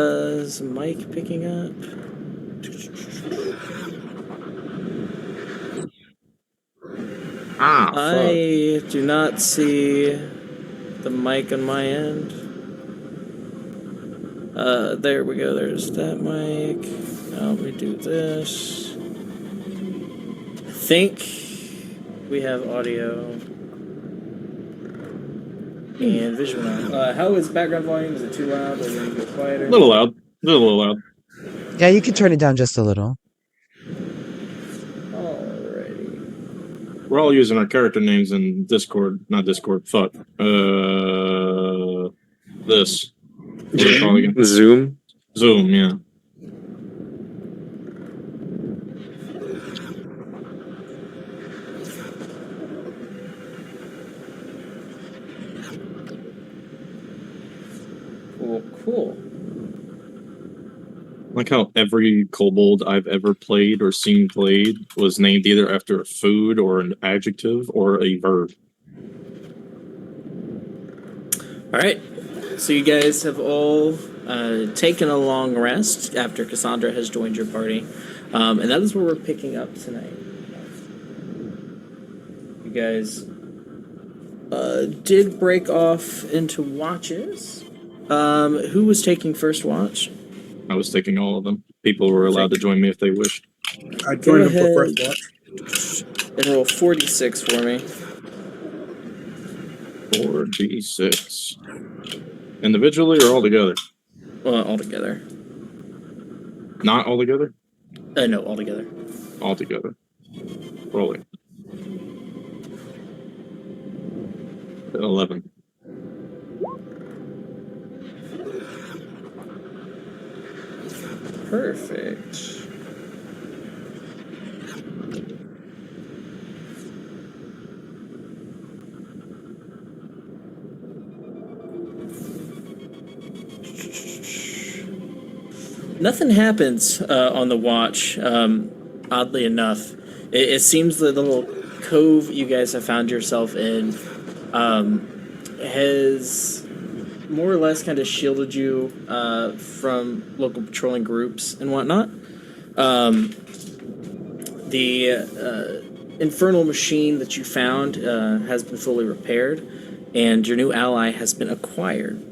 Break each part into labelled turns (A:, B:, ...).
A: Is Mike picking up?
B: Ah, fuck.
A: I do not see the mic on my end. There we go. There's that mic. Now we do this. I think we have audio and visual now. How is background volume? Is it too loud? Or do we need to go quieter?
B: A little loud. A little loud.
C: Yeah, you can turn it down just a little.
A: Alrighty.
B: We're all using our character names in Discord. Not Discord. Fuck. This. What are they called again?
D: Zoom.
B: Zoom, yeah.
A: Cool.
B: Like how every kobold I've ever played or seen played was named either after a food or an adjective or a verb.
A: Alright. So you guys have all taken a long rest after Cassandra has joined your party. And that is where we're picking up tonight. You guys did break off into watches. Who was taking first watch?
B: I was taking all of them. People were allowed to join me if they wished.
E: I joined them for first watch.
A: And roll 46 for me.
B: 4d6. Individually or all together?
A: All together.
B: Not all together?
A: No, all together.
B: All together. Rolling. 11.
A: Perfect. Nothing happens on the watch, oddly enough. It seems that the little cove you guys have found yourself in has more or less kind of shielded you from local patrolling groups and whatnot. The infernal machine that you found has been fully repaired, and your new ally has been acquired.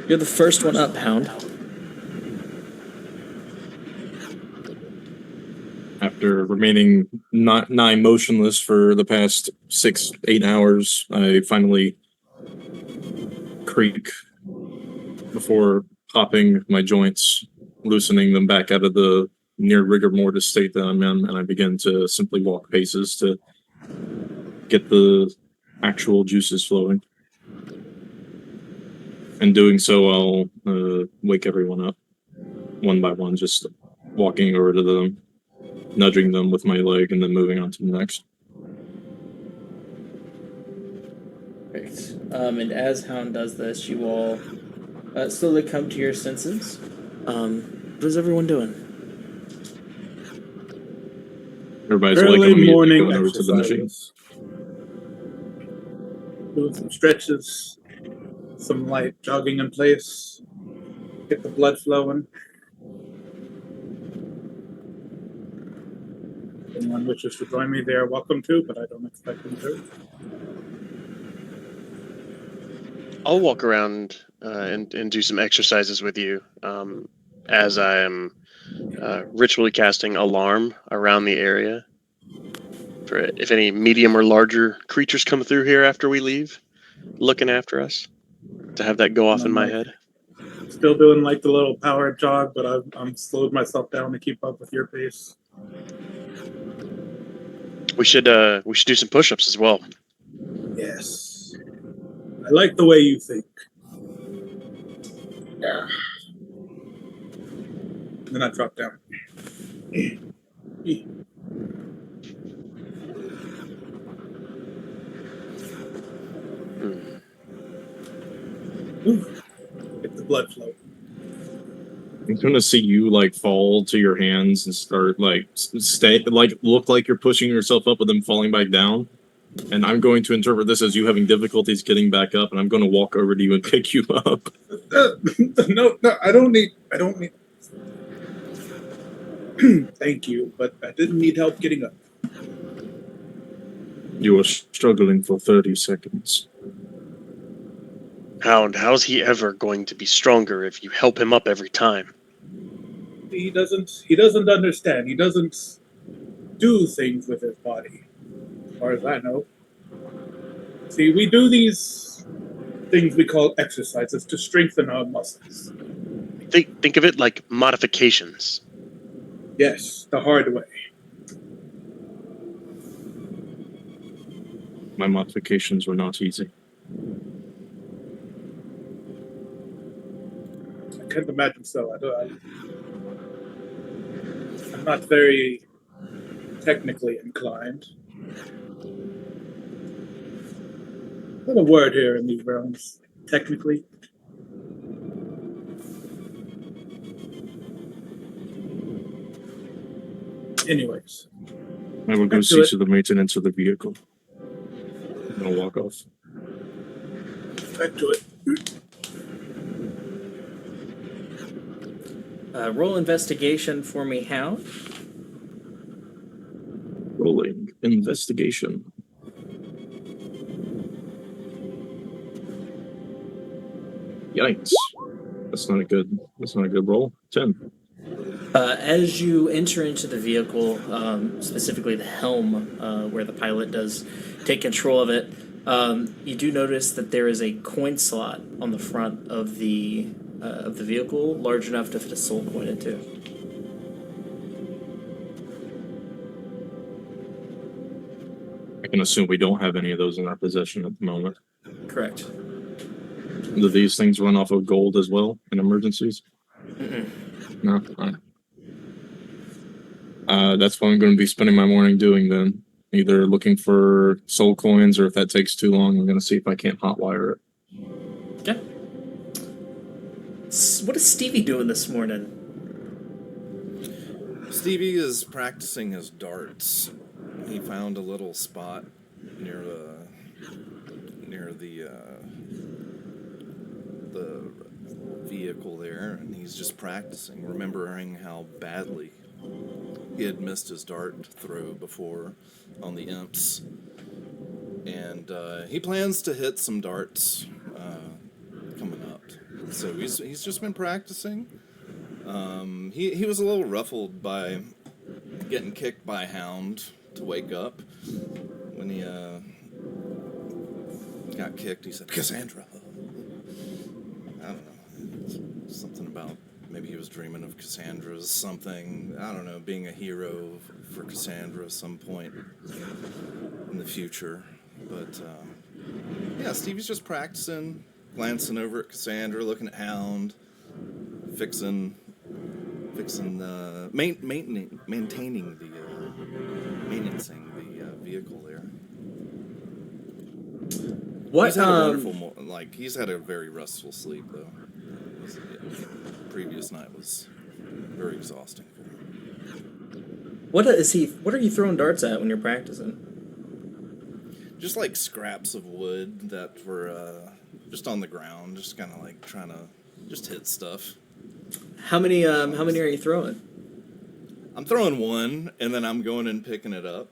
A: You're the first one up, Hound.
B: After remaining nigh motionless for the past 6-8 hours, I finally creak before popping my joints, loosening them back out of the near rigor mortis state that I'm in, and I begin to simply walk paces to get the actual juices flowing. And doing so, I'll wake everyone up one by one, just walking over to them, nudging them with my leg, and then moving on to the next.
A: Great. And as Hound does this, you all slowly come to your senses. What is everyone doing?
B: Everybody's
E: Early
B: waking me
E: morning
B: going over to the machine.
E: exercise. Doing some stretches, some light jogging in place, get the blood flowing. If anyone wishes to join me, they are welcome to, but I don't expect them to.
D: I'll walk around and do some exercises with you as I am ritually casting alarm around the area for if any medium or larger creatures come through here after we leave, looking after us, to have that go off in my head.
E: Still doing like the little power jog, but I'm slowed myself down to keep up with your pace.
D: We should do some push-ups as well.
E: Yes. I like the way you think. Yeah. Then I drop down. Ooh, get the blood flow.
B: I'm gonna see you like fall to your hands and start like look like you're pushing yourself up, but then falling back down. And I'm going to interpret this as you having difficulties getting back up, and I'm going to walk over to you and pick you up.
E: No, I don't need. Thank you, but I didn't need help getting up.
B: You were struggling for 30 seconds.
D: Hound, how's he ever going to be stronger if you help him up every time?
E: He doesn't understand. He doesn't do things with his body, as far as I know. See, we do these things we call exercises to strengthen our muscles.
D: Think of it like modifications.
E: Yes, the hard way.
B: My modifications were not easy.
E: I can't imagine so. I'm not very technically inclined. What a word here in these realms. Technically. Anyways,
B: I will go
E: Back to
B: see
E: it.
B: to the maintenance of the vehicle. I'm going to walk off.
E: back to it.
A: Roll investigation for me, Hound.
B: Rolling investigation. Yikes. That's not a good roll. 10.
A: As you enter into the vehicle, specifically the helm, where the pilot does take control of it, you do notice that there is a coin slot on the front of the vehicle, large enough to fit a soul coin into.
B: I can assume we don't have any of those in our possession at the moment.
A: Correct.
B: Do these things run off of gold as well in emergencies? No. All right. That's what I'm going to be spending my morning doing then. Either looking for soul coins, or if that takes too long, I'm going to see if I can't hotwire it.
A: Okay. What is Stevie doing this morning?
F: Stevie is practicing his darts. He found a little spot near the vehicle there, and he's just practicing, remembering how badly he had missed his dart throw before on the imps. And he plans to hit some darts coming up. So he's just been practicing. He was a little ruffled by getting kicked by Hound to wake up. When he got kicked, he said, "Cassandra." I don't know. Something about maybe he was dreaming of Cassandra's something. I don't know, being a hero for Cassandra at some point in the future. But yeah, Stevie's just practicing, glancing over at Cassandra, looking at Hound, maintaining the vehicle there.
A: What?
F: He's had a wonderful, he's had a very restful sleep though. Previous night was very exhausting for him.
A: What are you throwing darts at when you're practicing?
F: Just like scraps of wood that were just on the ground, just kind of like trying to just hit stuff.
A: How many are you throwing?
F: I'm throwing one, and then I'm going and picking it up.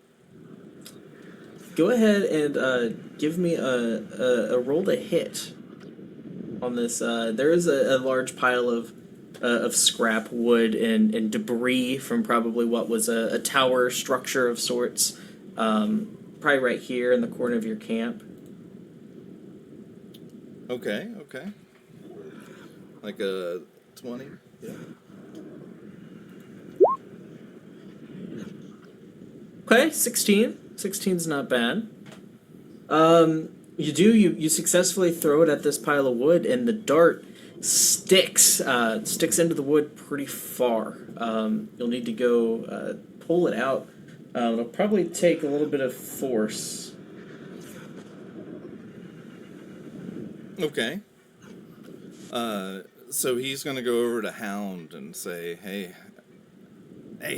A: Go ahead and give me a roll to hit on this. There is a large pile of scrap wood and debris from probably what was a tower structure of sorts. Probably right here in the corner of your camp.
F: Okay. Like a 20? Yeah.
A: Okay, 16. 16's not bad. You successfully throw it at this pile of wood, and the dart sticks into the wood pretty far. You'll need to go pull it out. It'll probably take a little bit of force.
F: Okay. So he's going to go over to Hound and say, Hey,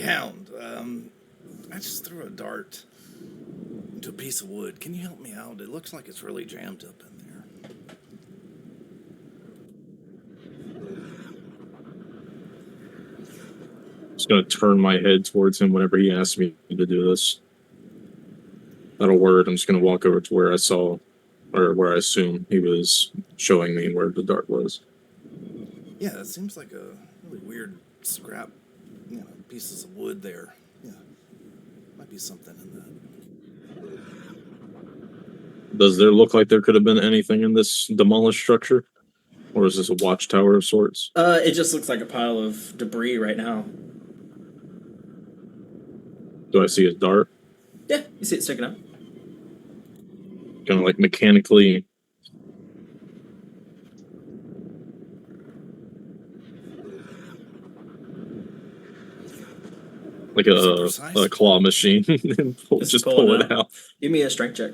F: Hound, I just threw a dart. to a piece of wood. Can you help me out? It looks like it's really jammed up in there.
B: Just gonna turn my head towards him whenever he asks me to do this. Not a word. I'm just gonna walk over to where I saw, or where I assume he was showing me where the dart was.
F: Yeah, it seems like a really weird scrap, pieces of wood there. Yeah, might be something in that.
B: Does there look like there could have been anything in this demolished structure? Or is this a watchtower of sorts?
A: It just looks like a pile of debris right now.
B: Do I see a dart?
A: Yeah, you see it sticking up.
B: Kind of like mechanically. Like a claw machine. Just pull it out.
A: Give me a strength check.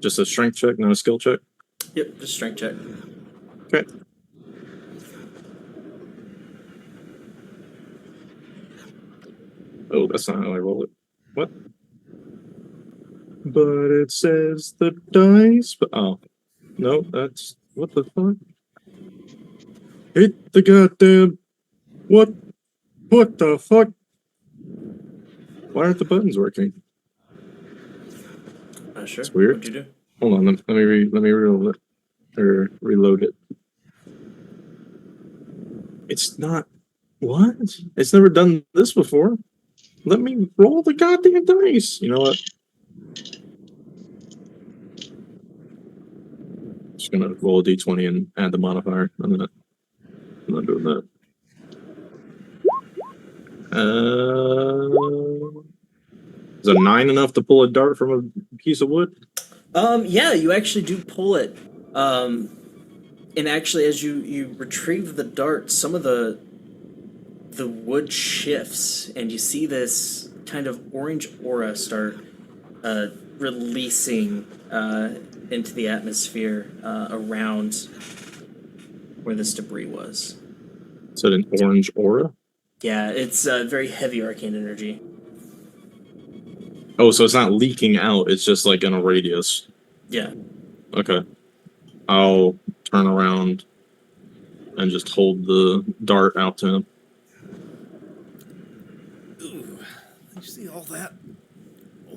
B: Just a strength check, not a skill check?
A: Yep, just strength check.
B: Okay. Oh, that's not how I roll it. What? But it says the dice. But oh, no, that's what the fuck. Hit the goddamn. What? What the fuck? Why aren't the buttons working?
A: Sure.
B: It's weird.
A: What'd you do?
B: Hold on, let me reload it, or reload it. It's not. What? It's never done this before. Let me roll the goddamn dice. You know what? Just gonna roll a d20 and add the modifier. I'm not doing that. Is a 9 enough to pull a dart from a piece of wood?
A: Yeah, you actually do pull it. And actually, as you retrieve the dart, some of the wood shifts, and you see this kind of orange aura start releasing into the atmosphere around where this debris was.
B: Is it an orange aura?
A: Yeah, it's very heavy arcane energy.
B: Oh, so it's not leaking out, it's just like in a radius.
A: Yeah.
B: Okay. I'll turn around and just hold the dart out to him.
F: Ooh, did you see all that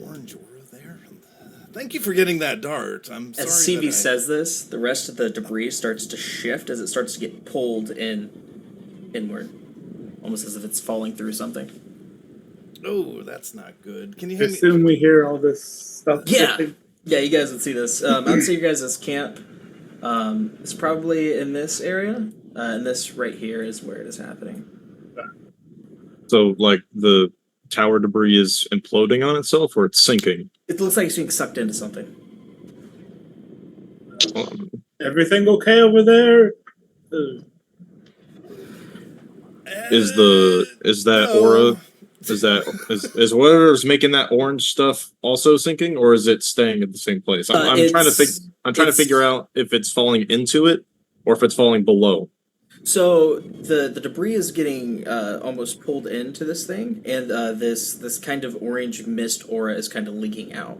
F: orange aura there? Thank you for getting that dart. I'm sorry.
A: As CV says this, the rest of the debris starts to shift as it starts to get pulled inward. Almost as if it's falling through something.
F: Oh, that's not good. Can you
E: I
F: hear me?
E: assume we hear all this stuff.
A: Yeah.
E: shifting?
A: Yeah, you guys would see this. Outside your guys' camp, it's probably in this area. And this right here is where it is happening.
B: So, like, the tower debris is imploding on itself, or it's sinking?
A: It looks like it's being sucked into something.
E: Everything okay over there?
B: Is that aura? Is whatever's making that orange stuff also sinking, or is it staying at the same place? I'm trying to figure out if it's falling into it or if it's falling below.
A: So the debris is getting almost pulled into this thing, and this kind of orange mist aura is kind of leaking out.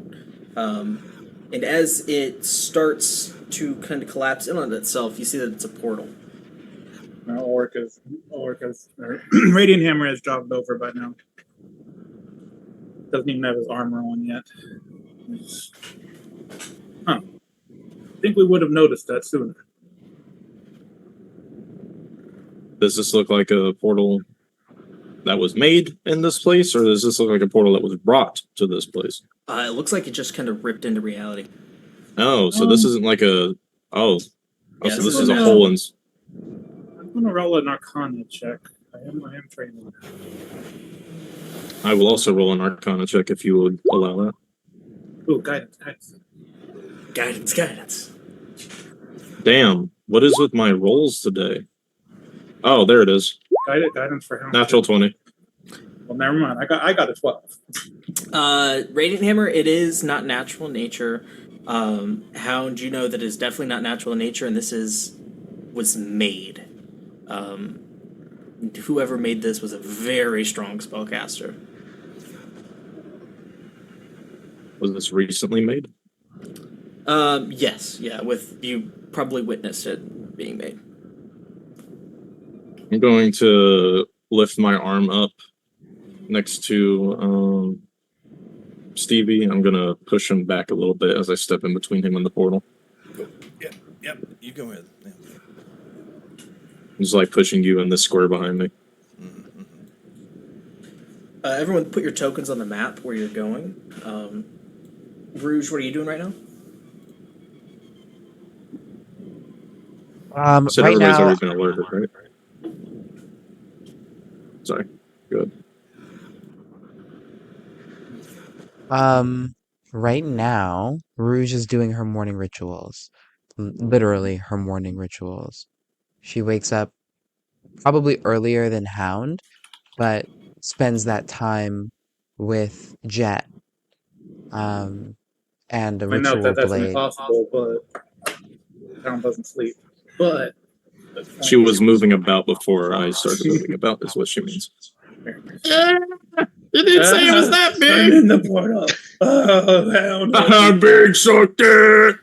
A: And as it starts to kind of collapse in on itself, you see that it's a portal.
E: Orca's Radiant Hammer has jogged over by now. Doesn't even have his armor on yet. Huh. I think we would have noticed that sooner.
B: Does this look like a portal that was made in this place, or does this look like a portal that was brought to this place?
A: It looks like it just kind of ripped into reality.
B: Oh, so this isn't like a... Oh,
A: Yeah,
B: so this is a hole in...
E: I'm going to roll an Arcana check. I am training.
B: I will also roll an Arcana check if you would allow that.
E: Ooh, guidance.
A: Guidance.
B: Damn, what is with my rolls today? Oh, there it is.
E: Guidance for him.
B: Natural 20.
E: Well, never mind. I got a 12.
A: Radiant Hammer, it is not natural nature. Hound, you know that is definitely not natural in nature, and was made. Whoever made this was a very strong spellcaster.
B: Was this recently made?
A: Yes, yeah. With you probably witnessed it being made.
B: I'm going to lift my arm up next to Stevie. I'm gonna push him back a little bit as I step in between him and the portal.
F: Go. Yep. You go ahead. Yeah.
B: It's like pushing you in this square behind me.
A: Everyone, put your tokens on the map where you're going. Rouge, what are you doing right now?
B: Said
C: Right
B: everybody's
C: now,
B: already been alerted, right? Sorry. Good.
C: right now, Rouge is doing her morning rituals. Literally her morning rituals. She wakes up probably earlier than Hound, but spends that time with Jet, and a
E: I know that
C: ritual
E: that's
C: blade.
E: impossible, but Town doesn't sleep. But
B: She was moving about before I started moving about, is what she means. You didn't say it was that
E: I'm
B: big!
E: in the portal. Oh, Hound.
B: How big sucked it!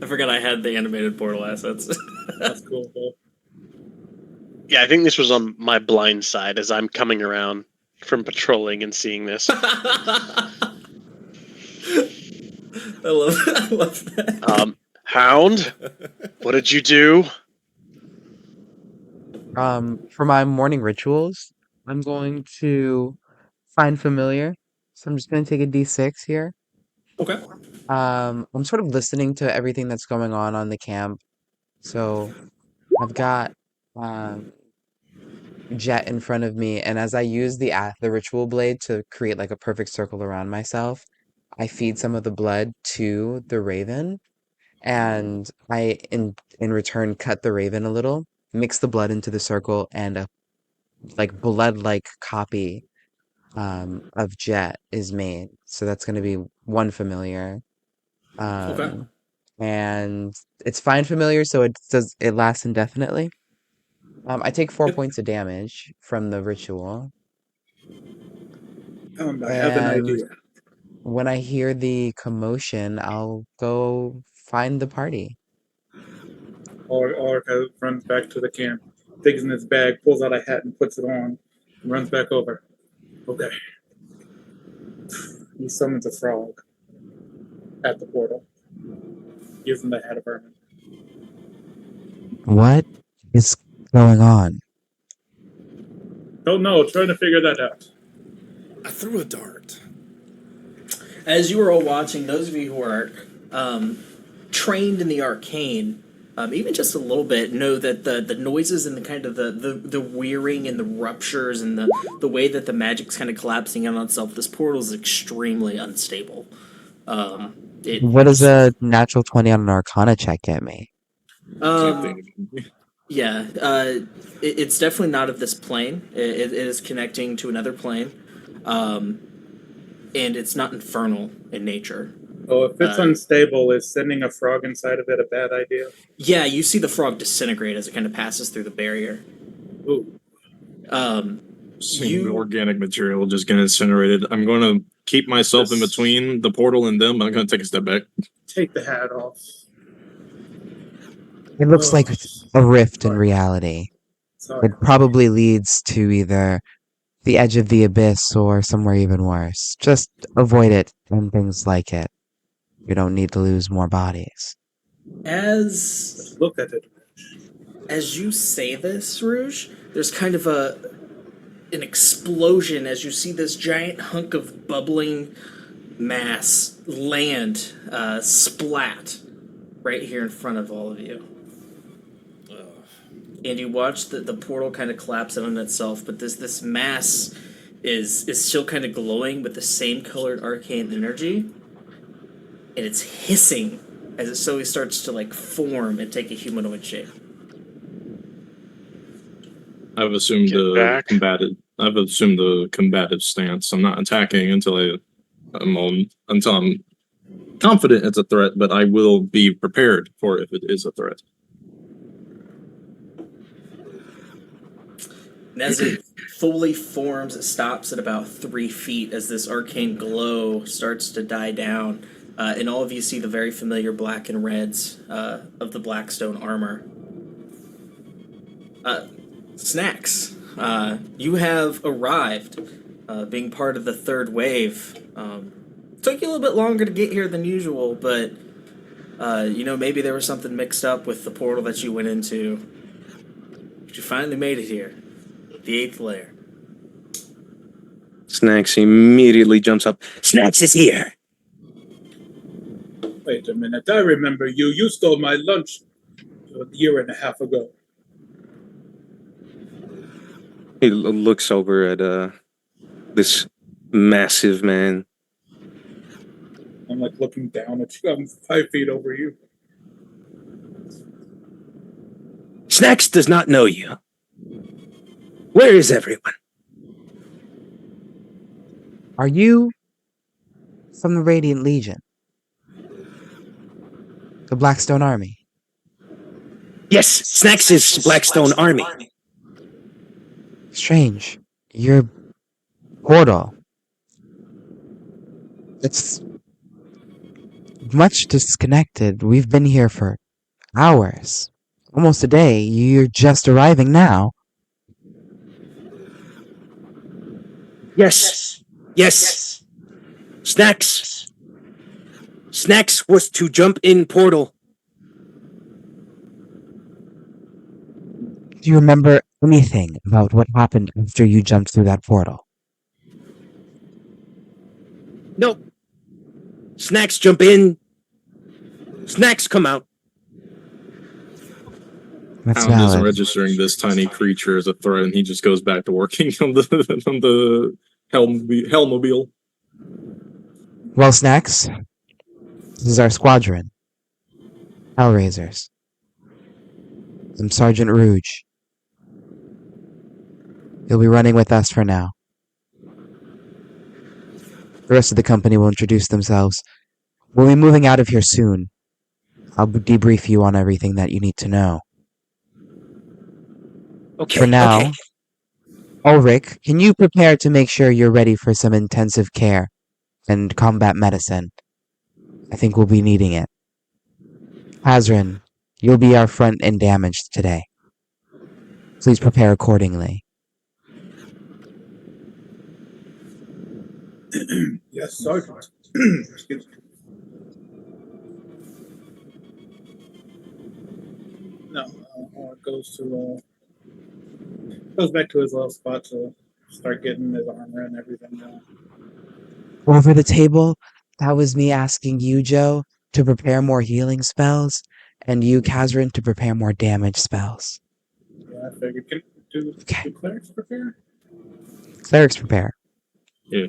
A: I forgot I had the animated portal assets.
E: That's cool, though.
D: Yeah, I think this was on my blind side as I'm coming around from patrolling and seeing this.
A: I love that.
D: Hound, what did you do?
C: For my morning rituals, I'm going to find familiar. So I'm just going to take a d6 here.
A: Okay.
C: I'm sort of listening to everything that's going on the camp. So I've got Jet in front of me, and as I use the ritual blade to create like a perfect circle around myself, I feed some of the blood to the raven, and in return cut the raven a little, mix the blood into the circle, and a like blood-like copy of Jet is made. So that's going to be one familiar.
A: Okay.
C: And it's fine familiar, so it lasts indefinitely. I take 4 points of damage from the ritual,
E: Hound, I have an
C: and
E: idea.
C: when I hear the commotion, I'll go find the party.
E: Orca runs back to the camp, digs in his bag, pulls out a hat and puts it on, and runs back over. Okay. He summons a frog at the portal. Gives him the hat of vermin.
C: What is going on?
E: Don't know, trying to figure that out.
F: I threw a dart.
A: As you are all watching, those of you who are trained in the arcane, even just a little bit, know that the noises and the kind of the wearing and the ruptures and the way that the magic's kind of collapsing in on itself, this portal is extremely unstable.
C: What does a natural 20 on an Arcana check get me?
A: Yeah, it's definitely not of this plane. It is connecting to another plane, and it's not infernal in nature.
E: Oh, if it's unstable, is sending a frog inside of it a bad idea?
A: Yeah, you see the frog disintegrate as it kind of passes through the barrier.
E: Ooh.
B: Seeing the organic material just get incinerated. I'm going to keep myself in between the portal and them. I'm going to take a step back.
E: Take the hat off.
C: It looks like a rift in reality.
E: Sorry.
C: It probably leads to either the edge of the abyss or somewhere even worse. Just avoid it and things like it. You don't need to lose more bodies.
A: As
E: look at it.
A: As you say this, Rouge, there's kind of an explosion as you see this giant hunk of bubbling mass land, splat right here in front of all of you. And you watch the portal kind of collapse in on itself, but this mass is still kind of glowing with the same colored arcane energy, and it's hissing as it slowly starts to like form and take a humanoid shape.
B: I've assumed the combative stance. I'm not attacking until I until I'm confident it's a threat, but I will be prepared for if it is a threat.
A: And as it fully forms, it stops at about 3 feet as this arcane glow starts to die down. And all of you see the very familiar black and reds of the Blackstone armor. Snacks, you have arrived, being part of the third wave. Took you a little bit longer to get here than usual, but maybe there was something mixed up with the portal that you went into. But you finally made it here. The 8th layer.
G: Snacks immediately jumps up. Snacks is here!
E: Wait a minute, I remember you. You stole my lunch a year and a half ago.
G: He looks over at this massive man.
E: I'm like looking down at you. I'm 5 feet over you.
G: Snacks does not know you. Where is everyone?
C: Are you from the Radiant Legion? The Blackstone Army?
G: Yes, Snacks is Blackstone Army.
C: Strange. Your portal. It's much disconnected. We've been here for hours. Almost a day. You're just arriving now.
G: Yes. Yes. Snacks. Snacks was to jump in portal.
C: Do you remember anything about what happened after you jumped through that portal?
G: Nope. Snacks jump in. Snacks come out.
C: That's
B: Hound isn't
C: valid.
B: registering this tiny creature as a threat, and he just goes back to working on the Hellmobile.
C: Well, Snacks, this is our squadron. Hellraisers. I'm Sergeant Rouge. You'll be running with us for now. The rest of the company will introduce themselves. We'll be moving out of here soon. I'll debrief you on everything that you need to know.
G: Okay.
C: For now,
G: Okay.
C: Ulrich, can you prepare to make sure you're ready for some intensive care and combat medicine? I think we'll be needing it. Hazrin, you'll be our front and damaged today. Please prepare accordingly.
E: Yes, Sergeant. Excuse me. No, goes back to his little spot to start getting his armor and everything down.
C: Over the table, that was me asking you, Joe, to prepare more healing spells, and you, Kazrin, to prepare more damage spells.
E: Yeah, I figured. Do clerics prepare?
C: Clerics prepare.
B: Yeah.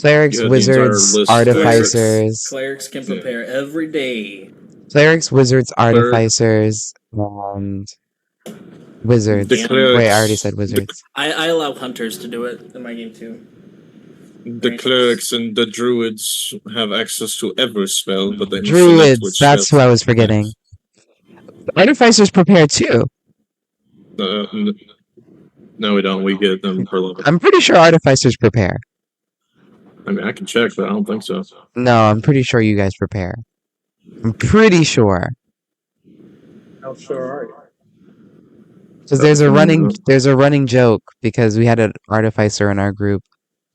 C: Clerics,
B: You had the entire
C: wizards,
B: list.
C: artificers.
A: Clerics can prepare every day.
C: Clerics, wizards, artificers, and wizards.
B: The clerics,
C: Wait, I already said wizards.
A: I allow hunters to do it in my game too.
B: The clerics and the druids have access to every spell, but they must select
C: Druids,
B: which
C: that's who I was forgetting. Artificers prepare too.
B: No, we don't. We get them per level.
C: I'm pretty sure artificers prepare.
B: I mean, I can check, but I don't think so.
C: No, I'm pretty sure you guys prepare. I'm pretty sure.
E: How sure are you?
C: Because there's a running joke because we had an artificer in our group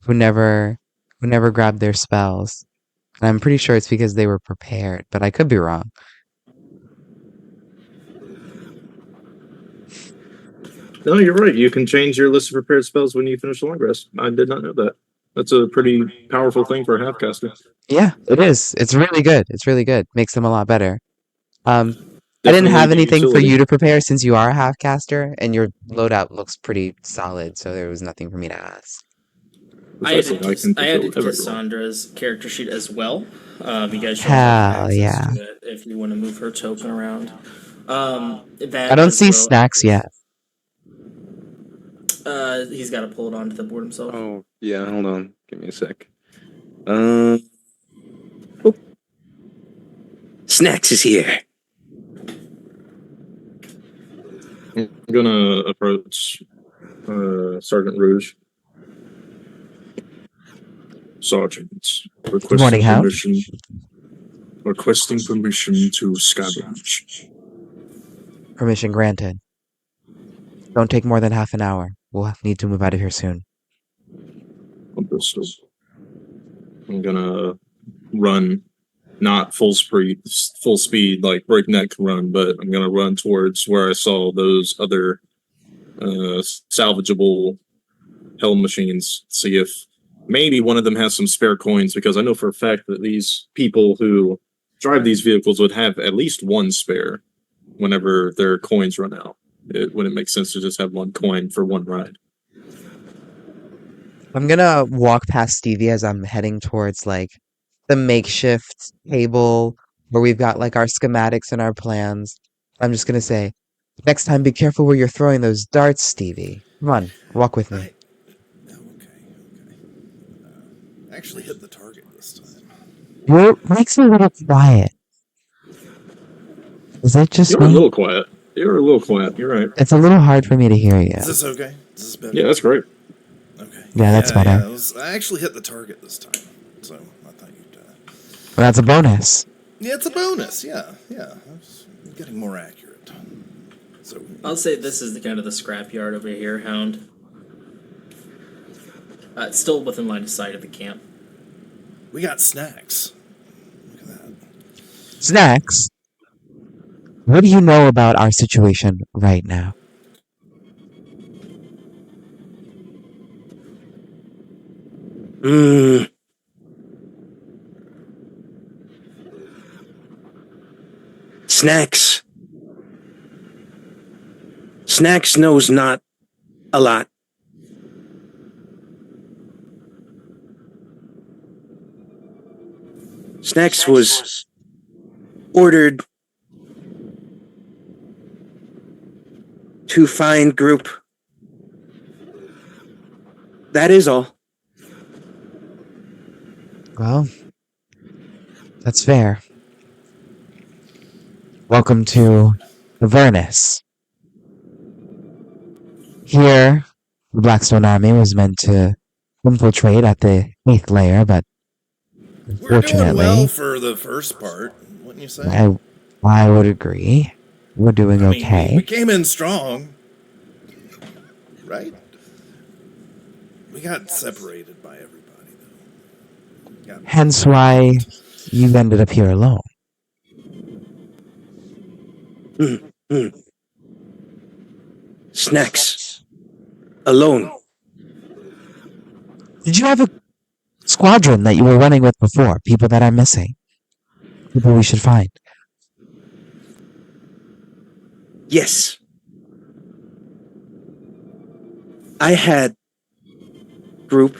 C: who never grabbed their spells. And I'm pretty sure it's because they were prepared, but I could be wrong.
B: No, you're right. You can change your list of prepared spells when you finish a long rest. I did not know that. That's a pretty powerful thing for a half-caster.
C: Yeah, it is. It's really good. It's really good. Makes them a lot better. I didn't have anything for you to prepare since you are a half-caster, and your loadout looks pretty solid, so there was nothing for me to ask.
A: I added Cassandra's character sheet as well. You guys should
C: have access
A: to it if you want to move her token around.
C: I don't see Snacks yet.
A: He's got to pull it onto the board himself.
G: Oh, yeah, hold on. Give me a sec. Oh. Snacks is here.
B: I'm gonna approach Sergeant Rouge. Sergeant,
C: Good morning, Hound.
B: requesting permission to scavenge.
C: Permission granted. Don't take more than half an hour. We'll need to move out of here soon.
B: Understood. I'm gonna run, not full speed like breakneck run, but I'm gonna run towards where I saw those other salvageable helm machines. See if maybe one of them has some spare coins, because I know for a fact that these people who drive these vehicles would have at least one spare whenever their coins run out. It wouldn't make sense to just have one coin for one ride.
C: I'm gonna walk past Stevie as I'm heading towards like the makeshift table where we've got like our schematics and our plans. I'm just gonna say, next time be careful where you're throwing those darts, Stevie. Come on, walk with me.
F: I actually hit the target this time.
C: Your mic's a little quiet. Is it just
B: You're a
C: me?
B: little quiet. You're a little quiet. You're right.
C: It's a little hard for me to hear you.
F: Is this okay? Is this better?
B: Yeah, that's great.
F: Okay.
C: Yeah, that's better.
F: I actually hit the target this time, so I thought you'd.
C: Well, that's a bonus.
F: Yeah, it's a bonus. Yeah. I'm getting more accurate. So
A: I'll say this is the kind of the scrapyard over here, Hound. It's still within line of sight of the camp.
F: we got snacks. Look at that.
C: Snacks? What do you know about our situation right now?
G: Snacks. Snacks knows not a lot. Snacks was ordered to find group. That is all.
C: Well, that's fair. Welcome to Avernus. Here, the Blackstone Army was meant to infiltrate at the 8th layer, but
F: We're doing well
C: unfortunately,
F: for the first part, wouldn't you say?
C: I would agree. We're doing
F: I mean,
C: okay.
F: we came in strong, right? We got separated by everybody, though.
C: Hence why you ended up here alone.
G: Snacks. Alone.
C: Did you have a squadron that you were running with before? People that I'm missing? People we should find?
G: Yes. I had group.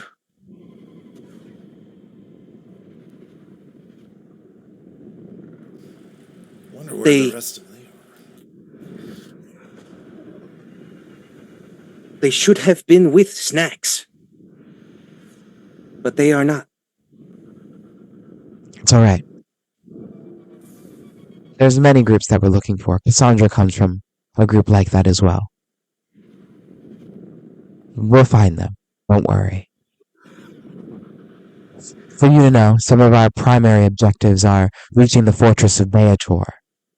F: Wonder where
G: They-
F: the rest of them are.
G: They should have been with Snacks. But they are not.
C: It's alright. There's many groups that we're looking for. Cassandra comes from a group like that as well. We'll find them. Don't worry. For you to know, some of our primary objectives are reaching the fortress of Beator,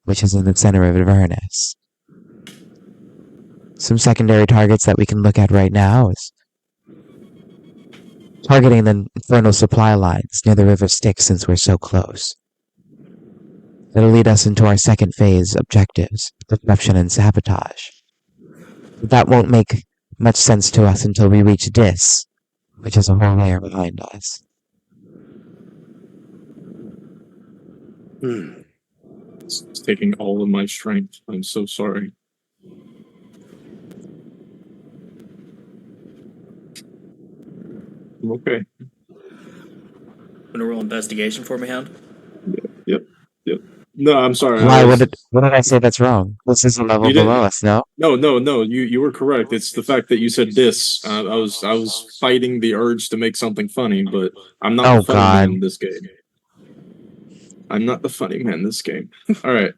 C: which is in the center of Avernus. Some secondary targets that we can look at right now is targeting the infernal supply lines near the River Styx, since we're so close. It'll lead us into our second phase objectives, disruption and sabotage. But that won't make much sense to us until we reach Dis, which is a whole layer behind us.
B: It's taking all of my strength. I'm so sorry. I'm okay.
A: Gonna roll investigation for me, Hound?
B: Yep. No, I'm sorry.
C: Why? What did I say that's wrong? This is a level
B: You didn't-
C: below us, no?
B: No. You were correct. It's the fact that you said this. I was fighting the urge to make something funny, but I'm not
C: Oh,
B: the funny
C: God.
B: man in this game. I'm not the funny man in this game. All right.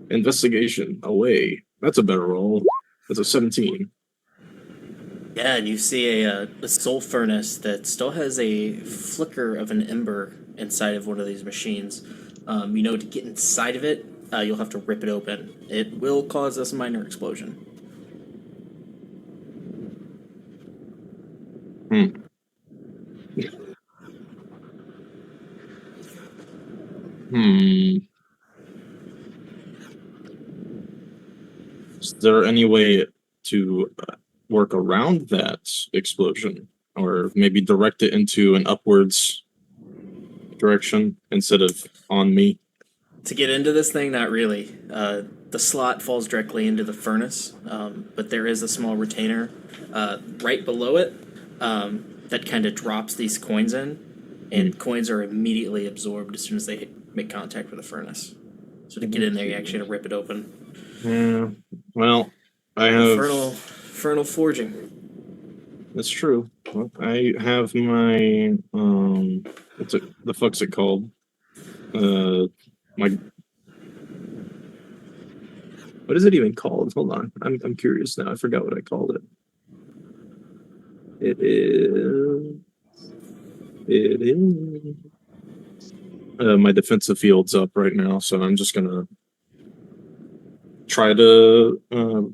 B: Investigation away. That's a better roll. That's a 17.
A: Yeah, and you see a soul furnace that still has a flicker of an ember inside of one of these machines. You know, to get inside of it, you'll have to rip it open. It will cause us a minor explosion.
B: Hmm. Is there any way to work around that explosion, or maybe direct it into an upwards direction instead of on me?
A: To get into this thing, not really. The slot falls directly into the furnace, but there is a small retainer right below it that kind of drops these coins in, and coins are immediately absorbed as soon as they make contact with the furnace. So to get in there, you actually have to rip it open.
B: Yeah. Well, I have.
A: Infernal forging.
B: That's true. Well, I have my what's it? The fuck's it called? My. What is it even called? Hold on, I'm curious now. I forgot what I called it. It is. It is. My defensive field's up right now, so I'm just gonna try to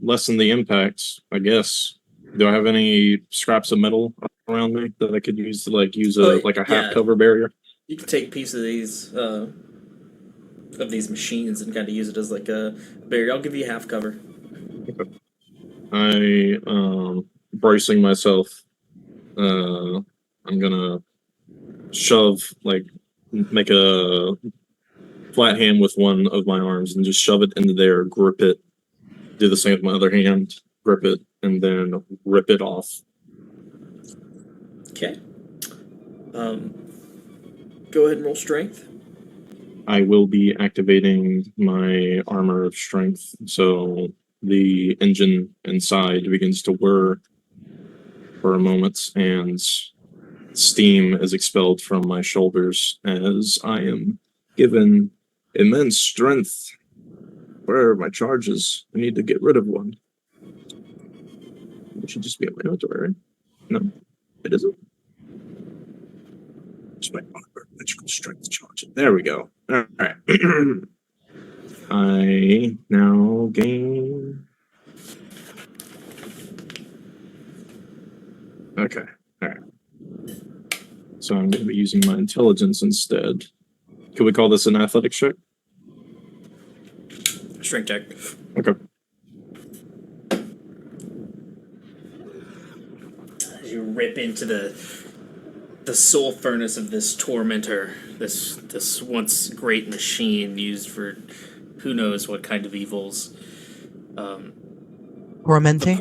B: lessen the impacts, I guess. Do I have any scraps of metal around me that I could use to use a half cover barrier?
A: You can take a piece of these machines and kind of use it as like a barrier. I'll give you half cover.
B: Okay. I bracing myself. I'm gonna shove make a flat hand with one of my arms and just shove it into there, grip it. Do the same with my other hand, grip it, and then rip it off.
A: Okay. Go ahead and roll strength.
B: I will be activating my armor of strength, so the engine inside begins to whir for a moment, and steam is expelled from my shoulders as I am given immense strength. Where are my charges? I need to get rid of one. It should just be in my inventory, right? No, it isn't. Just my armor, electrical strength charge. There we go. All right. I now gain. Okay. All right. So I'm going to be using my intelligence instead. Can we call this an athletics check?
A: Strength check.
B: Okay.
A: As you rip into the soul furnace of this tormentor, this once great machine used for who knows what kind of evils.
C: Tormenting?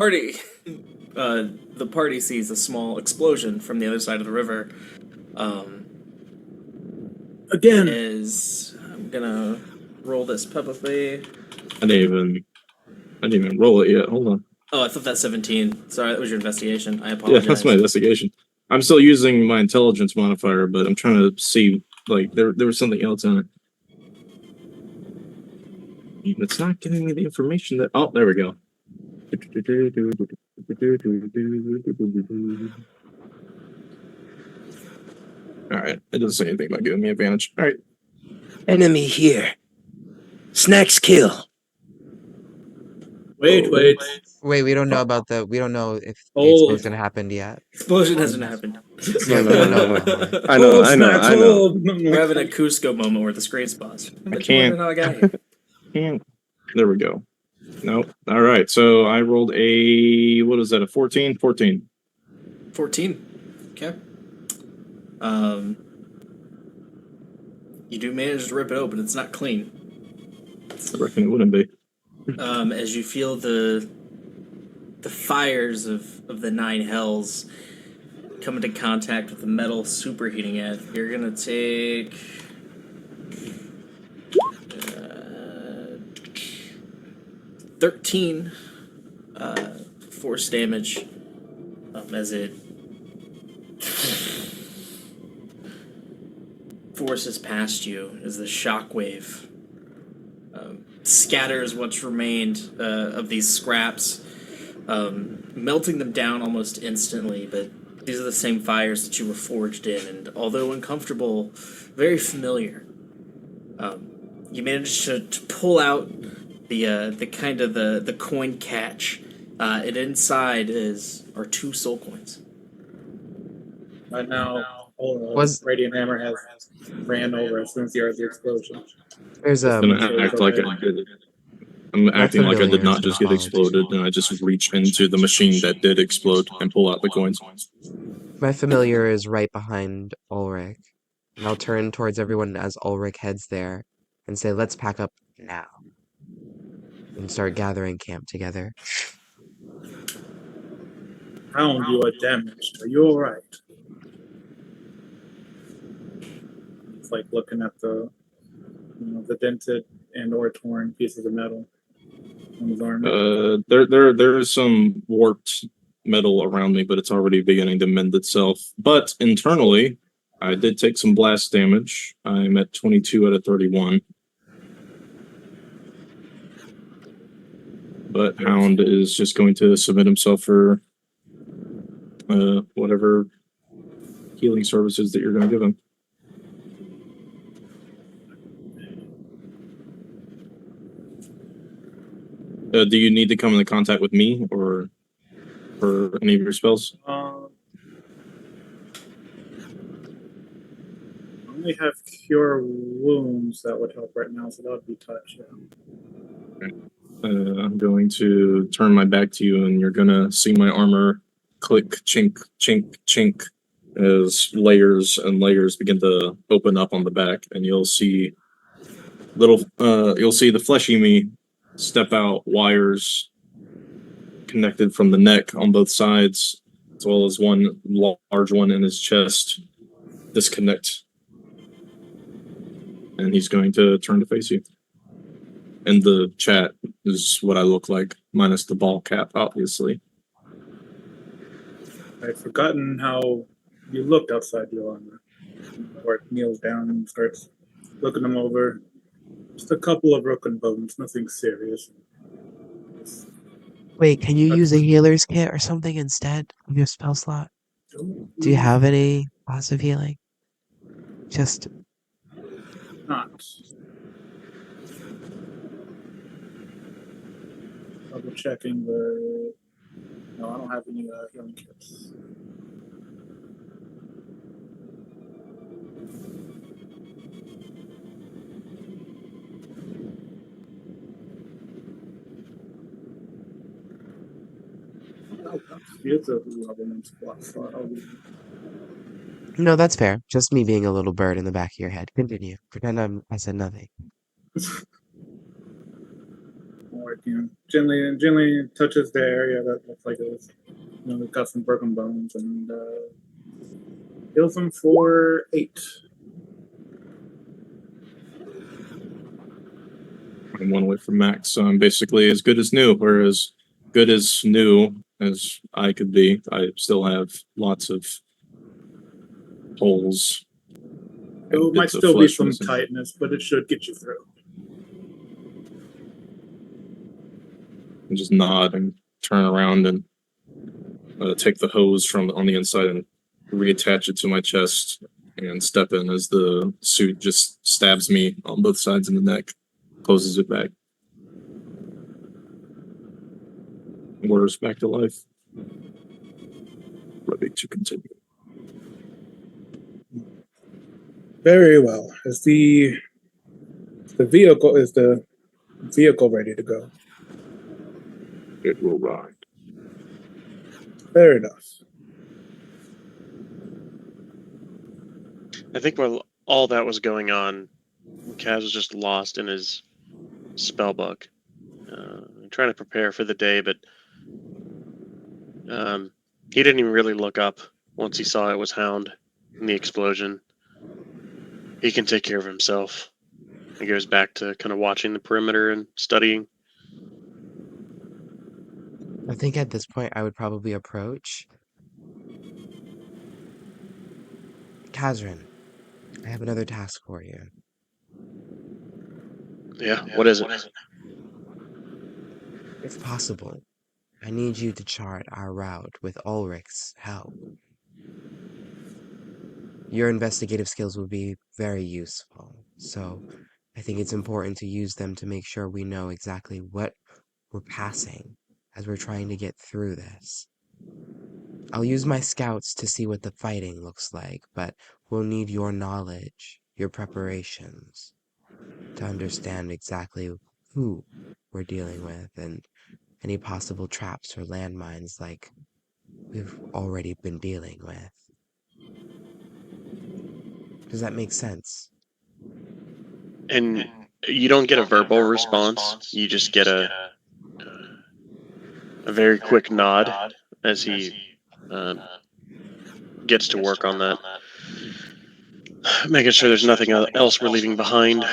A: The party sees a small explosion from the other side of the river.
E: Again,
A: I'm gonna roll this publicly.
B: I didn't even roll it yet. Hold on.
A: Oh, I thought that's 17. Sorry, that was your investigation. I
B: Yeah,
A: apologize.
B: that's my investigation. I'm still using my intelligence modifier, but I'm trying to see there was something else in it. It's not giving me the information that. Oh, there we go. All right, it doesn't say anything about giving me advantage. All right.
G: Enemy here. Snacks kill.
E: wait.
C: Wait, we don't know we don't know if the
E: Oh.
C: explosion happened yet.
A: Explosion hasn't happened.
G: No. I
E: Oh,
G: know.
E: snacks, oh.
A: We're having a Cusco moment where the screen's paused.
B: I can't.
A: How I got here.
B: There we go. Nope. All right. So I rolled what is that? A 14? 14.
A: 14. Okay. You do manage to rip it open. It's not clean.
B: I reckon it wouldn't be.
A: As you feel the fires of the nine hells come into contact with the metal superheating it, you're gonna take 13 force damage as it forces past you as the shockwave scatters what's remained of these scraps, melting them down almost instantly. But these are the same fires that you were forged in, and although uncomfortable, very familiar. You managed to pull out the kind of the coin catch, and inside are 2 soul coins.
E: By now,
C: Was-
E: Radiant Hammer has ran over as soon as he heard the explosion.
C: There's
B: I'm gonna act like I'm acting like I did not just get exploded, and I just reach into the machine that did explode and pull out the coins.
C: my familiar is right behind Ulrich, and I'll turn towards everyone as Ulrich heads there and say, "Let's pack up now," and start gathering camp together.
E: Hound, you are damaged. Are you alright? It's like looking at the dented and or torn pieces of metal on his arm.
B: There is some warped metal around me, but it's already beginning to mend itself. But internally, I did take some blast damage. I'm at 22 out of 31. But Hound is just going to submit himself for whatever healing services that you're going to give him. Do you need to come into contact with me or for any of your spells?
E: I only have cure wounds that would help right now, so that would be touch. Yeah.
B: I'm going to turn my back to you, and you're going to see my armor click, chink, chink, chink, as layers and layers begin to open up on the back, and you'll see the fleshy me step out, wires connected from the neck on both sides, as well as one large one in his chest disconnect. And he's going to turn to face you. And the chat is what I look like, minus the ball cap, obviously.
E: I'd forgotten how you looked outside your armor. Wart kneels down and starts looking them over. Just a couple of broken bones, nothing serious.
C: Wait, can you use a healer's kit or something instead of your spell slot? Do you have any passive healing? Just
E: Not. Double checking the. No, I don't have any healing kits. It's a level spot, so I'll leave it.
C: no, that's fair. Just me being a little bird in the back of your head. Continue. Pretend I said nothing.
E: Gently touches the area that looks like it was, got some broken bones and heals him for 8.
B: I'm one away from max, so I'm basically as good as new, or as good as new as I could be. I still have lots of holes.
E: It might still be some tightness, but it should get you through.
B: And just nod and turn around and take the hose from on the inside and reattach it to my chest and step in as the suit just stabs me on both sides of the neck, closes it back. Orders back to life. Ready to continue.
E: Very well. Is the vehicle ready to go?
B: It will ride.
E: Fair enough.
D: I think while all that was going on, Kaz was just lost in his spell book, trying to prepare for the day, but he didn't even really look up once he saw it was Hound in the explosion. He can take care of himself. He goes back to kind of watching the perimeter and studying.
C: think at this point I would probably approach Kazrin. I have another task for you.
D: Yeah, what is it?
C: If possible, I need you to chart our route with Ulrich's help. Your investigative skills will be very useful, so I think it's important to use them to make sure we know exactly what we're passing as we're trying to get through this. I'll use my scouts to see what the fighting looks like, but we'll need your knowledge, your preparations, to understand exactly who we're dealing with and any possible traps or landmines like we've already been dealing with. Does that make sense?
D: And you don't get a verbal response. You just get a very quick nod as he gets to work on that, making sure there's nothing else we're leaving behind.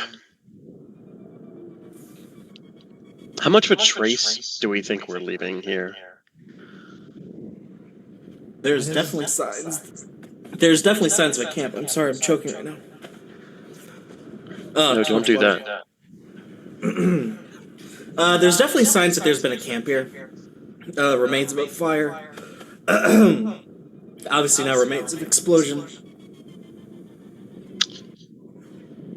D: How much of a trace do we think we're leaving here?
A: There's definitely signs. There's definitely signs of a camp. I'm sorry, I'm choking right now.
D: No, don't do that.
A: There's definitely signs that there's been a camp here. Remains of a fire. Obviously now remains of explosion.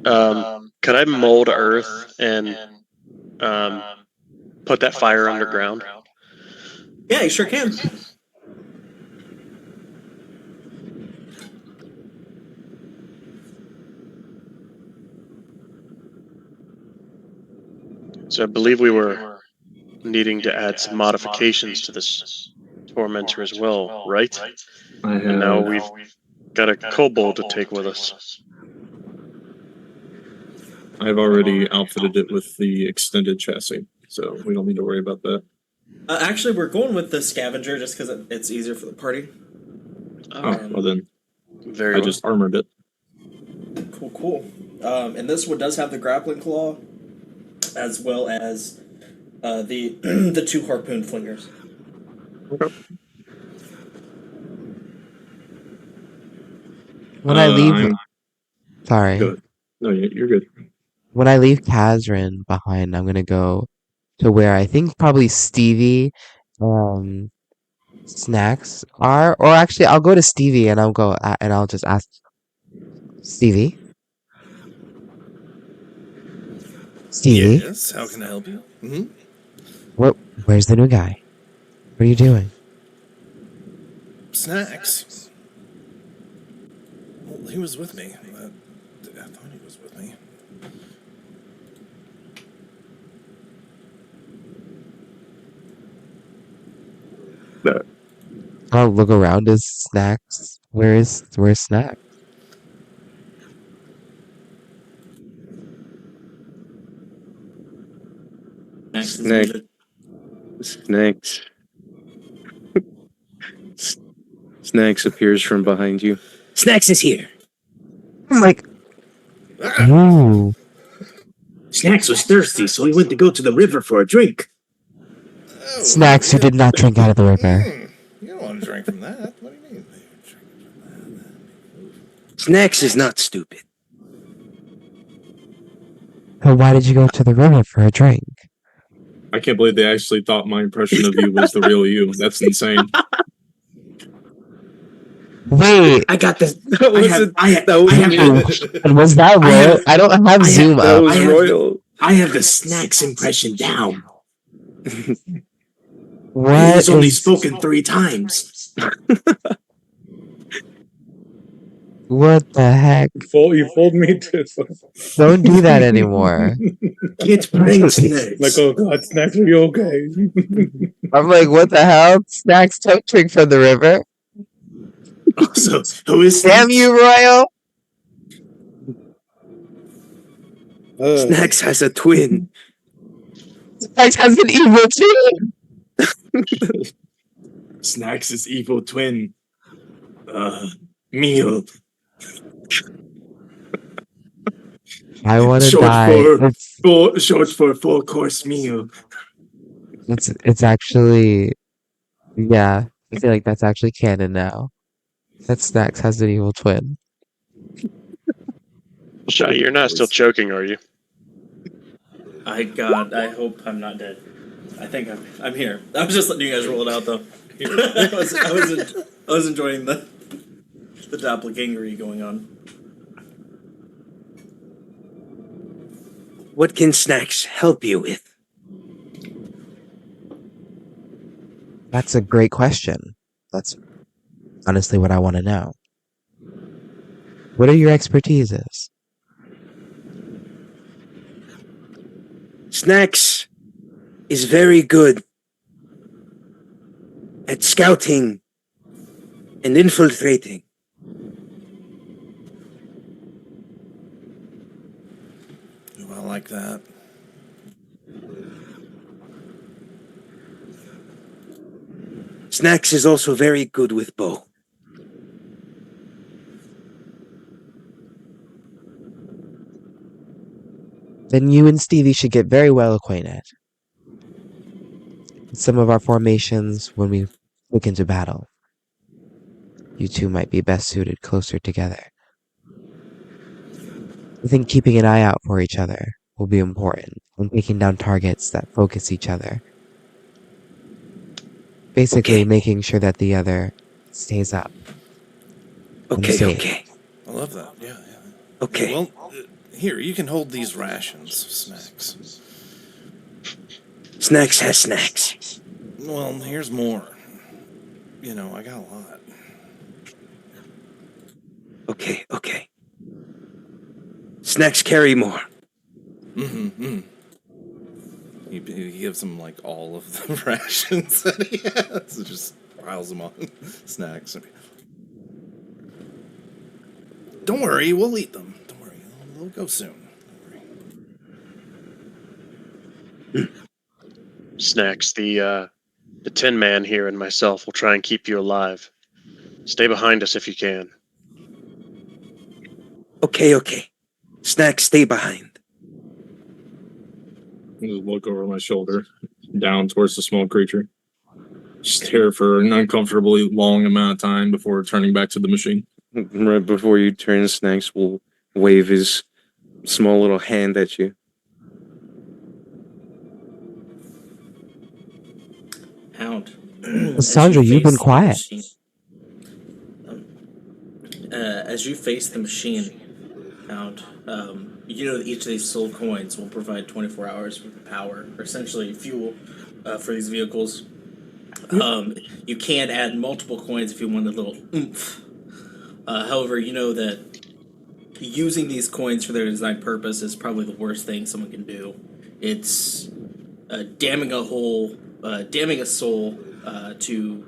D: Could I mold earth and put that fire underground?
A: Yeah, you sure can.
D: So I believe we were needing to add some modifications to this tormentor as well, right? And now we've got a kobold to take with us.
B: I've already outfitted it with the extended chassis, so we don't need to worry about that.
A: Actually, we're going with the scavenger just because it's easier for the party.
B: Oh, well then,
D: Very
B: I
D: well.
B: just armored it.
A: Cool. And this one does have the grappling claw, as well as the the 2 harpoon flingers.
B: Okay.
C: When I leave,
B: I'm
C: sorry.
B: good. No, you're good.
C: When I leave Kazrin behind, I'm gonna go to where I think probably Stevie, Snacks are, or actually, I'll go to Stevie and I'll just ask Stevie. Stevie,
F: Yes, how can I help you? Mm-hmm.
C: where's the new guy? What are you doing?
F: Snacks. Well, he was with me. I thought he was with me.
C: I'll look around. Is Snacks? Where's Snacks?
H: Snacks appears from behind you.
G: Snacks is here.
C: I'm like, ooh.
G: Snacks was thirsty, so he went to go to the river for a drink.
F: Oh,
C: Snacks, you did not drink out of the river.
F: You don't want to drink from that. What do you mean?
G: Snacks is not stupid.
C: So why did you go to the river for a drink?
B: I can't believe they actually thought my impression of you was the real you. That's insane.
C: Wait,
G: I got this.
H: That
C: was that
G: I have-
C: real? I don't have Zoom up.
H: was royal.
G: I have the Snacks impression down.
C: What
G: He's only
C: is-
G: spoken 3 times.
C: What the heck?
E: You fooled me too.
C: Don't do that anymore.
G: Get pranked, Snacks.
E: Like, oh god, Snacks, are you okay?
C: I'm like, what the hell? Snacks don't drink from the river.
G: Also, who is
C: Damn
G: Snacks?
C: you, Royal!
G: Snacks has a twin.
C: Snacks has an evil twin!
G: Snacks' evil twin. Meal.
C: I want to
G: Short
C: die.
G: Short for 4-course meal.
C: It's actually Yeah, I feel like that's actually canon now. That Snacks has an evil twin.
D: Shy, you're not still choking, are you?
A: I hope I'm not dead. I think I'm here. I was just letting you guys roll it out though. I was enjoying the doppelgangery going on.
G: What can Snacks help you with?
C: That's a great question. That's honestly what I want to know. What are your expertises?
G: Snacks is very good at scouting and infiltrating.
F: Ooh, I like that.
G: Snacks is also very good with bow.
C: Then you and Stevie should get very well acquainted. In some of our formations, when we look into battle, you two might be best suited closer together. I think keeping an eye out for each other will be important and taking down targets that focus each other. Basically,
G: Okay.
C: making sure that the other stays up.
G: Okay,
C: safe.
G: okay.
F: I love that. Yeah.
G: Okay.
F: Well, here, you can hold these rations, Snacks.
G: Snacks has snacks.
F: Well, here's more. You know, I got a lot.
G: Okay, okay. Snacks carry more.
F: He gives him like all of the rations that he has. It just piles them on. Snacks. Don't worry, we'll eat them. Don't worry, they'll go soon.
D: Snacks, the Tin Man here and myself will try and keep you alive. Stay behind us if you can.
G: Okay, okay. Snacks, stay behind.
B: I just look over my shoulder, down towards the small creature. Stare for an uncomfortably long amount of time before turning back to the machine.
H: Right before you turn, Snacks will wave his small little hand at you.
A: Hound.
C: Sandra, you've been quiet.
A: As you face the machine, Hound, you know that each of these soul coins will provide 24 hours worth of power, or essentially fuel, for these vehicles. You can add multiple coins if you want a little oomph. However, you know that using these coins for their design purpose is probably the worst thing someone can do. It's damning a soul to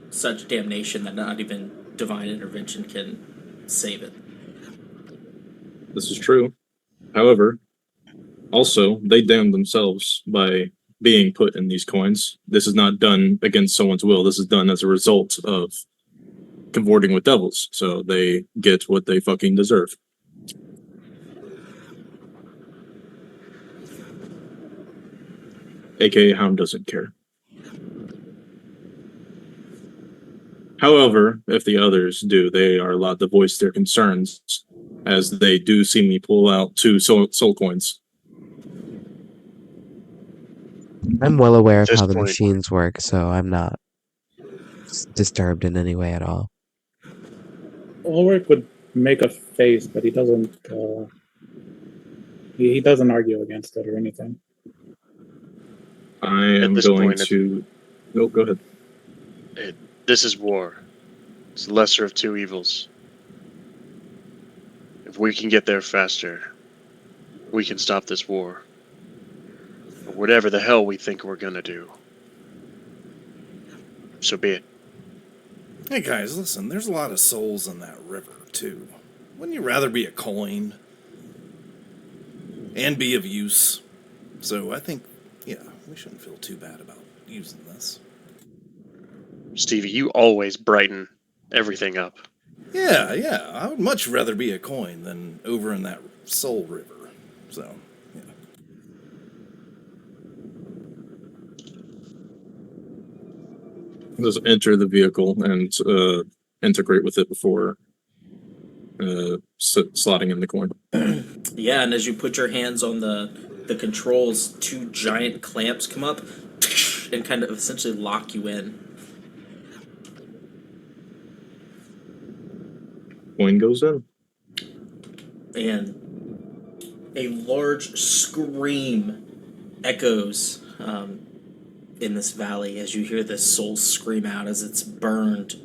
A: such damnation that not even divine intervention can save it.
B: This is true. However, also, they damn themselves by being put in these coins. This is not done against someone's will. This is done as a result of cavorting with devils. So they get what they fucking deserve. AKA Hound doesn't care. However, if the others do, they are allowed to voice their concerns, as they do see me pull out 2 soul coins.
C: I'm well aware of
D: At this
C: how the
D: point-
C: machines work, so I'm not disturbed in any way at all.
E: Ulrich would make a face, but he doesn't. He doesn't argue against it or anything.
B: I am
D: this
B: going
D: point,
B: to. Oh, go ahead.
D: This is war. It's the lesser of two evils. If we can get there faster, we can stop this war. Or whatever the hell we think we're gonna do. So be it.
F: Hey guys, listen, there's a lot of souls in that river, too. Wouldn't you rather be a coin? And be of use? So I think, yeah, we shouldn't feel too bad about using this.
D: Stevie, you always brighten everything up.
F: Yeah, I would much rather be a coin than over in that soul river. So, yeah.
B: Just enter the vehicle and integrate with it before slotting in the coin.
A: Yeah, and as you put your hands on the controls, two giant clamps come up and kind of essentially lock you in.
B: Coin goes in.
A: And a large scream echoes in this valley as you hear this soul scream out as it's burned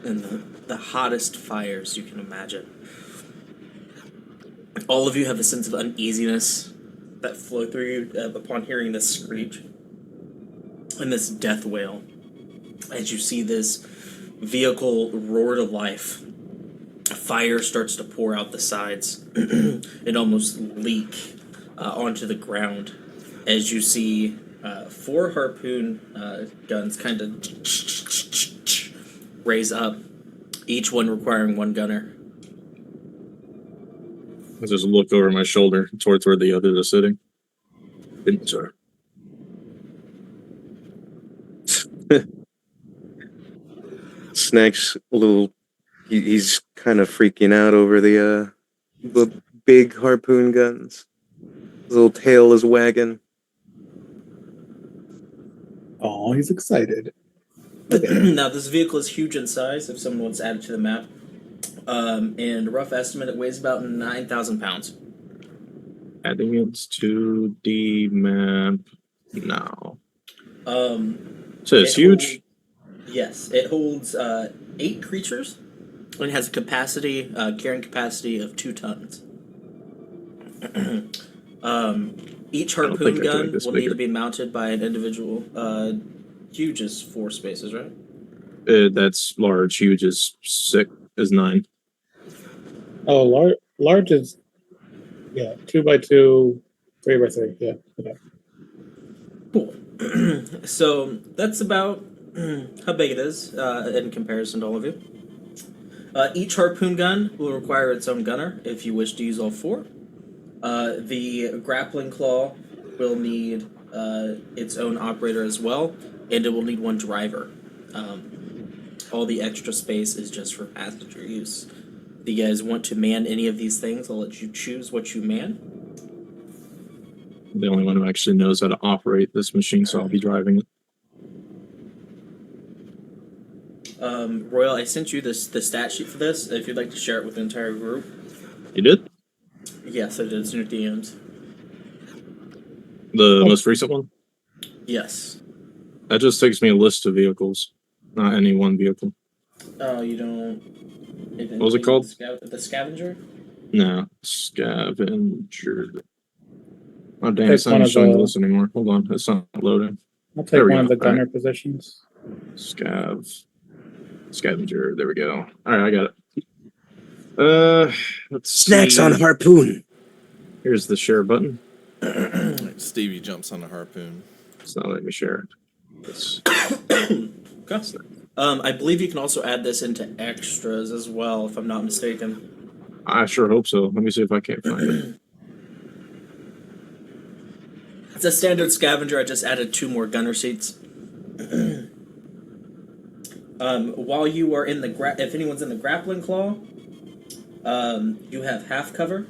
A: in the hottest fires you can imagine. All of you have a sense of uneasiness that flow through you upon hearing this screech and this death wail as you see this vehicle roar to life. Fire starts to pour out the sides and almost leak onto the ground as you see 4 harpoon guns kind of raise up, each one requiring 1 gunner.
B: I just look over my shoulder towards where the others are sitting. Didn't, sir.
H: Snacks a little. He's kind of freaking out over the big harpoon guns. His little tail is wagging.
E: Oh, he's excited.
A: Now, this vehicle is huge in size, if someone wants to add it to the map. And a rough estimate, it weighs about 9,000 pounds.
B: Adding it to the map now. So it's huge.
A: Yes, it holds 8 creatures and has a capacity, carrying capacity of 2 tons. Each harpoon gun will need to be mounted by an individual. Huge is 4 spaces, right?
B: That's large. Huge is 9.
E: Oh, large is 2x2, 3x3. Yeah. Okay.
A: Cool. So that's about how big it is in comparison to all of you. Each harpoon gun will require its own gunner if you wish to use all 4. The grappling claw will need its own operator as well, and it will need 1 driver. All the extra space is just for passenger use. If you guys want to man any of these things, I'll let you choose what you man.
B: The only one who actually knows how to operate this machine, so I'll be driving it.
A: Royal, I sent you the stat sheet for this. If you'd like to share it with the entire group.
B: You did?
A: Yes, I did. It's in your DMs.
B: The most recent one?
A: Yes.
B: That just takes me a list of vehicles, not any one vehicle.
A: Oh, you don't...
B: What was it called?
A: The scavenger?
B: No, scavenger. Oh, damn, it's not even showing the list anymore. Hold on, it's not loading.
E: I'll take one of the gunner positions.
B: Scavenger, there we go. Alright, I got it. Let's
G: Snacks
B: see.
G: on harpoon.
B: Here's the share button.
F: Stevie jumps on the harpoon.
B: It's not letting me share it.
A: Okay. I believe you can also add this into extras as well, if I'm not mistaken.
B: I sure hope so. Let me see if I can't find it.
A: It's a standard scavenger. I just added 2 more gunner seats. While you are in the if anyone's in the grappling claw, you have half cover.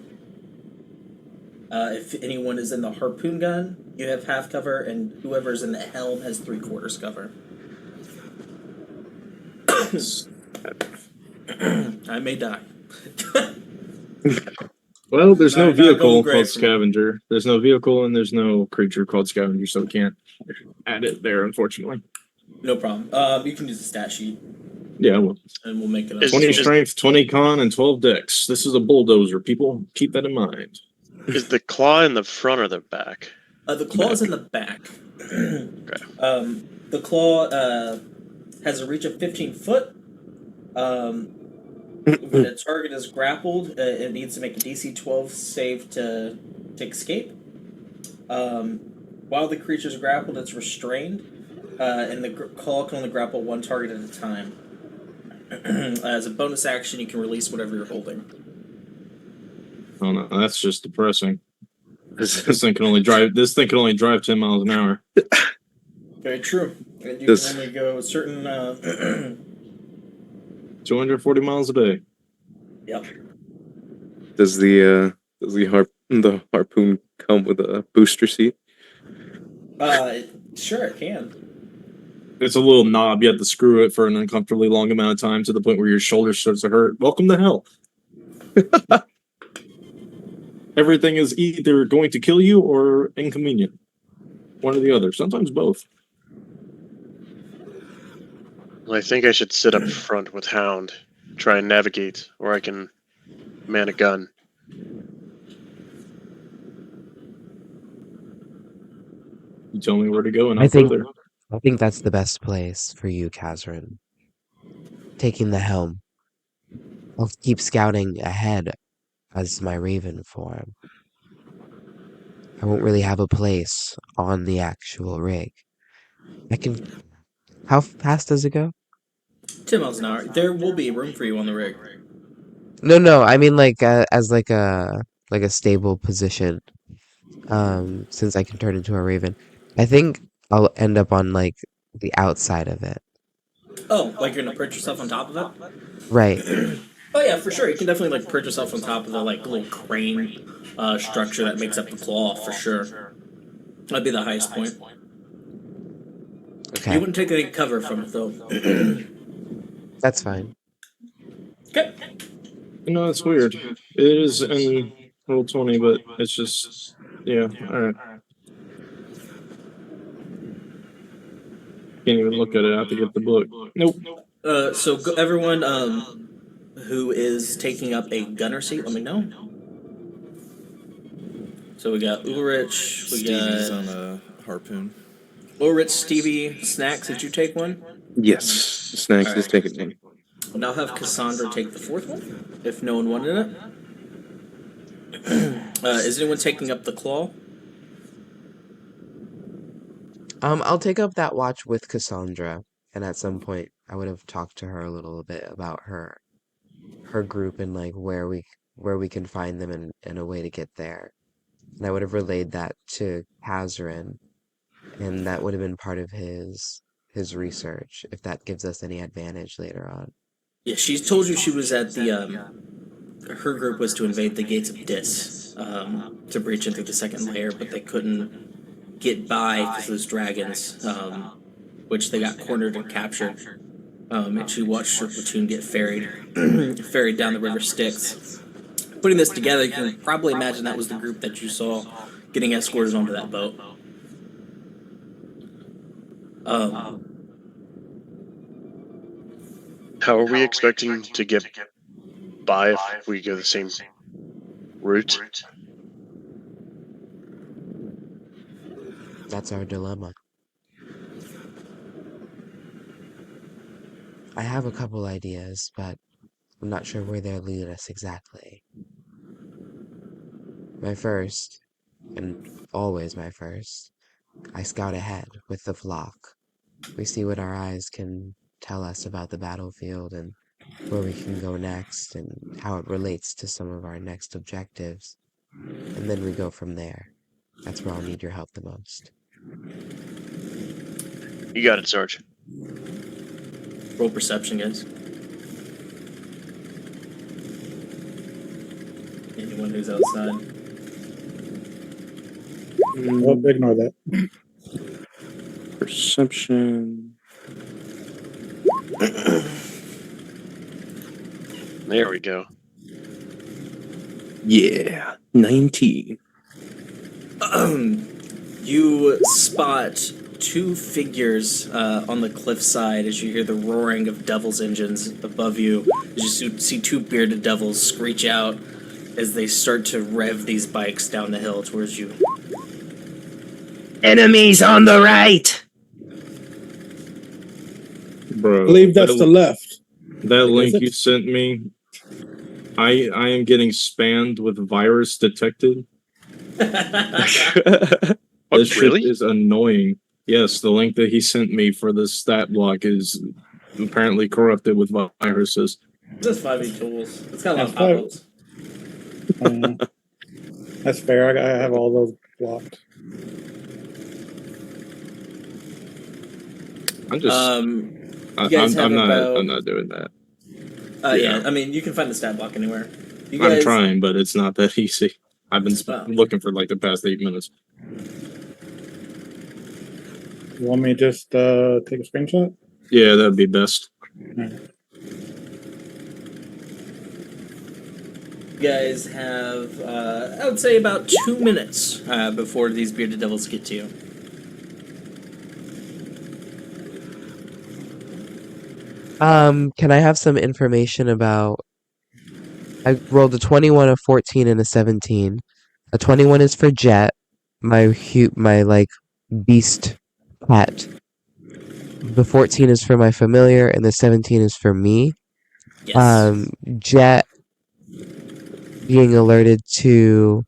A: If anyone is in the harpoon gun, you have half cover, and whoever's in the helm has 3/4 cover. I may die.
B: Well, there's no
A: Not
B: vehicle
A: going great
B: called
A: for me.
B: Scavenger. There's no vehicle and there's no creature called Scavenger, so we can't add it there, unfortunately.
A: No problem. You can use the stat sheet,
B: Yeah, well,
A: and we'll make it up.
B: 20 strength, 20 con, and 12 dex. This is a bulldozer, people. Keep that in mind.
D: Is the claw in the front or the back?
A: The claw is in the back.
D: Okay.
A: The claw has a reach of 15 foot. When a target is grappled, it needs to make a DC 12 save to escape. While the creature is grappled, it's restrained, and the claw can only grapple 1 target at a time. As a bonus action, you can release whatever you're holding.
B: Oh no, that's just depressing. This thing can only drive 10 miles an hour.
A: Very true. And you
H: Does-
A: can only go a certain.
B: 240 miles a day.
A: Yep.
H: Does the harpoon come with a booster seat?
A: Sure, it can.
B: It's a little knob. You have to screw it for an uncomfortably long amount of time to the point where your shoulder starts to hurt. Welcome to hell. Everything is either going to kill you or inconvenient. One or the other. Sometimes both.
D: Well, I think I should sit up front with Hound, try and navigate, or I can man a gun.
B: You tell me where to go and
C: I
B: I'll
C: think
B: go there.
C: I think that's the best place for you, Kazrin. Taking the helm. I'll keep scouting ahead as my raven form. I won't really have a place on the actual rig. I can. How fast does it go?
A: 10 miles an hour. There will be room for you on the rig.
C: No. I mean, like as like a stable position. Since I can turn into a raven, I think I'll end up on like the outside of it.
A: Oh, like you're gonna perch yourself on top of it?
C: Right.
A: Oh yeah, for sure. You can definitely like perch yourself on top of the like little crane structure that makes up the claw for sure. That'd be the highest point. You
C: Okay.
A: wouldn't take any cover from it though.
C: That's fine.
A: Okay.
B: You know, it's weird. It is in roll 20, but it's just, yeah, alright. Can't even look at it. I have to get the book. Nope.
A: So go, everyone who is taking up a gunner seat, let me know. So we got Ulrich, we
F: Stevie's
A: got
F: on a harpoon.
A: Ulrich, Stevie, Snacks. Did you take one?
H: Yes. Snacks is taking me.
A: And I'll have Cassandra take the fourth one, if no one wanted it. Is anyone taking up the claw?
C: I'll take up that watch with Cassandra, and at some point I would have talked to her a little bit about her group and like where we can find them and a way to get there. And I would have relayed that to Kazrin, and that would have been part of his research, if that gives us any advantage later on.
A: Yeah, she's told you she was at the her group was to invade the gates of Dis, to breach into the second layer, but they couldn't get by because those dragons, which they got cornered and captured. And she watched her platoon get ferried, ferried down the river Styx. Putting this together, you can probably imagine that was the group that you saw getting escorted onto that boat.
D: How are we expecting to get by if we go the same route?
C: That's our dilemma. I have a couple ideas, but I'm not sure where they'll lead us exactly. My first, and always my first, I scout ahead with the flock. We see what our eyes can tell us about the battlefield and where we can go next and how it relates to some of our next objectives. And then we go from there. That's where I'll need your help the most.
D: You got it, Sarge.
A: Roll perception, guys. Anyone who's outside.
E: Oh, ignore that.
H: Perception.
D: There we go.
H: Yeah. 19.
A: You spot two figures on the cliffside as you hear the roaring of devil's engines above you. You see two bearded devils screech out as they start to rev these bikes down the hill towards you.
G: Enemies on the right.
B: Bro.
E: I believe that's the left.
B: That
E: Is
B: link
E: it?
B: you sent me, I am getting spammed with virus detected. This shit
D: Really?
B: is annoying. Yes, the link that he sent me for the stat block is apparently corrupted with viruses.
A: Just 5e tools. It's got a lot of
E: That's
A: pop-ups.
E: That's fair. I have all those blocked.
B: I'm just.
A: You guys have about.
B: I'm not doing that.
A: Yeah, I mean, you can find the stat block anywhere. You
B: I'm
A: guys,
B: trying, but it's not that easy. I've been looking for like the past 8 minutes.
E: You want me to just take a screenshot?
B: Yeah, that'd be best.
A: You guys have, I would say, about 2 minutes before these bearded devils get to you.
C: Can I have some information about? I rolled a 21, a 14, and a 17. A 21 is for Jet, my like beast pet. The 14 is for my familiar, and the 17 is for me.
A: Yes.
C: Jet being alerted to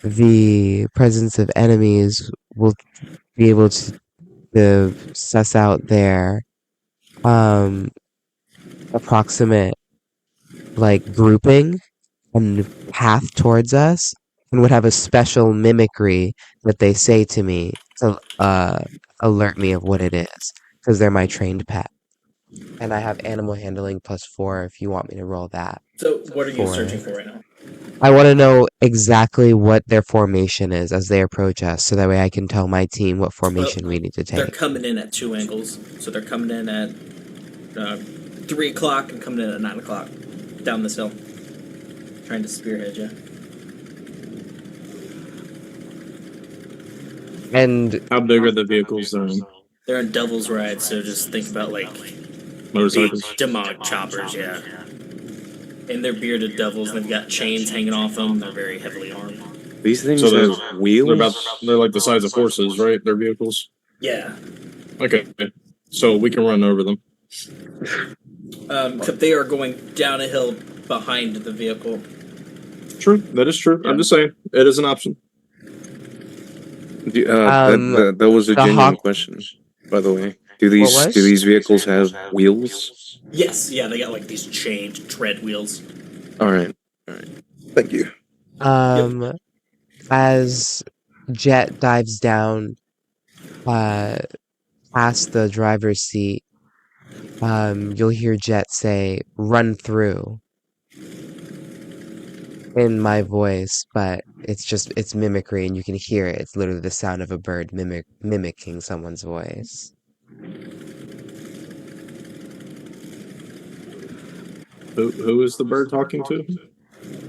C: the presence of enemies will be able to suss out their approximate like grouping and path towards us, and would have a special mimicry that they say to me to alert me of what it is, because they're my trained pet. And I have animal handling +4 if you want me to roll that.
A: So, what are you searching for right now?
C: I want to know exactly what their formation is as they approach us, so that way I can tell my team what formation we need to
A: They're
C: take.
A: coming in at 2 angles. So they're coming in at 3 o'clock and coming in at 9 o'clock down this hill. Trying to spearhead you.
C: And
B: How big are the vehicles?
A: They're in Devil's Ride, so just think about like
B: Motorcycles.
A: big demonic choppers, yeah. And they're bearded devils. They've got chains hanging off them. They're very heavily armed.
H: These things
B: So
H: have wheels.
B: They're like the size of horses, right? They're vehicles.
A: Yeah.
B: Okay, so we can run over them.
A: Except they are going down a hill behind the vehicle.
B: True, that is true.
A: Yeah.
B: I'm just saying it is an option.
H: That was a
C: the
H: genuine
C: hawk-
H: question, by the way. Do
C: was?
H: these vehicles have wheels?
A: Yes, yeah, they got like these chained tread wheels.
H: All right. Thank you.
C: As Jet dives down past the driver's seat, you'll hear Jet say, "Run through," in my voice, but it's mimicry, and you can hear it. It's literally the sound of a bird mimicking someone's voice.
B: Who is the bird talking to?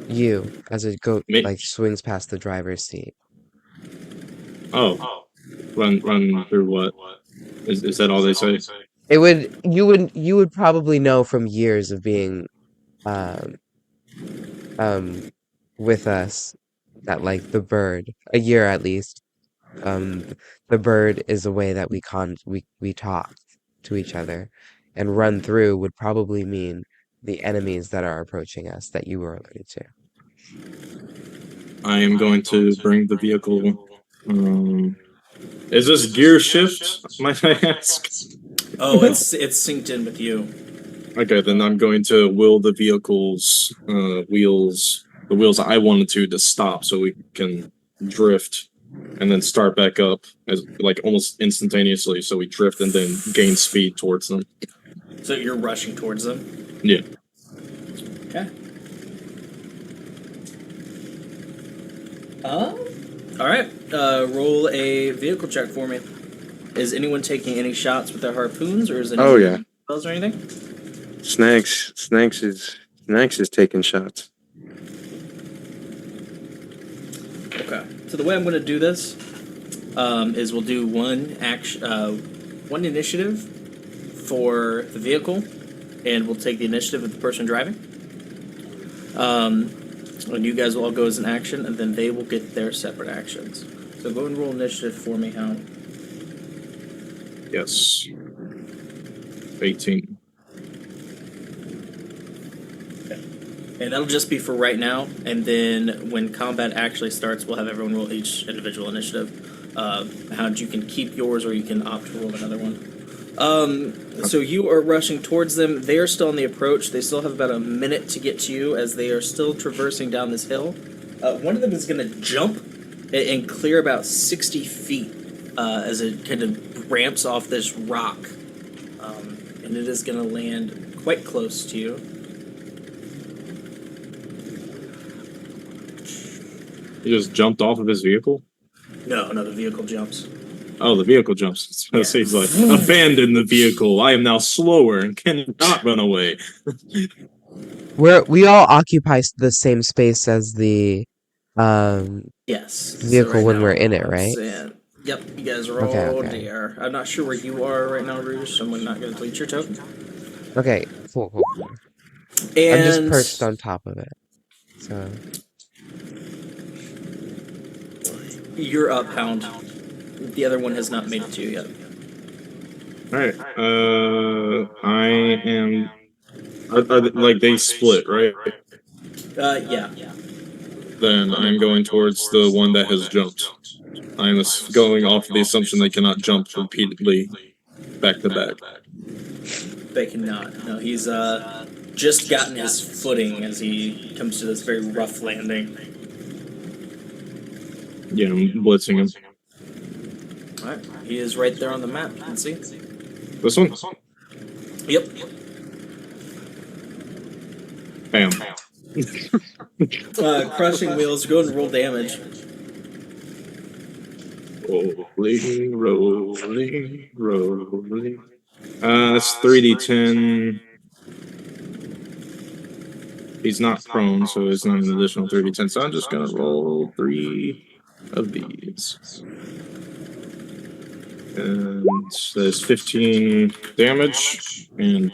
C: You, as it
B: Me.
C: like swings past the driver's seat.
B: Oh, run through what? Is that all they say?
C: You would probably know from years of being with us that like the bird, a year at least, the bird is a way that we talk to each other, and run through would probably mean the enemies that are approaching us that you were alerted to.
B: I am going to bring the vehicle. Is this gear shift? Might I ask?
A: Oh, it's synced in with you.
B: Okay, then I'm going to will the vehicle's wheels, the wheels I wanted to stop, so we can drift, and then start back up as like almost instantaneously. So we drift and then gain speed towards them.
A: So you're rushing towards them?
B: Yeah.
A: Okay. Alright, roll a vehicle check for me. Is anyone taking any shots with their harpoons, or is anyone
H: Oh, yeah.
A: spells or anything?
H: Snacks is taking shots.
A: Okay. So the way I'm going to do this is we'll do one initiative for the vehicle, and we'll take the initiative of the person driving. And you guys will all go as an action, and then they will get their separate actions. So go and roll initiative for me, Hound.
B: Yes. 18.
A: And that'll just be for right now, and then when combat actually starts, we'll have everyone roll each individual initiative. Hound, you can keep yours, or you can opt to roll another one. So you are rushing towards them. They are still on the approach. They still have about a minute to get to you as they are still traversing down this hill. One of them is going to jump and clear about 60 feet as it kind of ramps off this rock and it is going to land quite close to you.
B: He just jumped off of his vehicle?
A: No, the vehicle jumps.
B: Oh, the vehicle jumps. So he's like, abandon the vehicle. I am now slower and cannot run away.
C: We all occupy the same space as the
A: Yes.
C: vehicle when
A: now,
C: we're in it,
A: I'm
C: right?
A: saying- Yep, you guys are
C: Okay,
A: all
C: okay.
A: there. I'm not sure where you are right now, Rouge, so I'm not going to delete your token.
C: Okay, cool.
A: And
C: I'm just perched on top of it. So
A: you're up, Hound. The other one has not made it to you yet.
B: Alright. I am. Like they split, right?
A: Yeah.
B: Then I'm going towards the one that has jumped. I'm going off the assumption they cannot jump repeatedly back to back.
A: They cannot. No, he's just gotten his footing as he comes to this very rough landing.
B: Yeah, I'm blitzing him.
A: Alright, he is right there on the map, you can see.
B: This one?
A: Yep.
B: Bam.
A: Crushing wheels, go and roll damage.
B: Rolling. That's 3d10. He's not prone, so it's not an additional 3d10. So I'm just gonna roll 3 of these. And there's 15 damage, and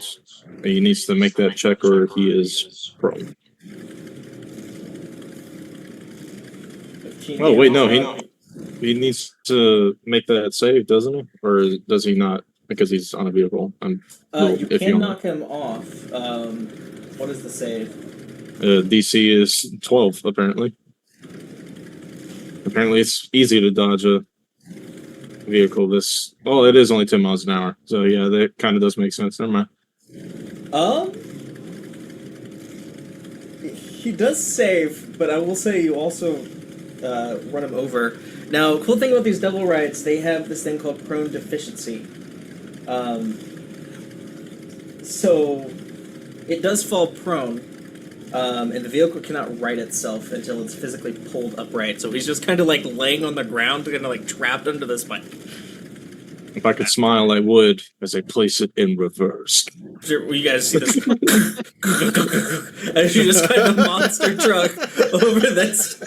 B: he needs to make that check or he is prone. Oh wait, no, he needs to make that save, doesn't he? Or does he not? Because he's on a vehicle.
A: You can knock him off. What is the save?
B: DC is 12, apparently. Apparently it's easy to dodge a vehicle this... Well, it is only 10 miles an hour. So yeah, that kind of does make sense. Never mind.
A: He does save, but I will say you also run him over. Now, cool thing about these double rides, they have this thing called prone deficiency. So it does fall prone, and the vehicle cannot right itself until it's physically pulled upright. So he's just kind of like laying on the ground, kind of like trapped under this bike.
B: If I could smile, I would, as I place it in reverse.
A: You guys see this? As you just kind of monster truck over this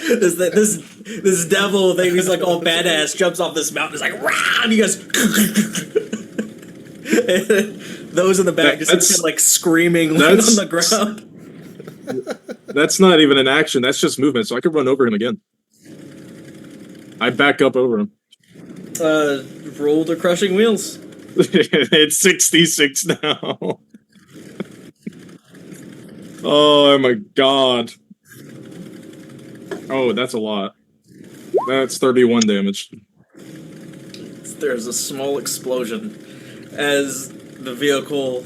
A: devil thing. He's like all badass, jumps off this mountain. Is like, rah! And you guys. Those in the back just kind of like screaming on the ground.
B: That's not even an action. That's just movement. So I could run over him again. I back up over him.
A: Roll the crushing wheels.
B: It's 66 now. Oh my god. Oh, that's a lot. That's 31 damage.
A: There's a small explosion as the vehicle.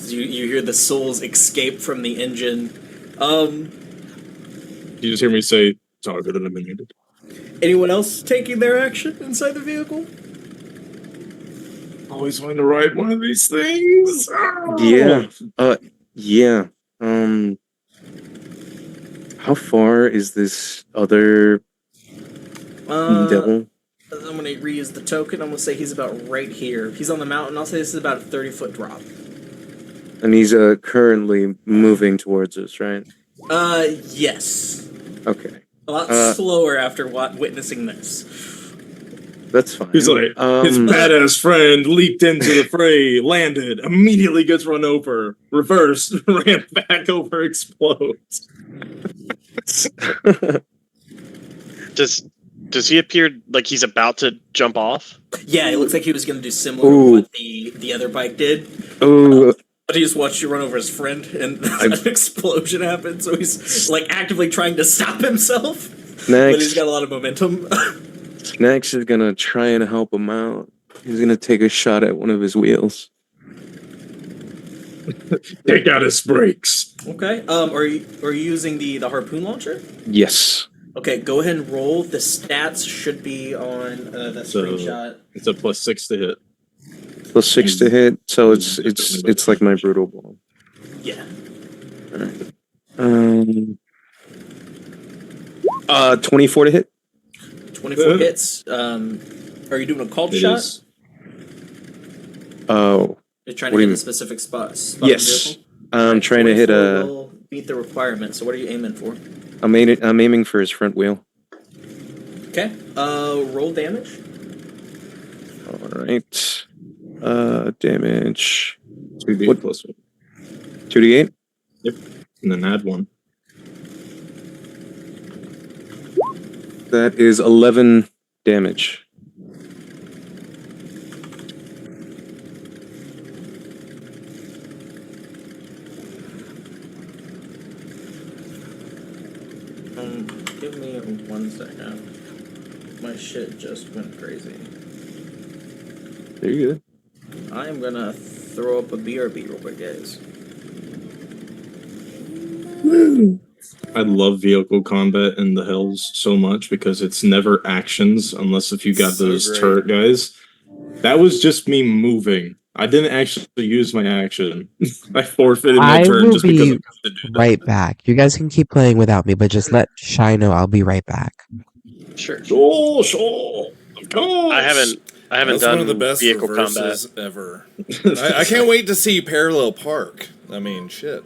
A: You hear the souls escape from the engine.
B: You just hear me say, target eliminated.
A: Anyone else taking their action inside the vehicle?
B: Always wanting to ride one of these things. Oh!
H: Yeah. How far is this other devil?
A: I'm gonna reuse the token. I'm gonna say he's about right here. He's on the mountain. I'll say this is about a 30-foot drop.
H: And he's currently moving towards us, right?
A: Yes.
H: Okay.
A: A lot slower after witnessing this.
H: That's fine.
B: He's like, his badass friend leaped into the fray, landed, immediately gets run over, reversed, ran back over, explodes.
D: Does he appear like he's about to jump off?
A: Yeah, it looks like he was gonna do similar to what the other bike did.
H: Oh.
A: But he just watched you run over his friend, and an explosion happened. So he's like actively trying to stop himself, but he's got a lot of momentum.
H: Snacks is gonna try and help him out. He's gonna take a shot at one of his wheels.
B: Take out his brakes.
A: Okay. Are you using the harpoon launcher?
H: Yes.
A: Okay, go ahead and roll. The stats should be on that
B: So-
A: screenshot.
B: It's a +6 to hit.
H: +6 to hit, so it's like my brutal ball.
A: Yeah.
H: Alright. 24 to hit.
A: 24 hits. Are you doing a called
B: It
A: shot?
B: is.
H: Oh,
A: You're trying
H: What
A: to
H: do
A: hit
H: you
A: a specific spot.
H: yes. I'm trying to hit
A: 24
H: a.
A: will beat the requirement. So what are you aiming for?
H: I'm aiming for his front wheel.
A: Okay. Roll damage.
H: All right. Damage
B: 2d
H: What?
B: +1.
H: 2d8.
B: And then add 1.
H: That is 11 damage.
A: Give me 1 second. My shit just went crazy.
H: There you go.
A: I am gonna throw up a BRB real quick, guys.
B: I love vehicle combat in the Hells so much because it's never actions unless if you got
D: So
B: those
D: great.
B: turret guys. That was just me moving. I didn't actually use my action. I forfeited my
C: I
B: turn
C: will
B: just because I
C: be
B: had to do that.
C: right back. You guys can keep playing without me, but just let Shy know I'll be right back.
D: Sure.
B: Sure. Of course.
D: I haven't
F: That's
D: done
F: one of the best
D: vehicle combat.
F: reverses ever. I can't wait to see parallel park. I mean, shit.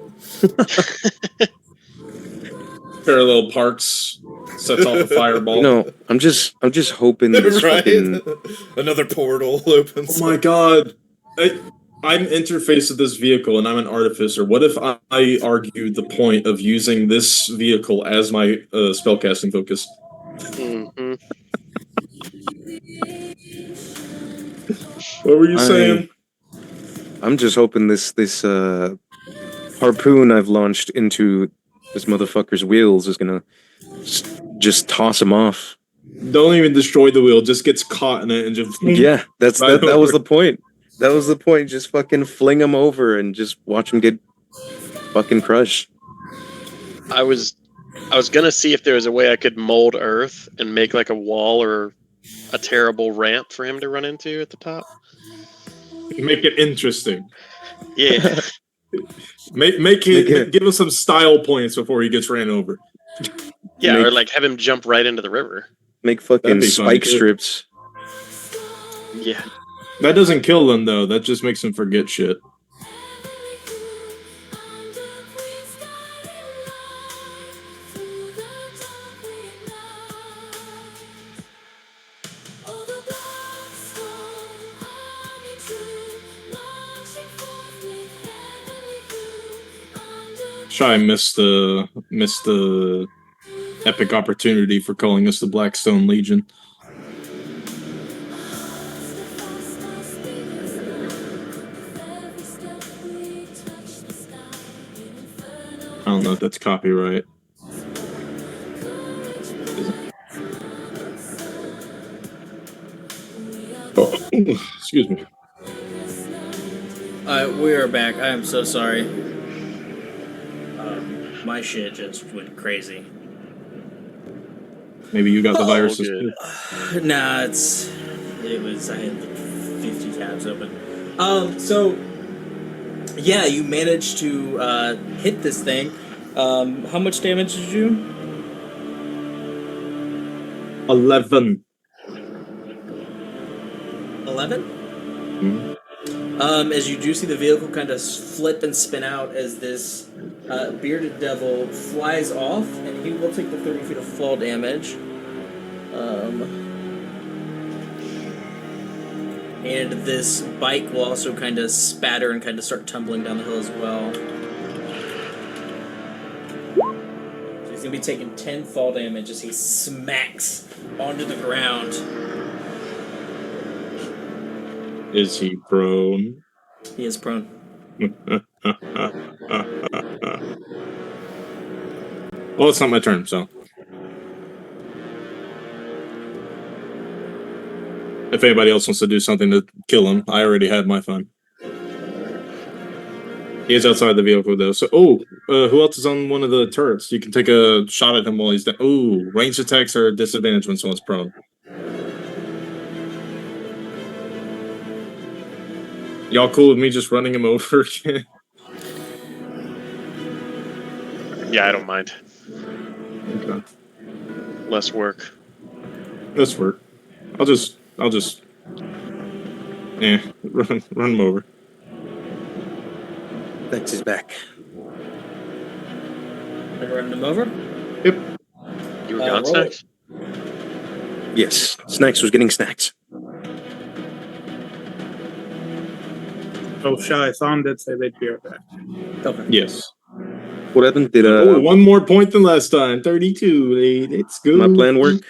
B: Parallel parks sets off a fireball.
H: No, I'm just hoping this
F: Right?
H: fucking.
F: Another portal opens.
B: Oh my god. I'm interfaced with this vehicle and I'm an artificer. What if I argued the point of using this vehicle as my spellcasting focus?
D: Mm-hmm.
B: What were you saying?
H: I'm just hoping this harpoon I've launched into this motherfucker's wheels is gonna just toss him off.
B: Don't even destroy the wheel, just gets caught in it and just
H: Yeah, that
B: over.
H: was the point. That was the point. Just fucking fling him over and just watch him get fucking crushed.
D: I was gonna see if there was a way I could mold Earth and make like a wall or a terrible ramp for him to run into at the top.
B: Make it interesting.
D: Yeah.
B: Make it give us some style points before he gets ran over.
D: Yeah,
H: Make-
D: or like have him jump right into the river.
H: Make
B: That'd
H: fucking
B: be funny,
H: spike
B: too.
H: strips.
D: Yeah.
B: That doesn't kill them though, that just makes them forget shit. Shy missed the epic opportunity for calling us the Blackstone Legion. I don't know if that's copyright. Oh, excuse me.
A: We are back. I am so sorry. My shit just went crazy.
B: Maybe you got the viruses
D: good.
B: too.
A: Nah, I had 50 tabs open. So yeah, you managed to hit this thing. How much damage did you?
B: 11.
A: 11?
B: Mhm.
A: As you do see the vehicle kind of flip and spin out as this bearded devil flies off, and he will take the 30 feet of fall damage. And this bike will also kind of spatter and kind of start tumbling down the hill as well. So he's going to be taking 10 fall damage as he smacks onto the ground.
B: Is he prone?
A: He is prone.
B: Well, it's not my turn, so. If anybody else wants to do something to kill him, I already had my fun. He is outside the vehicle though. So, who else is on one of the turrets? You can take a shot at him while he's down. Oh, ranged attacks are a disadvantage when someone's prone. Y'all cool with me just running him over again?
D: Yeah, I don't mind.
B: Okay.
D: Less work.
B: This work. I'll just run him over.
H: Dex is back.
A: And running him over.
B: Yep.
D: You were
A: roll
D: gone,
A: it.
D: Snacks?
H: Yes, Snacks was getting snacks.
E: Oh, Shy Thon did say they'd be right back.
A: Okay.
B: Yes.
H: What happened? Did
B: one more point than last time. 32. It's good.
H: my plan work?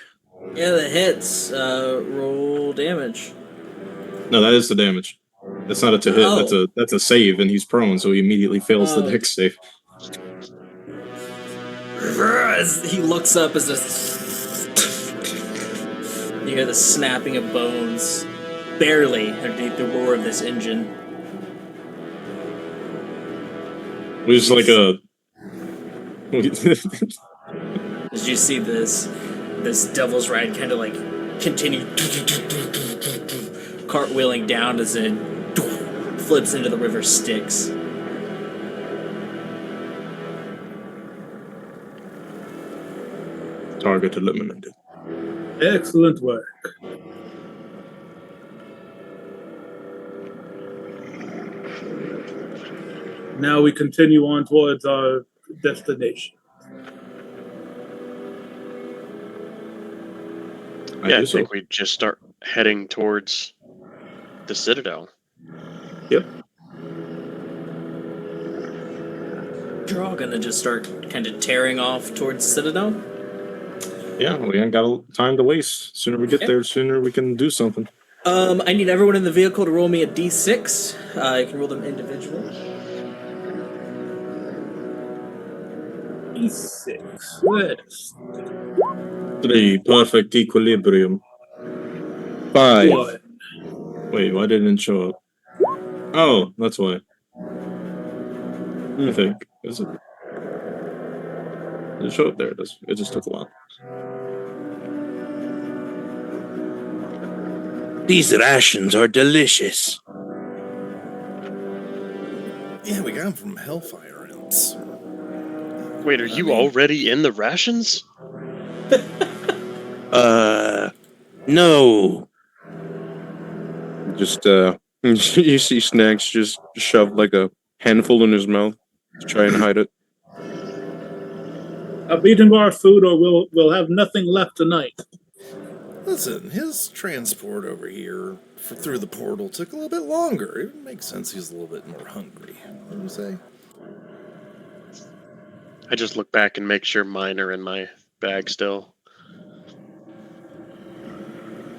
A: Yeah, that hits. Roll damage.
B: No, that is the damage. That's not a to hit.
A: Oh.
B: That's a save, and he's prone, so he immediately fails the
A: Oh.
B: dex save.
A: As he looks up as this, you hear the snapping of bones, barely underneath the roar of this engine.
B: It was like a.
A: As you see this devil's ride kind of like continue cartwheeling down as it flips into the river Styx.
B: Target eliminated.
E: Excellent work. Now we continue on towards our destination.
D: I think we just start heading towards the Citadel.
B: Yep.
A: You're all gonna just start kind of tearing off towards Citadel?
B: Yeah, we ain't got time to waste. Sooner we get
A: Okay.
B: there, sooner we can do something.
A: I need everyone in the vehicle to roll me a d6. You can roll them individually.
E: E6. Yes.
B: 3, perfect equilibrium.
H: 5.
E: 1.
B: Wait, why didn't it show up? Oh, that's why. I think. Is it? Did it show up there? It just took a while.
G: These rations are delicious.
F: Yeah, we got them from Hellfire Ants.
D: Wait, are you already in the rations?
G: No.
H: Just, you see Snacks just shove like a handful in his mouth to try and hide it.
E: Up eating our food, or we'll have nothing left tonight.
F: Listen, his transport over here through the portal took a little bit longer. It makes sense he's a little bit more hungry. What do you say?
D: I just look back and make sure mine are in my bag still.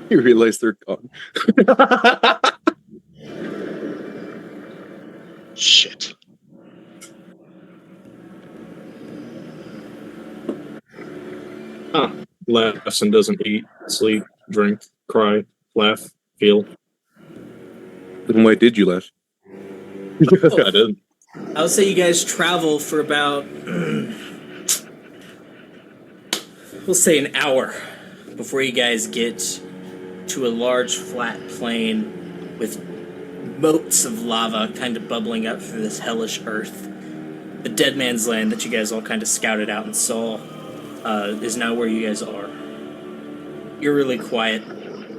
H: You realize they're gone.
D: Shit.
B: Laughs and doesn't eat, sleep, drink, cry, laugh, feel.
H: Then why did you laugh?
B: I did.
A: I would say you guys travel for about, we'll say an hour before you guys get to a large flat plain with moats of lava kind of bubbling up through this hellish earth. The Dead Man's Land that you guys all kind of scouted out and saw is now where you guys are. Eerily quiet.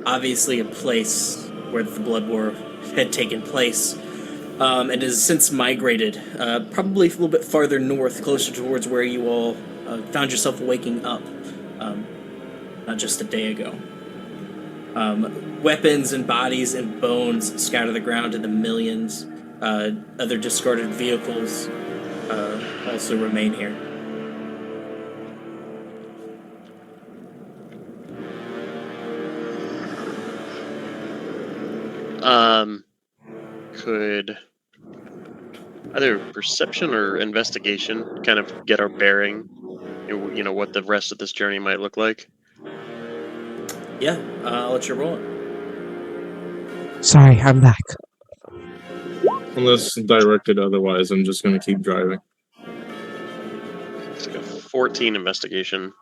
A: Obviously a place where the Blood War had taken place. And has since migrated, probably a little bit farther north, closer towards where you all found yourself waking up not just a day ago. Weapons and bodies and bones scatter the ground in the millions. Other discarded vehicles also remain here.
D: Could either perception or investigation kind of get our bearing, you know, what the rest of this journey might look like?
A: Yeah, I'll let you roll it.
C: Sorry, I'm back.
B: Unless directed otherwise, I'm just going to keep driving.
D: It's like a 14 investigation.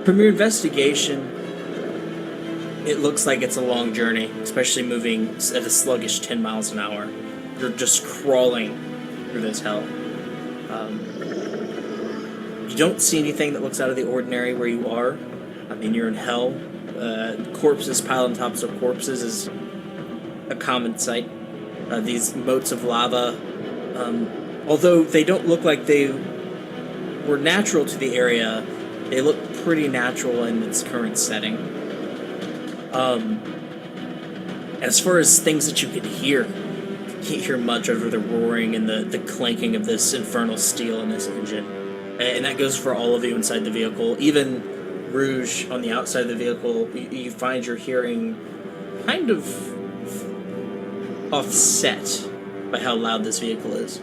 A: From your investigation, it looks like it's a long journey, especially moving at a sluggish 10 miles an hour. You're just crawling through this hell. You don't see anything that looks out of the ordinary where you are. I mean, you're in hell. Corpses piled on top of corpses is a common sight. These moats of lava, although they don't look like they were natural to the area, they look pretty natural in its current setting. As far as things that you can hear, you can't hear much over the roaring and the clanking of this infernal steel in this engine. And that goes for all of you inside the vehicle. Even Rouge on the outside of the vehicle, you find you're hearing kind of offset by how loud this vehicle is.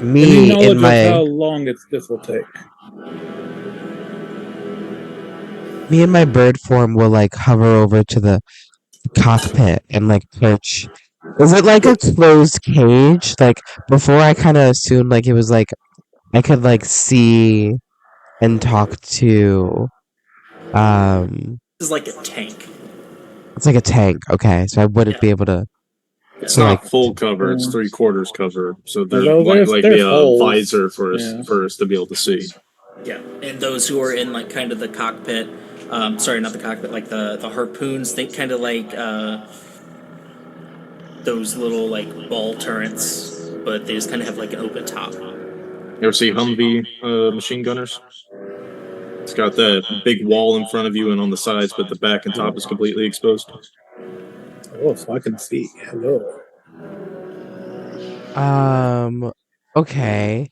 C: Me
E: Any knowledge
C: in my
E: of how long this will take?
C: me in my bird form will like hover over to the cockpit and like perch. Is it like a closed cage? Like before I kind of assumed like it was like I could like see and talk to
A: This is like a tank.
C: it's like a tank. Okay, so I wouldn't
A: Yeah.
C: be able to
B: It's
C: So,
B: not
C: like-
B: full cover; it's 3/4 cover. So there's
E: Although
B: like
E: there's
B: a
E: holes.
B: visor for us
E: Yeah.
B: to be able to see.
A: Yeah, and those who are in like kind of the cockpit, sorry, not the cockpit, like the harpoons. Think kind of like those little like ball turrets, but they just kind of have like an open top.
B: You ever see Humvee machine gunners? It's got that big wall in front of you and on the sides, but the back and top is completely exposed.
E: Oh, so I can see. Hello.
C: Okay.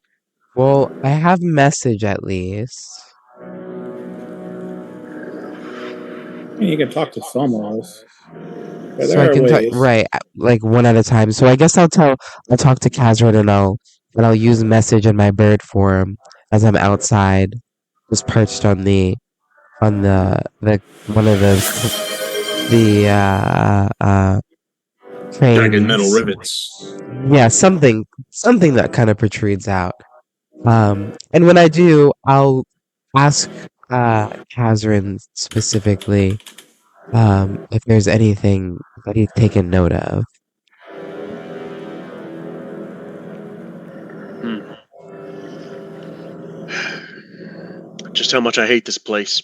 C: Well, I have message at least.
E: You can talk to someone else. But
C: So
E: there
C: I
E: are
C: can talk
E: ways.
C: right, like one at a time. So I guess I'll talk to Kazran and I'll use message in my bird form as I'm outside, just perched on the one of the
B: Dragon metal
C: cranes.
B: rivets.
C: Yeah, something that kind of protrudes out. And when I do, I'll ask Kazran specifically if there's anything that he's taken note of.
D: Just how much I hate this place.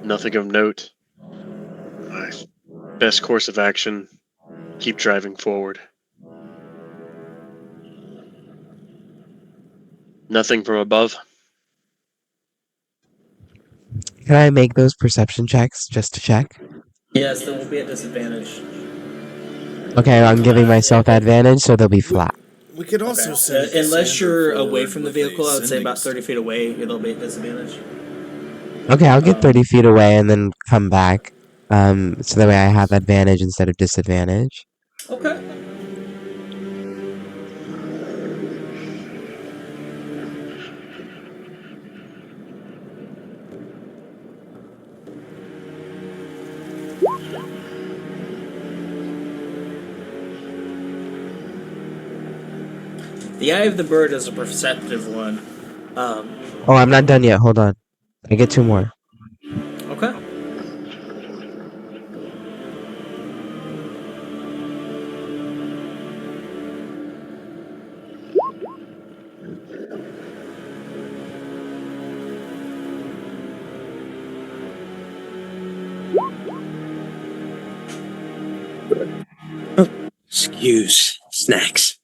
D: Nothing of note. My best course of action, keep driving forward. Nothing from above.
C: Can I make those perception checks just to check?
A: Yes, they will be at disadvantage.
C: Okay, I'm giving myself advantage, so they'll be flat.
F: We could also
A: Okay.
F: send
A: Unless
F: Cassandra
A: you're away
F: forward
A: from the
F: with a
A: vehicle, I would say
F: sending
A: about 30 feet away, it'll be at disadvantage.
C: Okay, I'll get 30 feet away and then come back. So that way I have advantage instead of disadvantage.
A: Okay. The eye of the bird is a perceptive one.
C: Oh, I'm not done yet. Hold on. I get 2 more.
A: Okay.
G: Excuse snacks.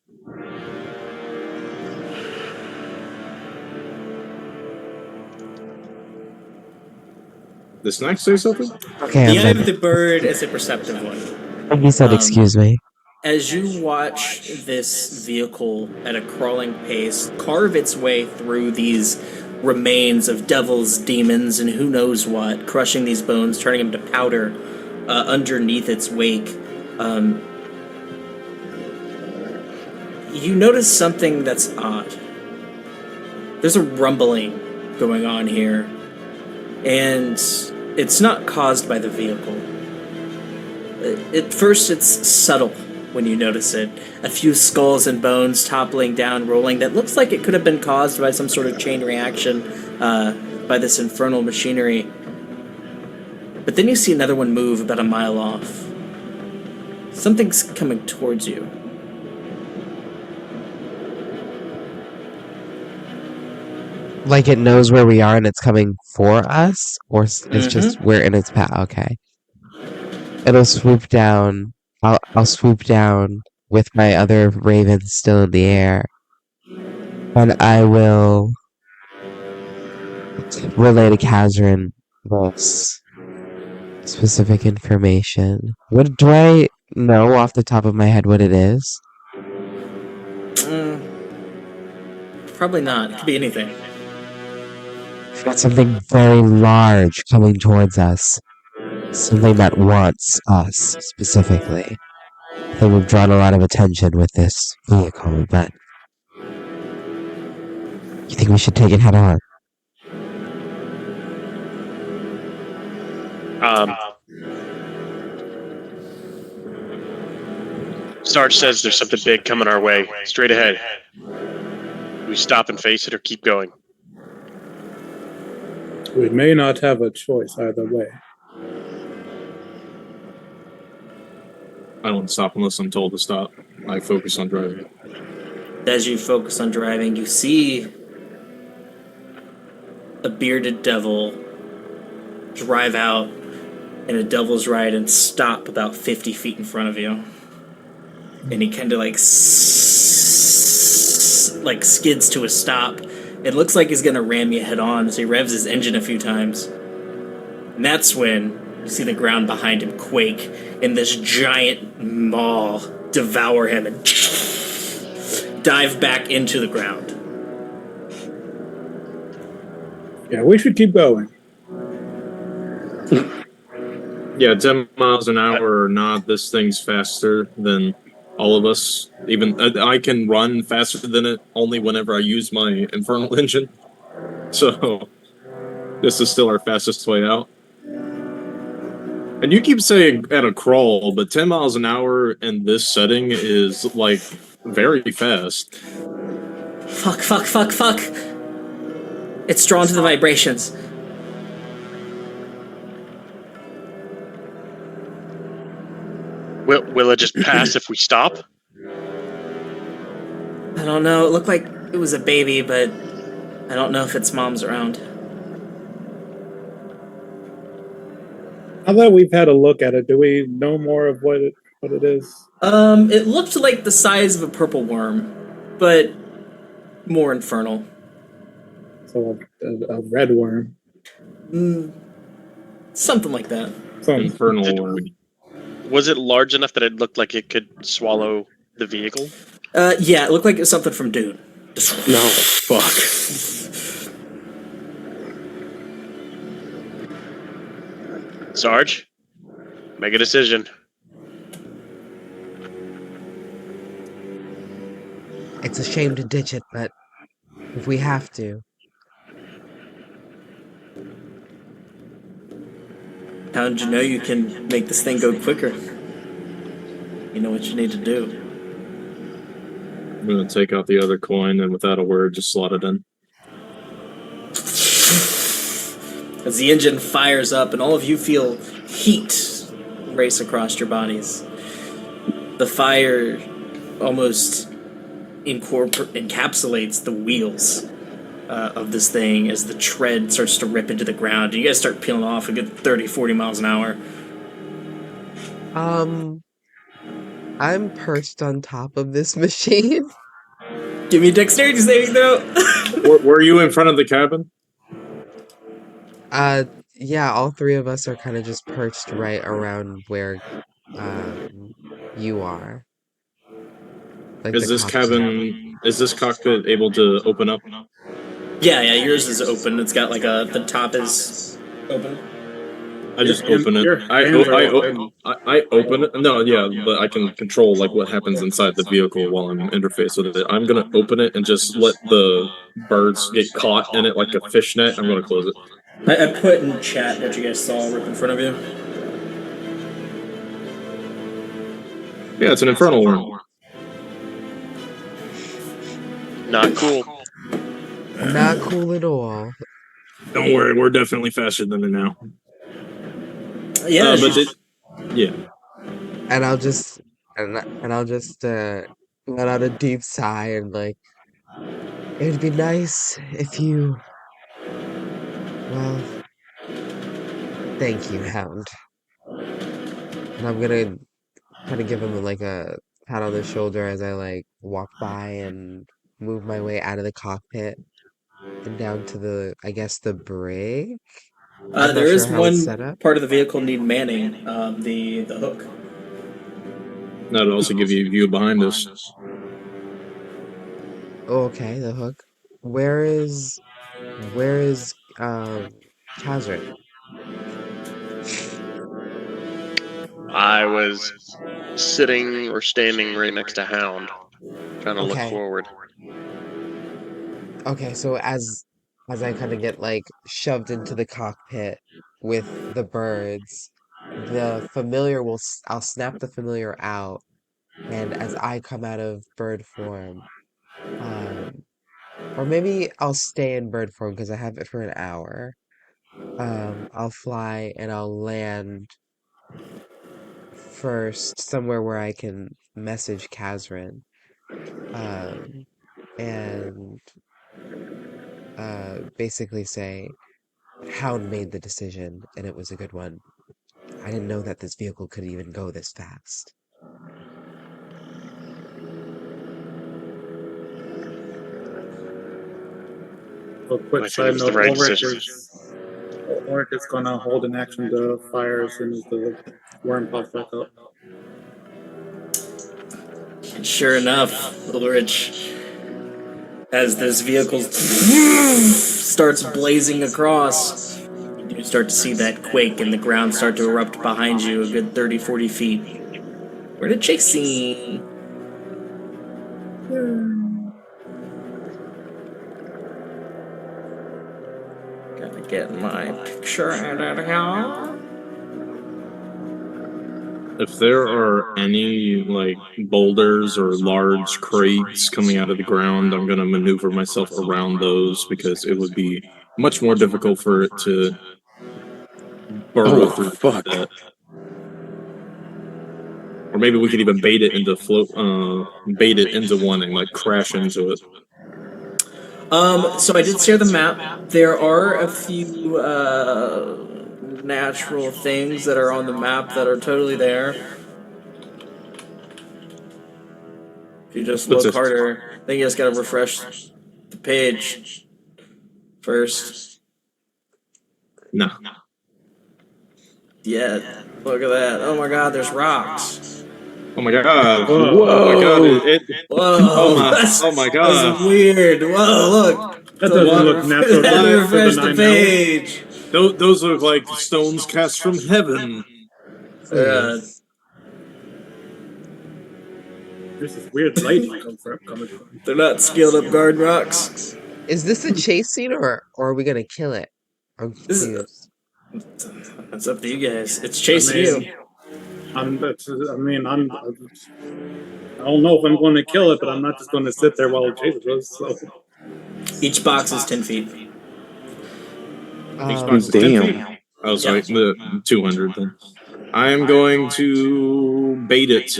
B: The snacks say something?
C: Okay,
A: The eye
C: I'm
A: of
C: done.
A: the bird is a perceptive one.
C: He said, excuse me.
A: As you watch this vehicle at a crawling pace carve its way through these remains of devils, demons, and who knows what, crushing these bones, turning them to powder underneath its wake, you notice something that's odd. There's a rumbling going on here, and it's not caused by the vehicle. At first, it's subtle when you notice it. A few skulls and bones toppling down, rolling, that looks like it could have been caused by some sort of chain reaction by this infernal machinery. But then you see another one move about a mile off. Something's coming towards you.
C: Like it knows where we are and it's coming for us? Or it's just we're in its path? Okay. It'll swoop down. I'll swoop down with my other ravens still in the air. And I will relay to Kazrin this specific information. What do I know off the top of my head what it is?
A: Probably not. It could be anything.
C: We've got something very large coming towards us. Something that wants us specifically. I think we've drawn a lot of attention with this vehicle, but you think we should take it head on?
D: Sarge says there's something big coming our way, straight ahead. Do we stop and face it or keep going?
E: We may not have a choice either way.
B: I don't stop unless I'm told to stop. I focus on driving.
A: As you focus on driving, you see a bearded devil drive out in a devil's ride and stop about 50 feet in front of you. And he kind of like skids to a stop. It looks like he's gonna ram you head on, so he revs his engine a few times. And that's when you see the ground behind him quake, and this giant maw devour him and dive back into the ground.
E: Yeah, we should keep going.
B: Yeah, 10 miles an hour or not, this thing's faster than all of us. Even I can run faster than it only whenever I use my infernal engine. So this is still our fastest way out. And you keep saying at a crawl, but 10 miles an hour in this setting is like very fast.
A: Fuck. It's drawn to the vibrations.
D: Will it just pass if we stop?
A: I don't know. It looked like it was a baby, but I don't know if its mom's around.
E: Now that we've had a look at it, do we know more of what it is?
A: It looked like the size of a purple worm, but more infernal.
E: So a red worm.
A: Something like that.
B: Infernal worm.
D: Was it large enough that it looked like it could swallow the vehicle?
A: Yeah, it looked like it was something from Dune.
H: No, fuck.
D: Sarge, make a decision.
C: It's a shame to ditch it, but if we have to.
A: How did you know you can make this thing go quicker? You know what you need to do.
B: I'm going to take out the other coin and without a word just slot it in.
A: As the engine fires up and all of you feel heat race across your bodies. The fire almost encapsulates the wheels of this thing as the tread starts to rip into the ground. And you guys start peeling off a good 30, 40 miles an hour.
C: I'm perched on top of this machine.
A: Give me a dexterity saving throw.
B: Were you in front of the cabin?
C: Yeah, all three of us are kind of just perched right around where you are. Like
B: Is this cockpit able to open up?
A: Yeah, yours is open. It's got like the top is open.
B: I just
E: Your
B: open it.
E: your hands are open.
B: I open it. No, yeah, but I can control like what happens inside the vehicle while I'm interfaced with it. I'm gonna open it and just let the birds get caught in it like a fishnet. I'm gonna close it.
A: I put in chat what you guys saw right in front of you.
B: Yeah, it's an infernal worm.
D: Not cool.
C: Not cool at all.
B: Don't worry, we're definitely faster than it now.
A: Yeah,
B: But yeah.
C: And I'll just let out a deep sigh and like, it'd be nice if you, well, thank you, Hound. And I'm gonna kind of give him like a pat on the shoulder as I like walk by and move my way out of the cockpit and down to the, I guess, the brig. I'm not
A: there is
C: sure how it's
A: one
C: set up.
A: part of the vehicle need manning. The hook.
B: That'll also give you a view behind us.
C: Oh, okay, the hook. Where is Kazrin?
D: I was sitting or standing right next to Hound, trying to look
C: Okay.
D: forward.
C: Okay, so as I kind of get like shoved into the cockpit with the birds, the familiar I'll snap the familiar out, and as I come out of bird form, um, or maybe I'll stay in bird form because I have it for an hour. I'll fly and I'll land first somewhere where I can message Kazrin, um, and basically say, Hound made the decision, and it was a good one. I didn't know that this vehicle could even go this fast.
E: A quick
D: I think it
E: side
D: was the
E: note:
D: right decision.
E: Ulrich is gonna hold an action to fire as soon as the worm pops back up.
A: Sure enough, Ulrich, as this vehicle starts blazing across, you start to see that quake and the ground start to erupt behind you a good 30, 40 feet. We're in a chase scene. Gotta get my picture out of here.
B: If there are any like boulders or large crates coming out of the ground, I'm gonna maneuver myself around those because it would be much more difficult for it to burrow
H: Oh,
B: through
H: fuck.
B: that. Or maybe we could even bait it into one and like crash into it.
A: So I did share the map. There are a few natural things that are on the map that are totally there. If you just
B: What's
A: look
B: this?
A: harder, I think you just gotta refresh the page first.
B: No.
A: Yeah, look at that. Oh my god, there's rocks.
B: Oh my god.
E: Whoa.
B: Oh my god.
A: Whoa,
B: Oh my god.
A: that's weird. Whoa, look.
E: That doesn't look natural
A: Had to
E: for
A: refresh
E: the
A: the
E: 9L.
A: page.
B: Those look like stones cast from heaven.
C: Please.
E: There's this weird lighting coming from.
A: They're not skilled up guard rocks.
C: Is this a chase scene or are we gonna kill it? I'm
A: This is-
C: confused.
A: That's up to you guys. It's chasing you.
E: I don't know if I'm going to kill it, but I'm not just going to sit there while it chases us. So.
A: Each box is 10 feet.
B: Xbox is 10
H: Damn.
B: feet. Oh, sorry, the 200 then. I am going to bait it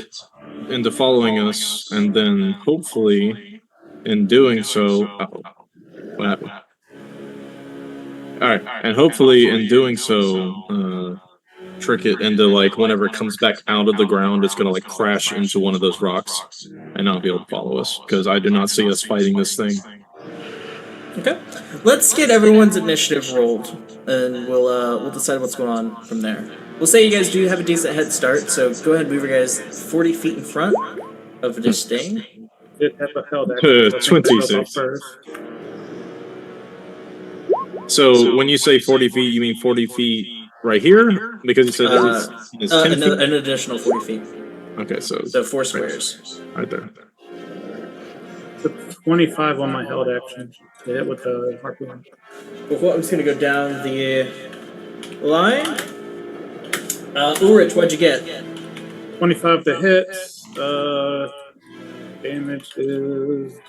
B: into following us, and then hopefully, in doing so, what happened? All right, and hopefully, in doing so, trick it into like whenever it comes back out of the ground, it's gonna like crash into one of those rocks, and not be able to follow us because I do not see us fighting this thing.
A: Okay. Let's get everyone's initiative rolled, and we'll decide what's going on from there. We'll say you guys do have a decent head start, so go ahead and move your guys 40 feet in front of this thing.
E: It have a held action.
B: 26. So when you say 40 feet, you mean 40 feet right here? Because you said it's 10 feet.
A: An additional 40 feet.
B: Okay, so
A: So 4 squares.
B: right there.
E: Put 25 on my held action to hit with the harpoon.
A: Well, I'm just gonna go down the line. Ulrich, what'd you get?
E: 25 to hit. Damage is.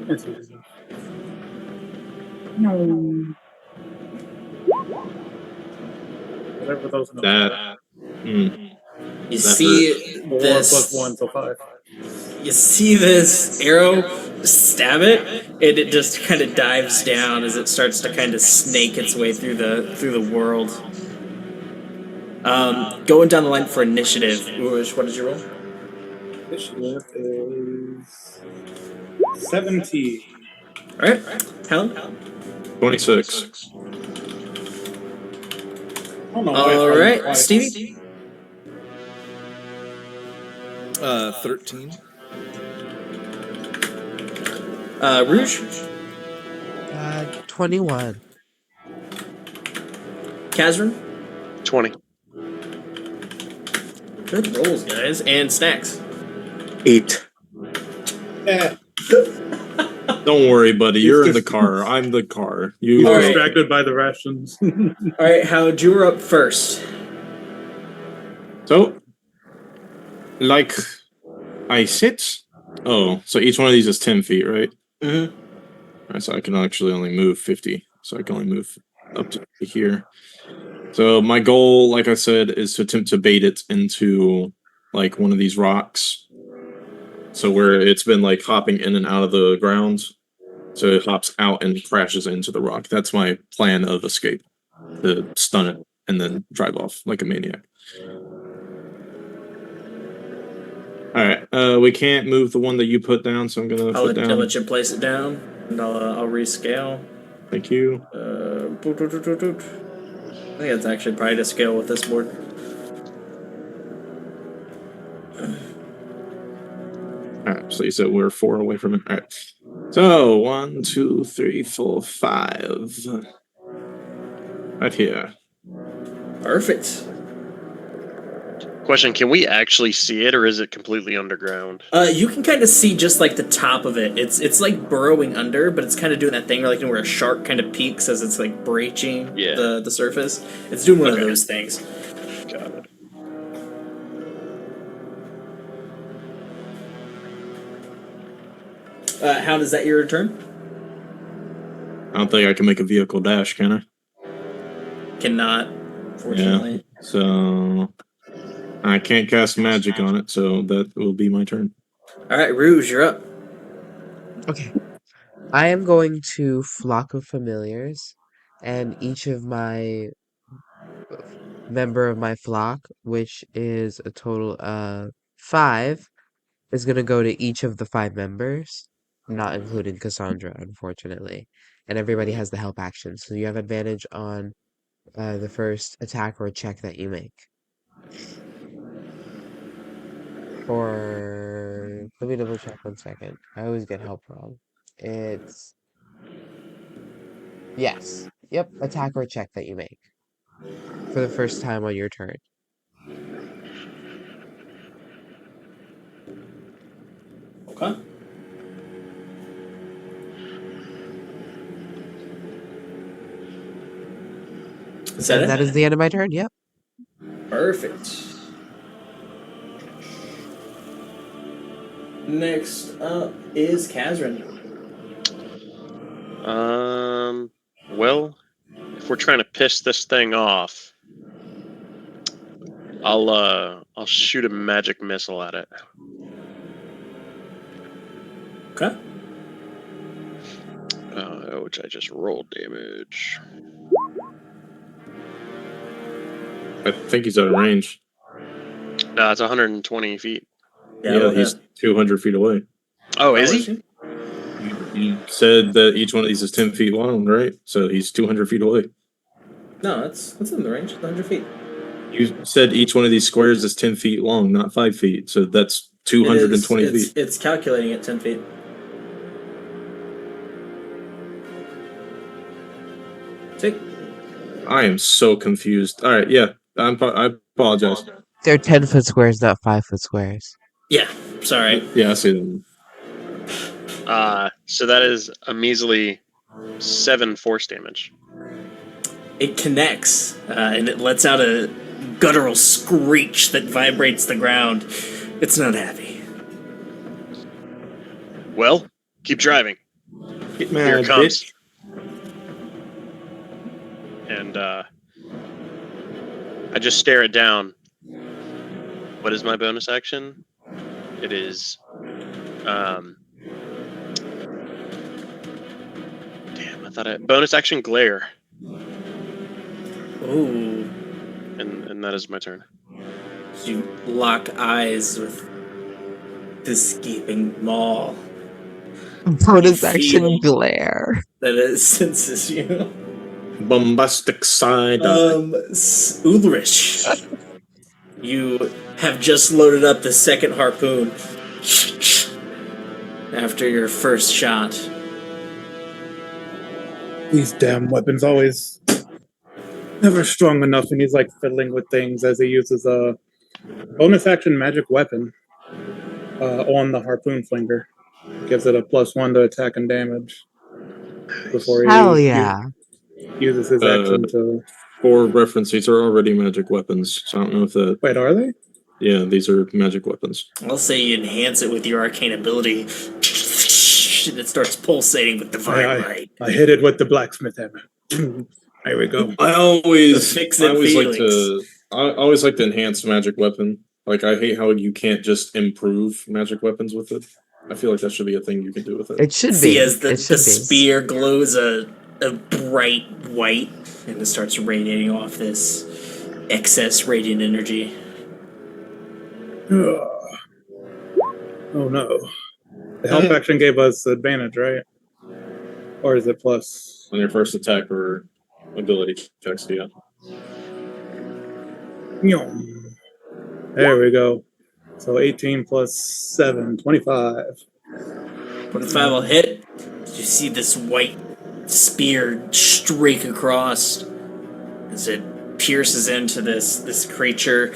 E: That's easy. No. Whatever those numbers are.
B: That. Mm,
A: You
B: that
A: see
E: 4
A: this?
E: plus 1, so 5.
A: You see this arrow stab it, and it just kind of dives down as it starts to kind of snake its way through the world. Going down the line for initiative. Ulrich, what did you roll?
E: Initiative is 17.
A: All right, Helen.
B: 26.
E: I don't know why
A: All
E: it's
A: right,
E: twice.
A: Stevie.
F: 13.
A: Rouge.
C: 21.
A: Kazran.
D: 20.
A: Good rolls, guys, and Snacks.
H: 8.
E: Yeah.
B: Don't worry, buddy. You're in the
E: just-
B: car. I'm the car.
E: He's
B: You.
A: All right.
E: distracted by the rations.
A: All right, Howard, you were up first.
B: So, like I sit. Oh, so each one of these is 10 feet, right?
A: Mm-hmm.
B: Alright, so I can actually only move 50. So I can only move up to here. So my goal, like I said, is to attempt to bait it into like one of these rocks. So where it's been like hopping in and out of the ground. So it hops out and crashes into the rock. That's my plan of escape. To stun it and then drive off like a maniac. Alright, we can't move the one that you put down, so I'm gonna
A: I'll
B: put down.
A: let you place it down, and I'll rescale.
B: Thank you.
A: I think it's actually probably to scale with this board.
B: Alright, so you said we're 4 away from it. Alright. So 1, 2, 3, 4, 5. Right here.
A: Perfect.
D: Question: can we actually see it, or is it completely underground?
A: You can kind of see just like the top of it. It's like burrowing under, but it's kind of doing that thing where, like, where a shark kind of peeks as it's like breaching the surface. It's doing one of those things.
D: Got it.
A: How does that your turn?
B: I don't think I can make a vehicle dash, can I?
A: Cannot, fortunately.
B: Yeah. So I can't cast magic on it, so that will be my turn.
A: All right, Rouge, you're up.
C: Okay. I am going to Flock of Familiars, and each of my member of my flock, which is a total of 5, is going to go to each of the 5 members, not including Cassandra, unfortunately. And everybody has the help action, so you have advantage on the first attack or check that you make. Let me double check 1 second. I always get help wrong. It's yes. Yep, attack or check that you make for the first time on your turn.
A: Okay.
C: And that is the end of my turn. Yep.
A: Perfect. Next up is Kazran.
D: Well, if we're trying to piss this thing off, I'll shoot a magic missile at it.
A: Okay.
D: Which I just rolled damage.
B: I think he's out of range.
D: No, it's 120 feet.
B: Yeah, he's 200 feet away.
D: Oh, is he?
B: You said that each one of these is 10 feet long, right? So he's 200 feet away.
A: No, that's in the range, 100 feet.
B: You said each one of these squares is 10 feet long, not 5 feet. So that's 220 feet.
A: It's calculating at 10 feet. Take.
B: I am so confused. All right, yeah, I apologize.
C: They're 10-foot squares, not 5-foot squares.
A: Yeah, sorry.
B: Yeah, I see them.
D: So that is a measly 7 force damage.
A: It connects, and it lets out a guttural screech that vibrates the ground. It's not happy.
D: Well, keep driving.
B: Get
D: Here
B: mad,
D: it comes.
B: bitch.
D: And I just stare it down. What is my bonus action? It is damn, I thought bonus action glare.
A: Ooh.
D: And that is my turn.
A: You lock eyes with this gaping maw
C: Bonus
A: You
C: action
A: feel-
C: glare.
A: that it senses you.
B: Bombastic side.
A: Ulrich, you have just loaded up the second harpoon after your first shot.
E: These damn weapons always never strong enough, and he's like fiddling with things as he uses a bonus action magic weapon on the harpoon flinger. Gives it a +1 to attack and damage before
C: Hell
E: he
C: yeah.
E: uses his action to.
B: For reference, these are already magic weapons, so I don't know if that.
E: Wait, are they?
B: Yeah, these are magic weapons.
A: I'll say you enhance it with your arcane ability. And it starts pulsating with divine light.
E: I hit it with the blacksmith hammer. There we go.
B: I always
A: Fix
B: I
A: it,
B: always like
A: Felix.
B: to I always like to enhance magic weapon. Like I hate how you can't just improve magic weapons with it. I feel like that should be a thing you can do with it.
C: It should
A: See,
C: be.
A: as the
C: It should be.
A: spear glows a bright white, and it starts radiating off this excess radiant energy.
E: Oh no. The help action gave us advantage, right? Or is it plus?
B: On your first attack or ability checks, yeah.
E: Yum. There we go. So 18 plus 7, 25.
A: 25 will hit. You see this white spear streak across as it pierces into this creature.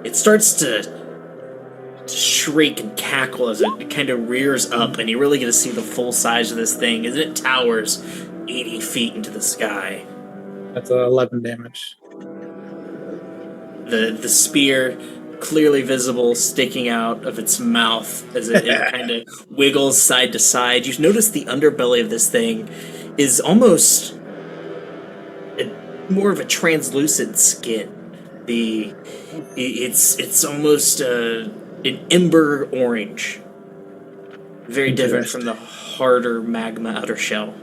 A: It starts to shriek and cackle as it kind of rears up, and you really get to see the full size of this thing as it towers 80 feet into the sky.
E: That's 11 damage.
A: The spear clearly visible sticking out of its mouth as it kind of wiggles side to side. You notice the underbelly of this thing is almost more of a translucent skin. It's almost an ember orange, very different from the harder magma outer shell.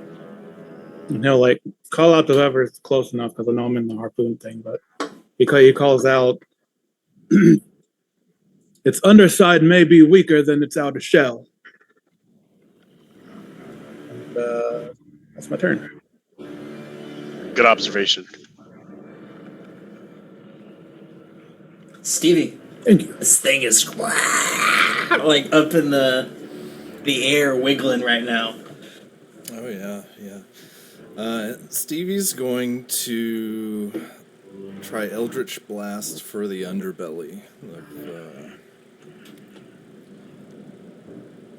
E: And he'll like call out to whoever's close enough, because I know I'm in the harpoon thing, but because he calls out, its underside may be weaker than its outer shell. And that's my turn.
D: Good observation.
A: Stevie,
E: Thank you.
A: this thing is like up in the air, wiggling right now.
F: Oh yeah, yeah. Stevie's going to try Eldritch Blast for the underbelly.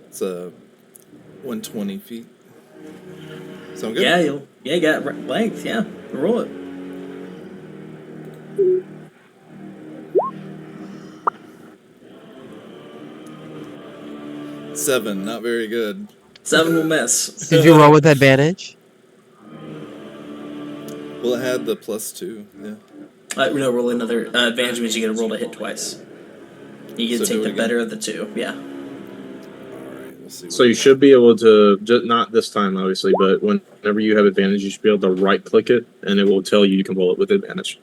F: It's a 120 feet. Sound good?
A: Yeah, you got length. Yeah, roll it.
F: Seven, not very good.
A: 7 will miss.
C: Did you roll with advantage?
F: Well, it had the +2. Yeah.
A: No, roll another advantage means you get a roll to hit twice. You get to
F: So
A: take
F: do
A: the
F: it
A: better of the two. Yeah.
F: All right, we'll see.
B: So you should be able to, just not this time obviously, but whenever you have advantage, you should be able to right click it, and it will tell you can roll it with advantage.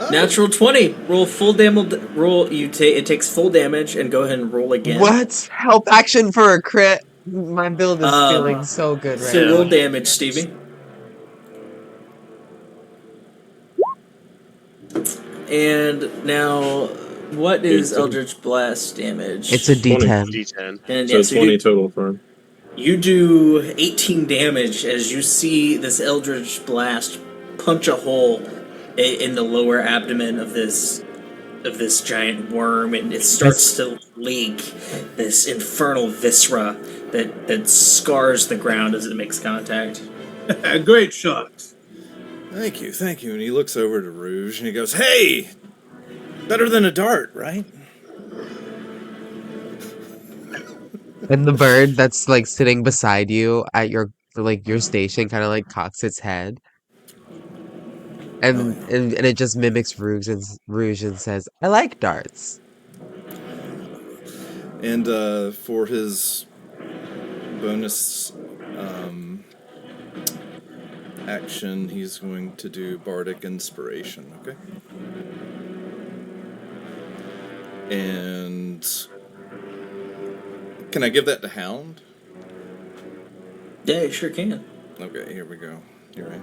F: Oh,
A: Natural 20. Roll full damage. Roll. It takes full damage, and go ahead and roll again.
C: What? Help action for a crit? My build is feeling so good right
A: So
C: now.
A: roll damage, Stevie. And now What is
B: 18.
A: Eldritch Blast damage?
C: It's a
B: 20.
C: D10.
D: D10.
A: And
B: So
A: yeah, so
B: 20
A: you,
B: total for him.
A: you do 18 damage as you see this Eldritch Blast punch a hole in the lower abdomen of this giant worm, and it starts to leak this infernal viscera that scars the ground as it makes contact.
E: Great shot.
F: Thank you, thank you. And he looks over to Rouge and he goes, "Hey, better than a dart, right?"
C: And the bird that's like sitting beside you at your station kind of like cocks its head.
F: Oh,
C: And it just mimics Rouge and says, I like darts.
F: And for his bonus action, he's going to do Bardic Inspiration, okay? And can I give that to Hound?
A: Yeah, you sure can.
F: Okay, here we go. Here I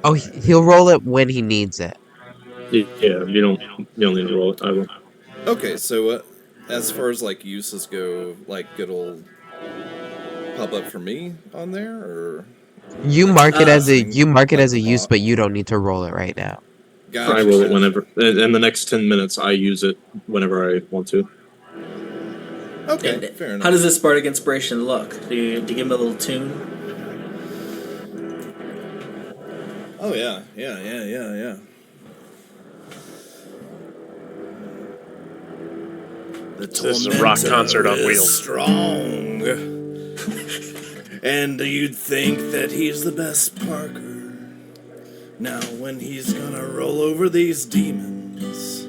C: Oh, he'll roll it when he needs it.
B: Yeah, you don't need to roll it. I will.
F: Okay, so as far as like uses go, like it'll pop up for me on there, or
C: You
F: like
C: mark it as a
F: casting, like the
C: use,
F: bot.
C: but you don't need to roll it right now.
F: Gotcha,
B: I roll it
F: gotcha.
B: whenever. In the next 10 minutes, I use it whenever I want to.
F: Okay,
A: And
F: fair enough.
A: how does this Bardic Inspiration look? Do you give him a little tune?
F: Oh yeah. The
D: This is a rock concert on
F: is
D: wheels.
F: strong. And you'd think that he's the best Parker. Now when he's gonna roll over these demons,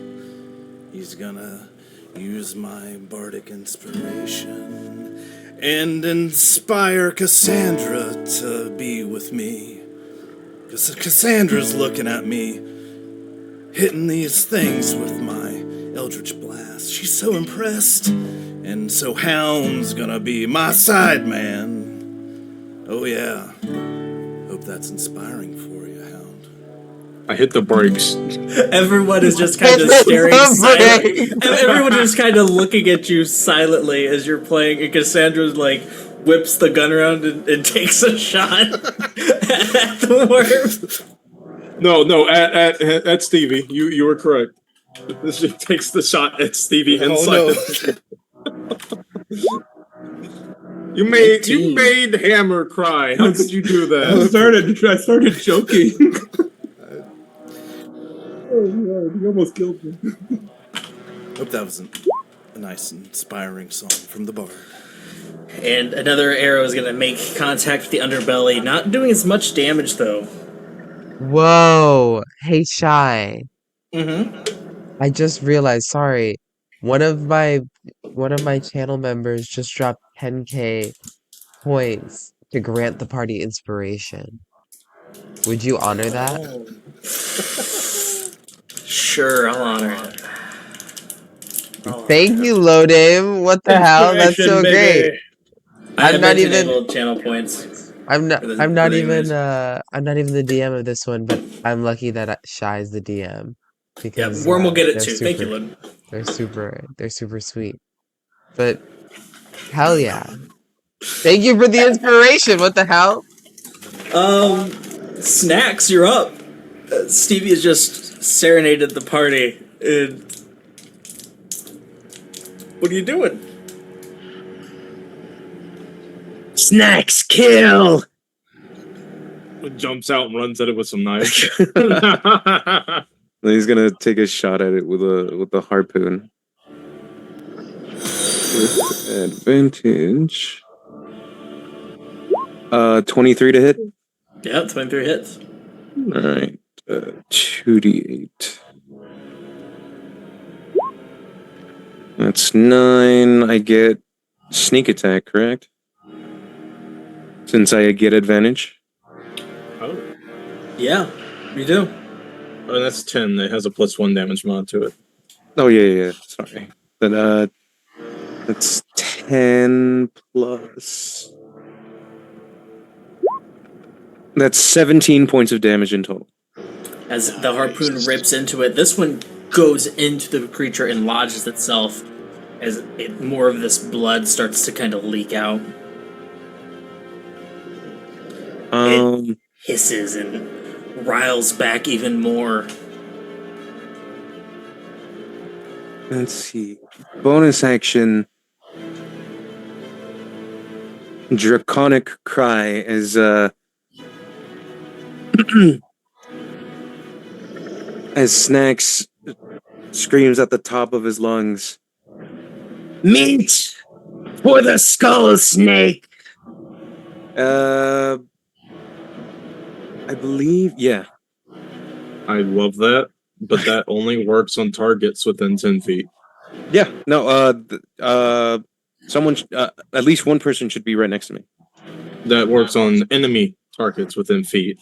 F: he's gonna use my bardic inspiration and inspire Cassandra to be with me. Because Cassandra's looking at me, hitting these things with my Eldritch Blast. She's so impressed. And so Hound's gonna be my side man. Oh yeah. Hope that's inspiring for you, Hound.
B: I hit the brakes.
A: Everyone is just kind of staring silently. Everyone is kind of looking at you silently as you're playing, and Cassandra like whips the gun around and takes a shot at the worm.
B: No, at Stevie. You were correct. She takes the shot at Stevie inside. You made Hammer cry. How did you do that?
E: I started joking. Oh god, he almost killed me.
F: Hope that was a nice, inspiring song from the bard.
A: And another arrow is going to make contact with the underbelly, not doing as much damage though.
C: Whoa. Hey, Shy.
A: Mm-hmm.
C: I just realized, sorry. One of my channel members just dropped 10K points to grant the party inspiration. Would you honor that?
A: Oh. Sure, I'll honor it.
C: Thank you, Lodame. What the hell? That's so great.
A: I
C: I'm not even
A: enabled channel points.
C: I'm not
A: for the-
C: I'm
A: for
C: not
A: the
C: even
A: English.
C: I'm not even the DM of this one, but I'm lucky that Shy's the DM
A: Yeah,
C: because
A: Worm will get it
C: they're
A: too. Thank you,
C: super
A: Lynn.
C: they're super sweet. But hell yeah. Thank you for the inspiration. What the hell?
A: Snacks, you're up. Stevie has just serenaded the party. And what are you doing?
G: Snacks kill.
B: Jumps out and runs at it with some knives.
H: Then he's gonna take a shot at it with a harpoon. With advantage. 23 to hit.
A: Yeah, 23 hits.
H: Alright. 2d8. That's 9. I get sneak attack, correct? Since I get advantage.
B: Oh,
A: Yeah, you do.
B: oh, that's 10. It has a +1 damage mod to it.
H: Oh yeah. Sorry. Then that's 10 plus. That's 17 points of damage in total.
A: As the harpoon rips into it, this one goes into the creature and lodges itself as more of this blood starts to kind of leak out. It hisses and riles back even more.
H: Let's see. Bonus action. Draconic cry as as Snacks screams at the top of his lungs.
G: Meat for the skull snake.
H: I believe, yeah.
B: I love that, but that only works on targets within 10 feet.
H: Yeah, no, someone, at least one person should be right next to me.
B: That works on enemy targets within feet.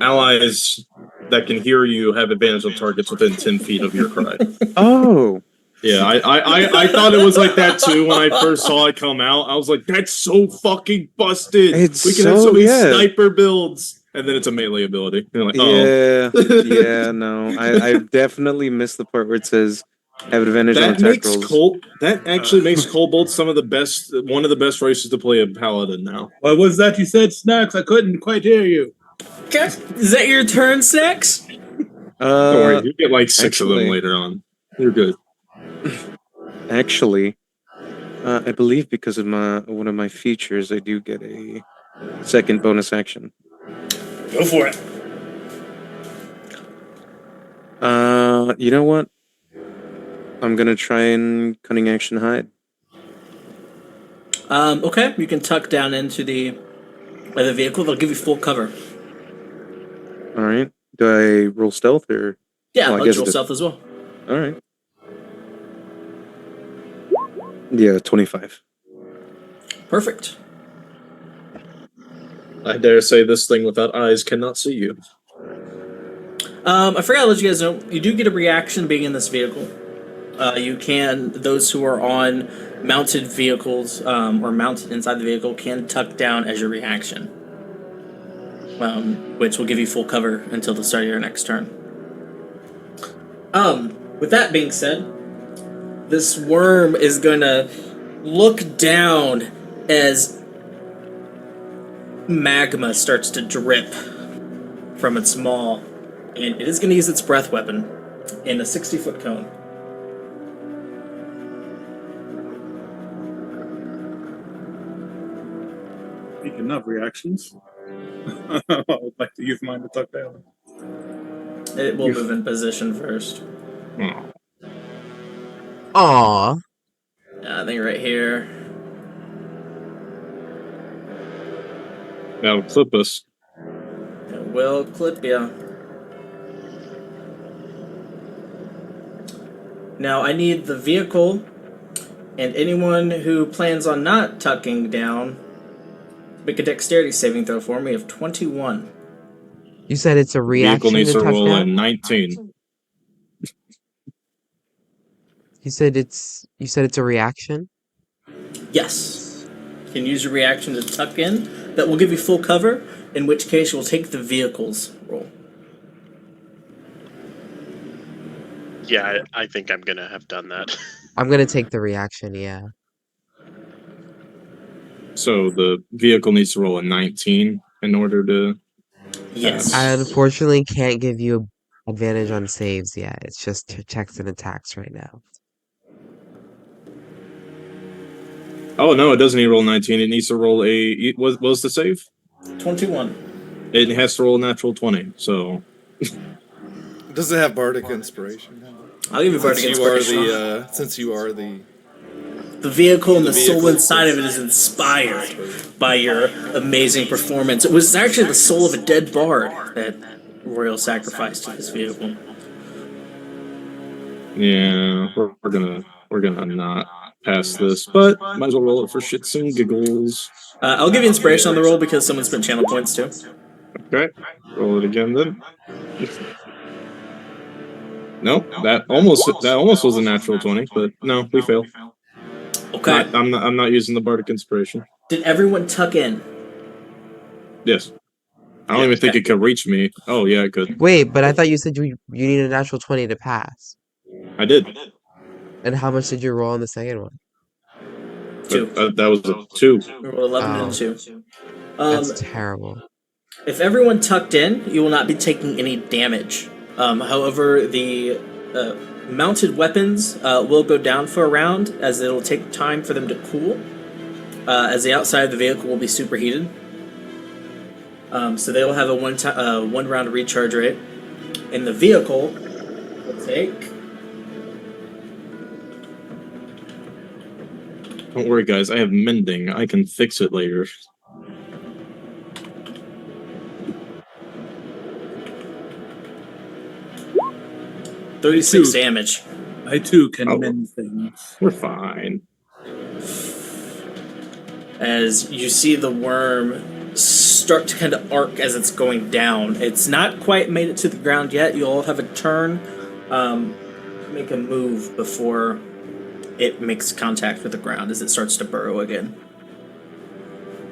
B: Allies that can hear you have advantage on targets within 10 feet of your cry.
H: Oh.
B: Yeah, I thought it was like that too when I first saw it come out. I was like, that's so fucking busted.
H: It's
B: We can have
H: so-
B: so many
H: yeah.
B: sniper builds. And then it's a melee ability. You're like,
H: Yeah,
B: oh.
H: yeah, no. I definitely missed the part where it says have advantage on
B: That
H: attack
B: makes
H: rolls.
B: that actually makes kobolds one of the best races to play a paladin now.
E: What was that you said, Snacks? I couldn't quite hear you.
A: Okay, is that your turn, Snacks?
B: Don't worry, you get like 6 of
H: actually-
B: them later on. You're good.
H: Actually, I believe because of one of my features, I do get a second bonus action.
A: Go for it.
H: You know what? I'm gonna try and cunning action hide.
A: Okay, you can tuck down into the vehicle. They'll give you full cover.
H: All right. Do I roll stealth or?
A: Yeah,
H: Well, I
A: I'll
H: guess
A: roll
H: it-
A: stealth as well.
H: All right. Yeah, 25.
A: Perfect.
B: I dare say this thing without eyes cannot see you.
A: I forgot to let you guys know, you do get a reaction being in this vehicle. Those who are on mounted vehicles or mounted inside the vehicle can tuck down as your reaction, which will give you full cover until the start of your next turn. With that being said, this worm is going to look down as magma starts to drip from its maw, and it is going to use its breath weapon in a 60-foot cone.
E: Speaking of reactions, I would like to use mine to tuck down.
A: It will move in position first.
C: Aw.
A: I think right here.
B: That'll clip us.
A: It will clip you. Now I need the vehicle and anyone who plans on not tucking down make a dexterity saving throw for me of 21.
C: You said it's a
B: Vehicle
C: reaction
B: needs
C: to
B: to
C: tuck
B: roll
C: down?
B: in 19.
C: You said it's a reaction?
A: Yes. You can use your reaction to tuck in. That will give you full cover, in which case you will take the vehicle's roll.
D: Yeah, I think I'm gonna have done that.
C: I'm gonna take the reaction, yeah.
B: So the vehicle needs to roll a 19 in order to.
A: Yes.
C: I unfortunately can't give you advantage on saves yet. It's just checks and attacks right now.
B: Oh no, it doesn't need to roll 19. It needs to roll what was the save?
A: 21.
B: It has to roll a natural 20. So
F: Does it have bardic inspiration?
A: I'll give you bardic
F: Since you are
A: inspiration.
F: since you are the
A: The vehicle and the soul
F: vehicle
A: inside of it is inspired by your amazing performance. It was actually the soul of a dead bard that Royal sacrificed to this vehicle.
B: yeah, we're gonna not pass this, but might as well roll it for shits and giggles.
A: I'll give you inspiration on the roll because someone spent channel points too.
B: Okay, roll it again then. Nope, that almost was a natural 20, but no, we fail.
A: Okay.
B: I'm not using the bardic inspiration.
A: Did everyone tuck in?
B: Yes, I don't even think it could reach me. Oh yeah, it could.
C: Wait, but I thought you said you need a natural 20 to pass.
B: I did.
C: And how much did you roll on the second one?
A: 2.
B: That was a 2.
A: Roll 11 and
C: Oh.
A: 2.
C: That's terrible.
A: If everyone tucked in, you will not be taking any damage. However, the mounted weapons will go down for a round, as it'll take time for them to cool, as the outside of the vehicle will be superheated. So they will have a one round recharge rate. And the vehicle will take...
B: Don't worry, guys. I have mending. I can fix it later.
A: $36 damage.
E: I too can
B: Oh.
E: mend things.
B: We're fine.
A: As you see the worm start to kind of arc as it's going down. It's not quite made it to the ground yet. You all have a turn, make a move before it makes contact with the ground as it starts to burrow again.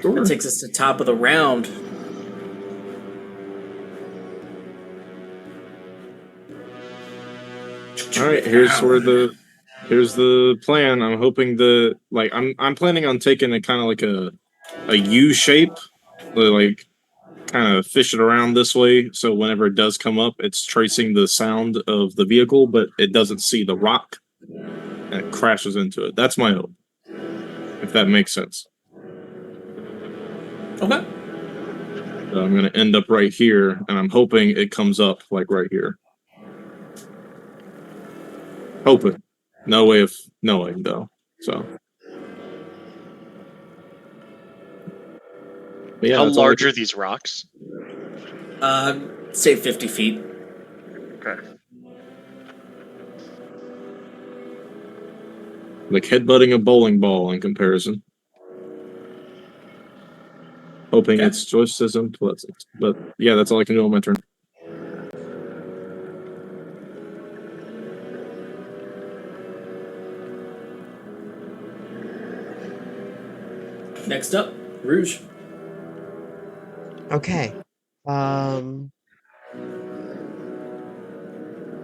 B: Sure.
A: That takes us to top of the round.
B: All right, here's the plan. I'm hoping I'm planning on taking a kind of like a U shape, like kind of fish it around this way, so whenever it does come up, it's tracing the sound of the vehicle, but it doesn't see the rock, and it crashes into it. That's my hope, if that makes sense.
A: Okay.
B: So I'm going to end up right here, and I'm hoping it comes up like right here. Hoping. No way of knowing, though. So. But yeah,
D: How
B: that's all I
D: large
B: can-
D: are these rocks?
A: Say 50 feet.
D: Okay.
B: Like headbutting a bowling ball in comparison. Hoping
A: Okay.
B: it's just as unpleasant. But yeah, that's all I can do on my turn.
A: Next up, Rouge.
C: Okay. I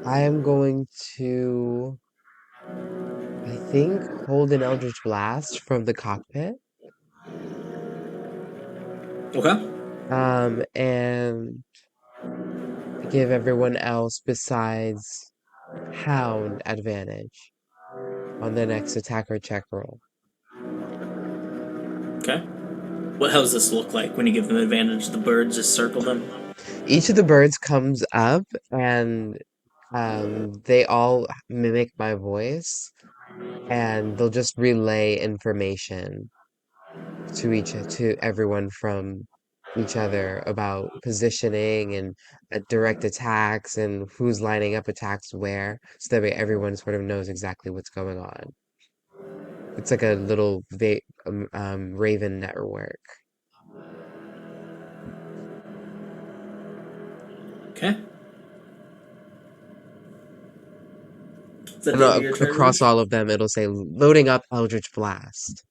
C: am going to, I think, hold an Eldritch Blast from the cockpit.
A: Okay.
C: And give everyone else besides Hound advantage on the next attack or check roll.
A: Okay. What how does this look like when you give them advantage? The birds just circle them.
C: Each of the birds comes up and they all mimic my voice and they'll just relay information to everyone from each other about positioning and direct attacks and who's lining up attacks where, so that way everyone sort of knows exactly what's going on. It's like a little Raven network.
A: Okay. Is that
C: And
A: the end of your turn,
C: across
A: Rouge?
C: all of them, it'll say loading up Eldritch Blast.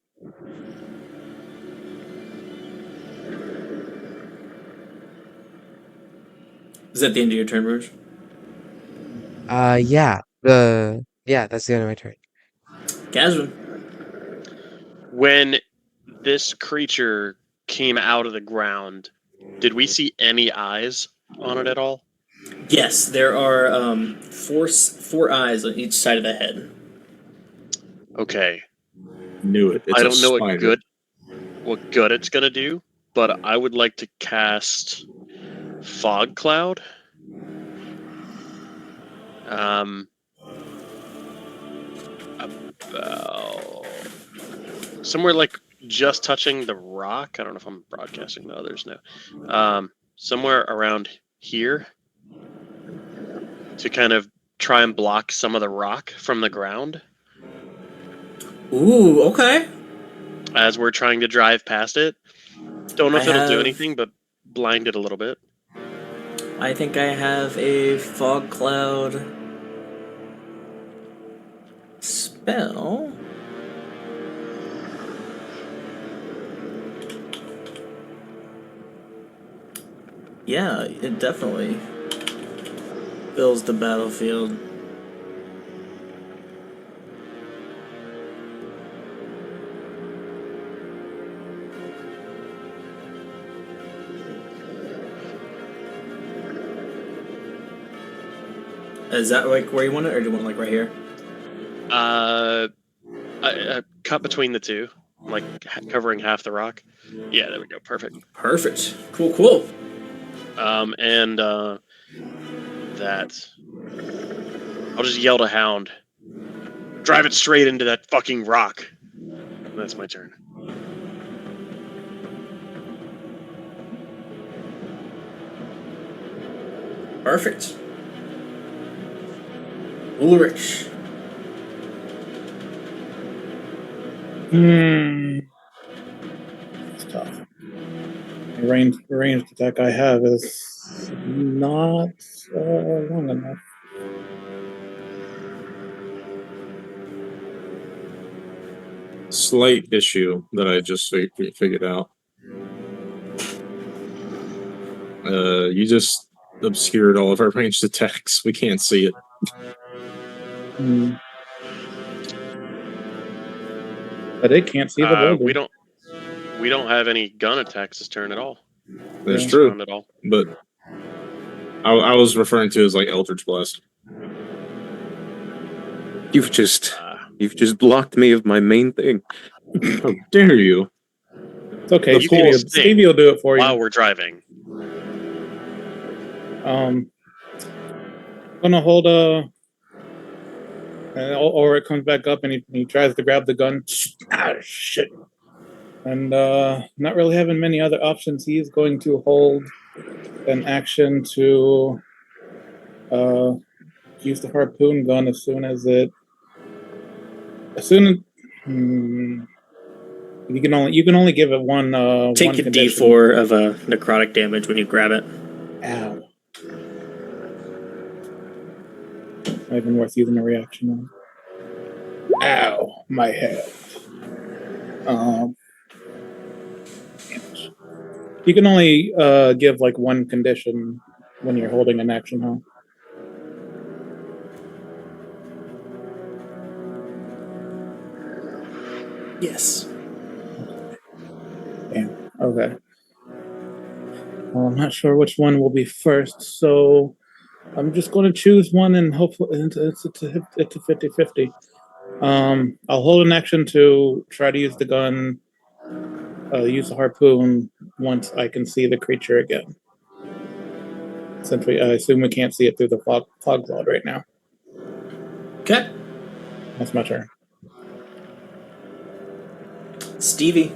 A: Is that the end of your turn, Rouge?
C: Yeah. That's the end of my turn.
A: Casvin.
D: When this creature came out of the ground, did we see any eyes on it at all?
A: Yes, there are four eyes on each side of the head.
D: Okay.
B: Knew it. It's
D: I
B: a
D: don't know
B: spider.
D: what good it's gonna do, but I would like to cast Fog Cloud. About somewhere like just touching the rock. I don't know if I'm broadcasting to others now. Somewhere around here to kind of try and block some of the rock from the ground
A: Ooh, okay.
D: as we're trying to drive past it. Don't know if
A: I
D: it'll do
A: have-
D: anything, but blind it a little bit.
A: I think I have a fog cloud spell. Yeah, it definitely fills the battlefield. Is that like where you want it, or do you want it like right here?
D: Cut between the two, like covering half the rock. Yeah, there we go. Perfect.
A: Perfect. Cool.
D: And that. I'll just yell to Hound. Drive it straight into that fucking rock. That's my turn.
A: Perfect. Ulrich.
E: It's tough. The ranged attack I have is not long enough.
B: Slight issue that I just figured out. You just obscured all of our ranged attacks. We can't see it.
E: But it can't see the boulder.
D: We don't have any gun attacks this turn at all.
B: That's
E: Yeah.
B: true.
D: At all.
B: But I was referring to as like Eldritch Blast.
H: You've just blocked me of my main thing.
B: How dare you?
E: It's okay.
B: The full
E: Stevie will do it for
D: while
E: you.
D: we're driving.
E: Gonna hold or it comes back up and he tries to grab the gun. Ah, shit. And not really having many other options, he's going to hold an action to use the harpoon gun as soon as you can only give it one.
A: Take
E: one
A: a
E: condition.
A: D4 of necrotic damage when you grab it.
E: Ow. Not even worth using a reaction on. Ow, my head. You can only give like one condition when you're holding an action, huh?
A: Yes.
E: Damn. Okay. Well, I'm not sure which one will be first, so I'm just going to choose one and hopefully it's a 50-50. I'll hold an action to try to use the gun, use the harpoon once I can see the creature again. Since I assume we can't see it through the fog cloud right now.
A: Okay.
E: That's my turn.
A: Stevie.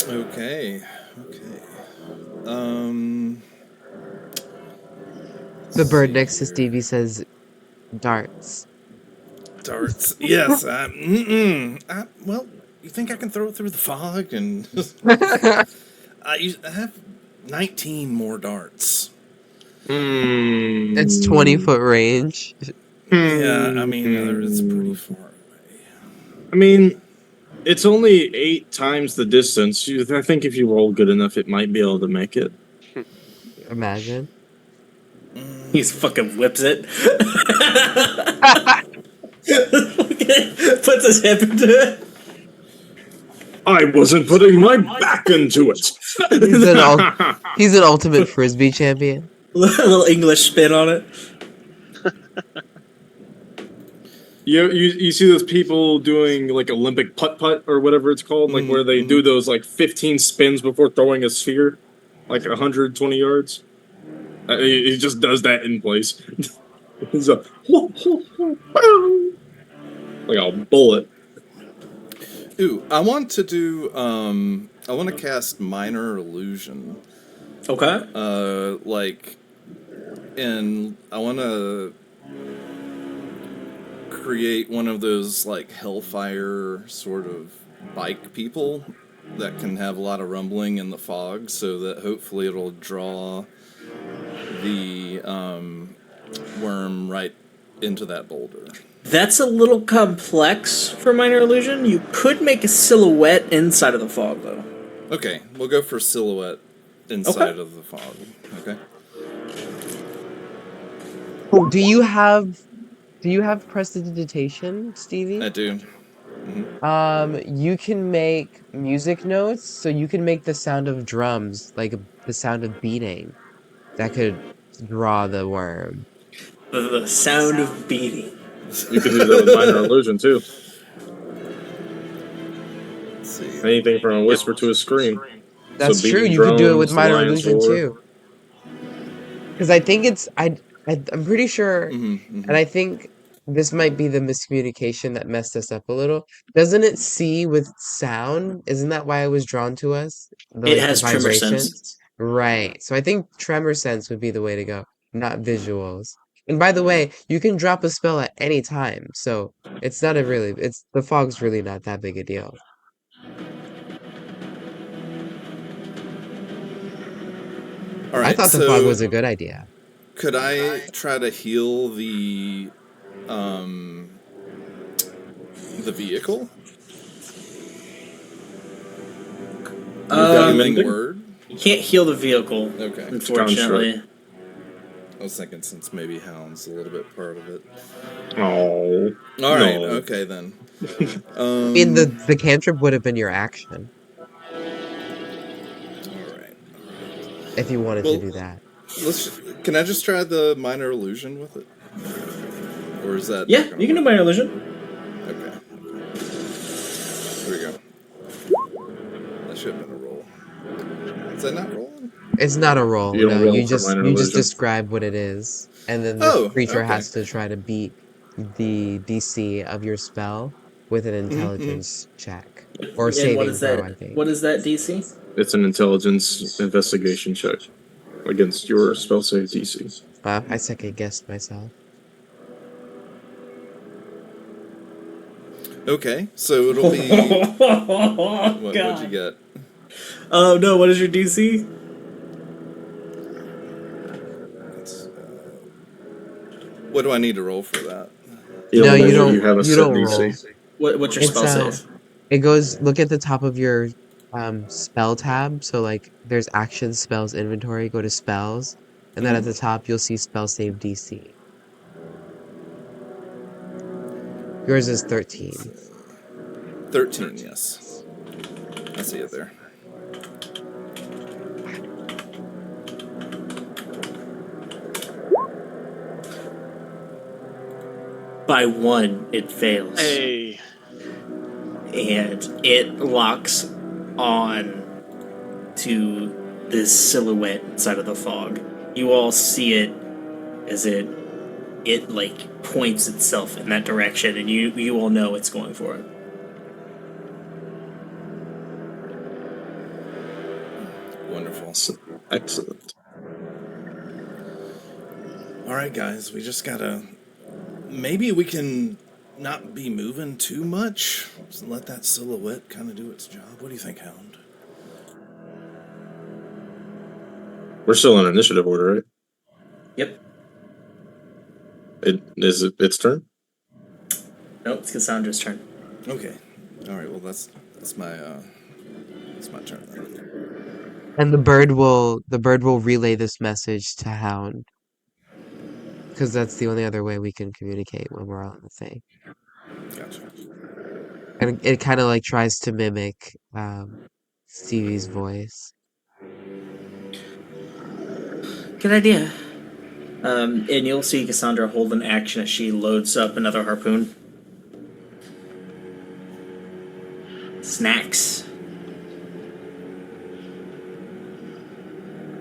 F: Okay.
C: The bird next to Stevie says darts.
F: Darts. Yes. Well, you think I can throw it through the fog? And I have 19 more darts.
C: It's 20-foot range.
F: Yeah, I mean, it's pretty far away.
B: I mean, it's only 8 times the distance. I think if you roll good enough, it might be able to make it.
C: Imagine.
A: He fucking whips it. Puts his hip into it.
B: I wasn't putting my back into it.
C: He's an ultimate frisbee champion.
A: A little English spin on it.
B: You see those people doing like Olympic putt-putt or whatever it's called, like where they do those like 15 spins before throwing a sphere, like 120 yards. He just does that in place. It's a like a bullet.
F: Ooh, I want to do. I want to cast Minor Illusion.
A: Okay.
F: And I want to create one of those like Hellfire sort of bike people that can have a lot of rumbling in the fog, so that hopefully it'll draw the worm right into that boulder.
A: That's a little complex for minor illusion. You could make a silhouette inside of the fog, though.
F: Okay, we'll go for silhouette. inside of the fog. Okay.
C: Oh, do you have prestidigitation, Stevie?
F: I do.
C: You can make music notes, so you can make the sound of drums, like the sound of beating, that could draw the worm.
A: The sound of beating.
B: You could do that with minor illusion too.
F: Let's see.
B: Anything from a whisper to a scream.
C: That's
B: So
C: true.
B: beating
C: You could do it with
B: drums, the
C: minor
B: lion's
C: illusion
B: roar.
C: too. Because I think I'm pretty sure, and I think this might be the miscommunication that messed us up a little. Doesn't it see with sound? Isn't that why it was drawn to us?
A: It
C: The
A: has tremor
C: vibration?
A: sense.
C: Right. So I think tremor sense would be the way to go, not visuals. And by the way, you can drop a spell at any time, so it's not a really, it's the fog's really not that big a deal.
F: All
C: I
F: right.
C: thought the fog was
F: So
C: a good idea.
F: could I try to heal the vehicle? With healing word?
A: You can't heal the vehicle,
F: Okay.
A: unfortunately.
F: I was thinking since maybe Hound's a little bit part of it.
B: Oh.
F: All right.
B: No.
F: Okay then.
C: I mean, the cantrip would have been your action
F: All right.
C: if you wanted to
F: Well,
C: do that.
F: Can I just try the minor illusion with it? Or is that?
A: Yeah,
F: not gonna
A: you can do
F: work?
A: minor illusion.
F: Okay. Here we go. That should have been a roll. Is that not rolling?
C: It's not a roll.
B: You don't
C: No,
B: roll
C: you
B: for
C: just
B: minor
C: you just
B: illusion.
C: describe what it is, and then the
F: Oh,
C: creature
F: okay.
C: has to try to beat the DC of your spell with an intelligence check or
A: And
C: saving throw, I think.
A: What is that DC?
B: It's an intelligence investigation check against your spell save DC.
C: I second guessed myself.
F: Okay, so it'll be. What'd you get?
A: Oh no! What is your DC?
F: What do I need to roll for that?
C: No, you don't.
B: You have a
C: You
B: set
C: don't
B: DC.
C: roll.
A: What's your
C: It's
A: spell save?
C: it goes. Look at the top of your spell tab. So like, there's actions, spells, inventory. Go to spells, and then at the top you'll see spell save DC. Yours is 13.
F: 13, yes. I see it there.
A: By 1, it fails.
D: Hey.
A: And it locks on to this silhouette inside of the fog. You all see it as it like points itself in that direction, and you all know it's going for it.
F: Wonderful.
B: Excellent.
F: All right, guys, we just gotta. Maybe we can not be moving too much. Just let that silhouette kind of do its job. What do you think, Hound?
B: We're still in initiative order, right?
A: Yep.
B: Is it its turn?
A: No, it's Cassandra's turn.
F: Okay. All right. Well, that's my turn then.
C: And the bird will relay this message to Hound. Because that's the only other way we can communicate when we're on the thing.
F: Gotcha.
C: And it kind of like tries to mimic Stevie's voice.
A: Good idea. And you'll see Cassandra hold an action as she loads up another harpoon. Snacks.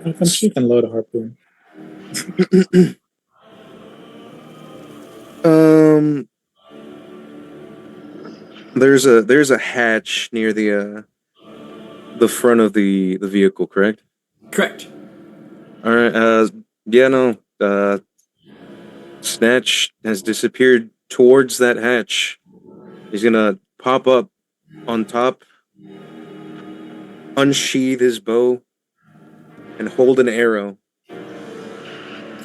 E: How come she can load a harpoon?
H: There's a hatch near the front of the vehicle, correct?
A: Correct.
H: All right. Yeah, no. Snatch has disappeared towards that hatch. He's gonna pop up on top, unsheath his bow, and hold an arrow.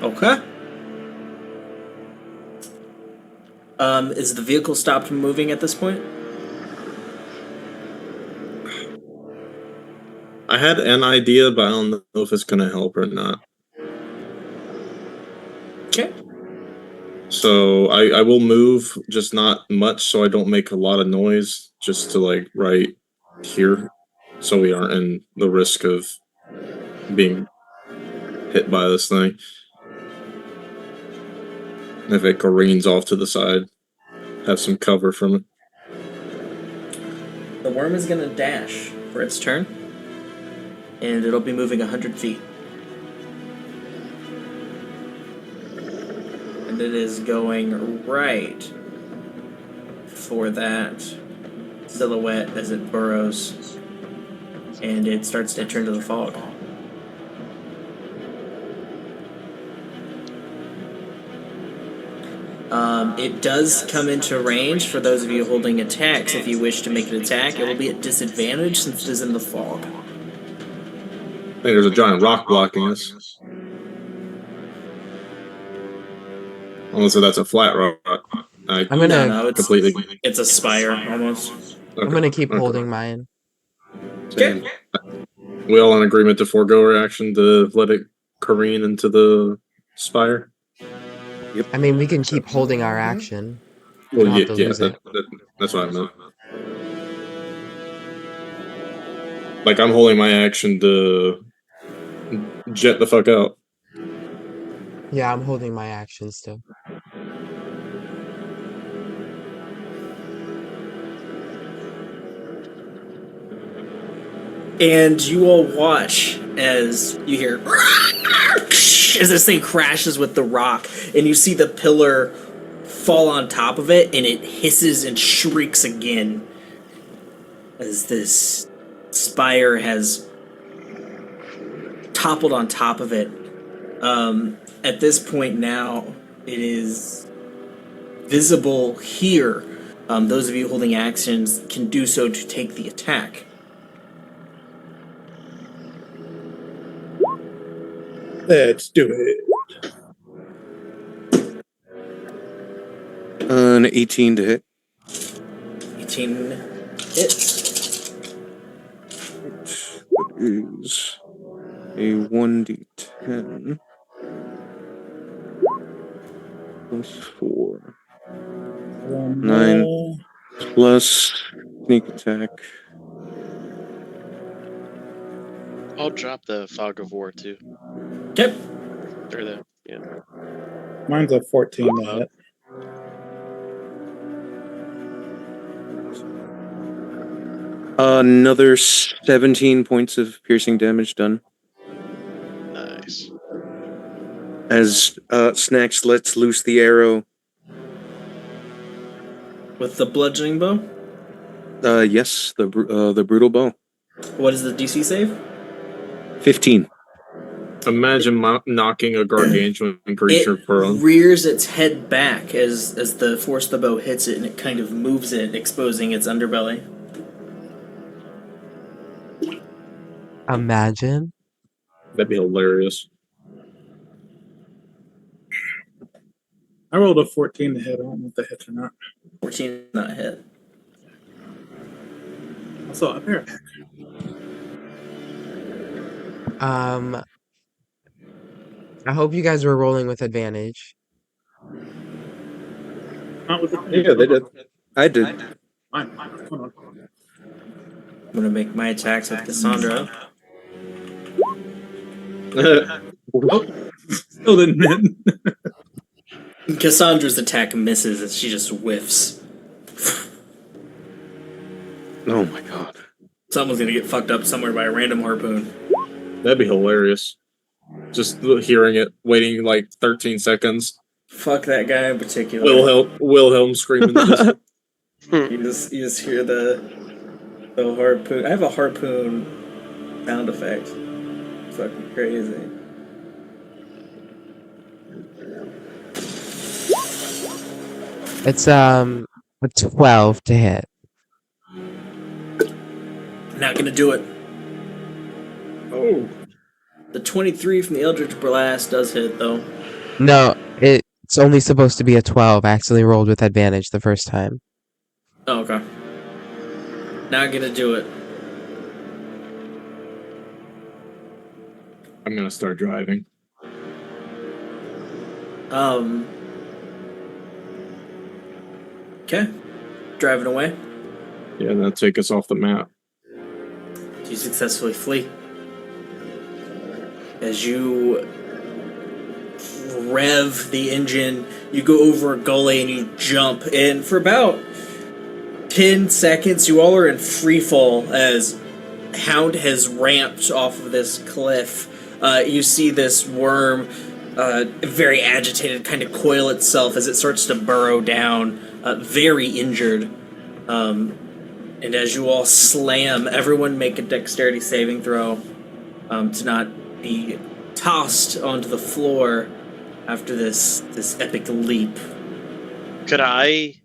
A: Okay. Is the vehicle stopped moving at this point?
B: I had an idea, but I don't know if it's gonna help or not.
A: Okay.
B: So I will move, just not much, so I don't make a lot of noise, just to like right here, so we aren't in the risk of being hit by this thing. If it careens off to the side, have some cover from it.
A: The worm is gonna dash for its turn, and it'll be moving 100 feet. And it is going right for that silhouette as it burrows, and it starts to turn to the fog. It does come into range for those of you holding attacks. If you wish to make an attack, it will be at disadvantage since it is in the fog.
B: I think there's a giant rock blocking us. Unless that's a flat rock.
C: I'm gonna
A: No, it's
B: completely.
A: it's a spire almost.
C: I'm gonna keep holding mine.
B: Same. We all in agreement to forego our action to let it careen into the spire?
C: I mean, we can keep holding our action.
B: Well,
C: Don't have to lose it.
B: that's what I meant. Like, I'm holding my action to jet the fuck out.
C: Yeah, I'm holding my action still.
A: And you all watch as you hear as this thing crashes with the rock, and you see the pillar fall on top of it, and it hisses and shrieks again as this spire has toppled on top of it. At this point now, it is visible here. Those of you holding actions can do so to take the attack.
E: Let's do it.
H: An 18 to hit.
A: 18 hits.
H: That is a 1d10 plus 4. 9 plus sneak attack.
D: I'll drop the fog of war too.
A: Yep.
D: Or the yeah.
E: Mine's a 14 to hit.
H: Another 17 points of piercing damage done.
D: Nice.
H: As Snacks lets loose the arrow.
A: With the bludgeoning bow?
H: Yes, the brutal bow.
A: What is the DC save?
H: 15.
B: Imagine knocking a gargantuan creature
A: It
B: prone.
A: rears its head back as the force of the bow hits it, and it kind of moves it, exposing its underbelly.
C: Imagine.
B: That'd be hilarious.
E: I rolled a 14 to hit. I don't know if that hits or not.
A: 14 not hit.
E: Also, a bear.
C: I hope you guys were rolling with advantage.
E: Not with the
B: Yeah, they did.
H: I did.
E: Fine. Come on.
A: I'm gonna make my attacks with Cassandra.
E: Still didn't hit.
A: Cassandra's attack misses as she just whiffs.
H: Oh my god.
A: Someone's gonna get fucked up somewhere by a random harpoon.
B: That'd be hilarious. Just hearing it, waiting like 13 seconds.
A: Fuck that guy in particular.
B: Wilhelm screaming.
A: You just hear the harpoon. I have a harpoon sound effect. Fucking crazy.
C: It's a 12 to hit.
A: Not gonna do it.
B: Oh.
A: The 23 from the Eldritch Blast does hit though.
C: No, it's only supposed to be a 12. I actually rolled with advantage the first time.
A: Oh, okay. Not gonna do it.
B: I'm gonna start driving.
A: Okay. Driving away.
B: Yeah, that'll take us off the map.
A: You successfully flee. As you rev the engine, you go over a gully and you jump. And for about 10 seconds, you all are in free fall as Hound has ramped off of this cliff. You see this worm, very agitated, kind of coil itself as it starts to burrow down, very injured. And as you all slam, everyone make a dexterity saving throw to not be tossed onto the floor after this epic leap.
D: Could I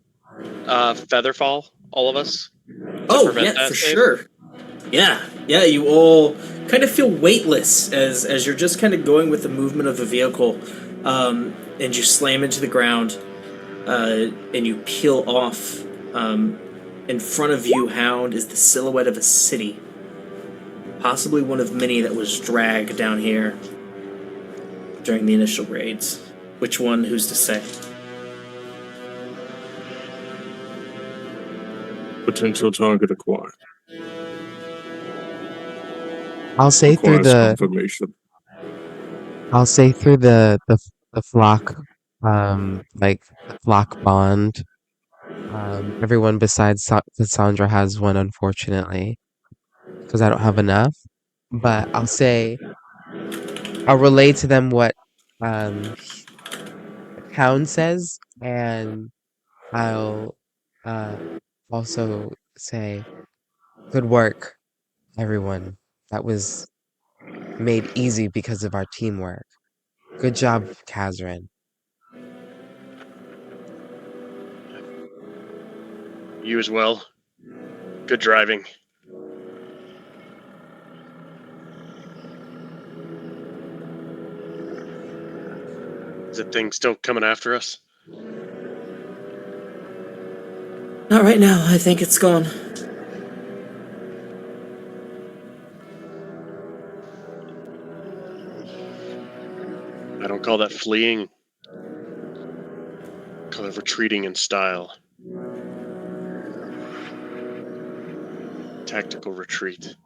D: featherfall all of us?
A: Oh, yeah, for sure. Yeah, you all kind of feel weightless as you're just kind of going with the movement of the vehicle, and you slam into the ground, and you peel off. In front of you, Hound, is the silhouette of a city, possibly one of many that was dragged down here during the initial raids. Which one? Who's to say?
B: Potential target acquired.
C: I'll say through
B: Requires
C: the
B: confirmation.
C: the flock, like the flock bond. Everyone besides Cassandra has one, unfortunately, because I don't have enough. But I'll relay to them what um Hound says, and I'll also say, "Good work, everyone. That was made easy because of our teamwork. Good job, Kazrin."
D: You as well. Good driving. Is that thing still coming after us?
A: Not right now. I think it's gone.
D: I don't call that fleeing. I call it retreating in style. Tactical retreat.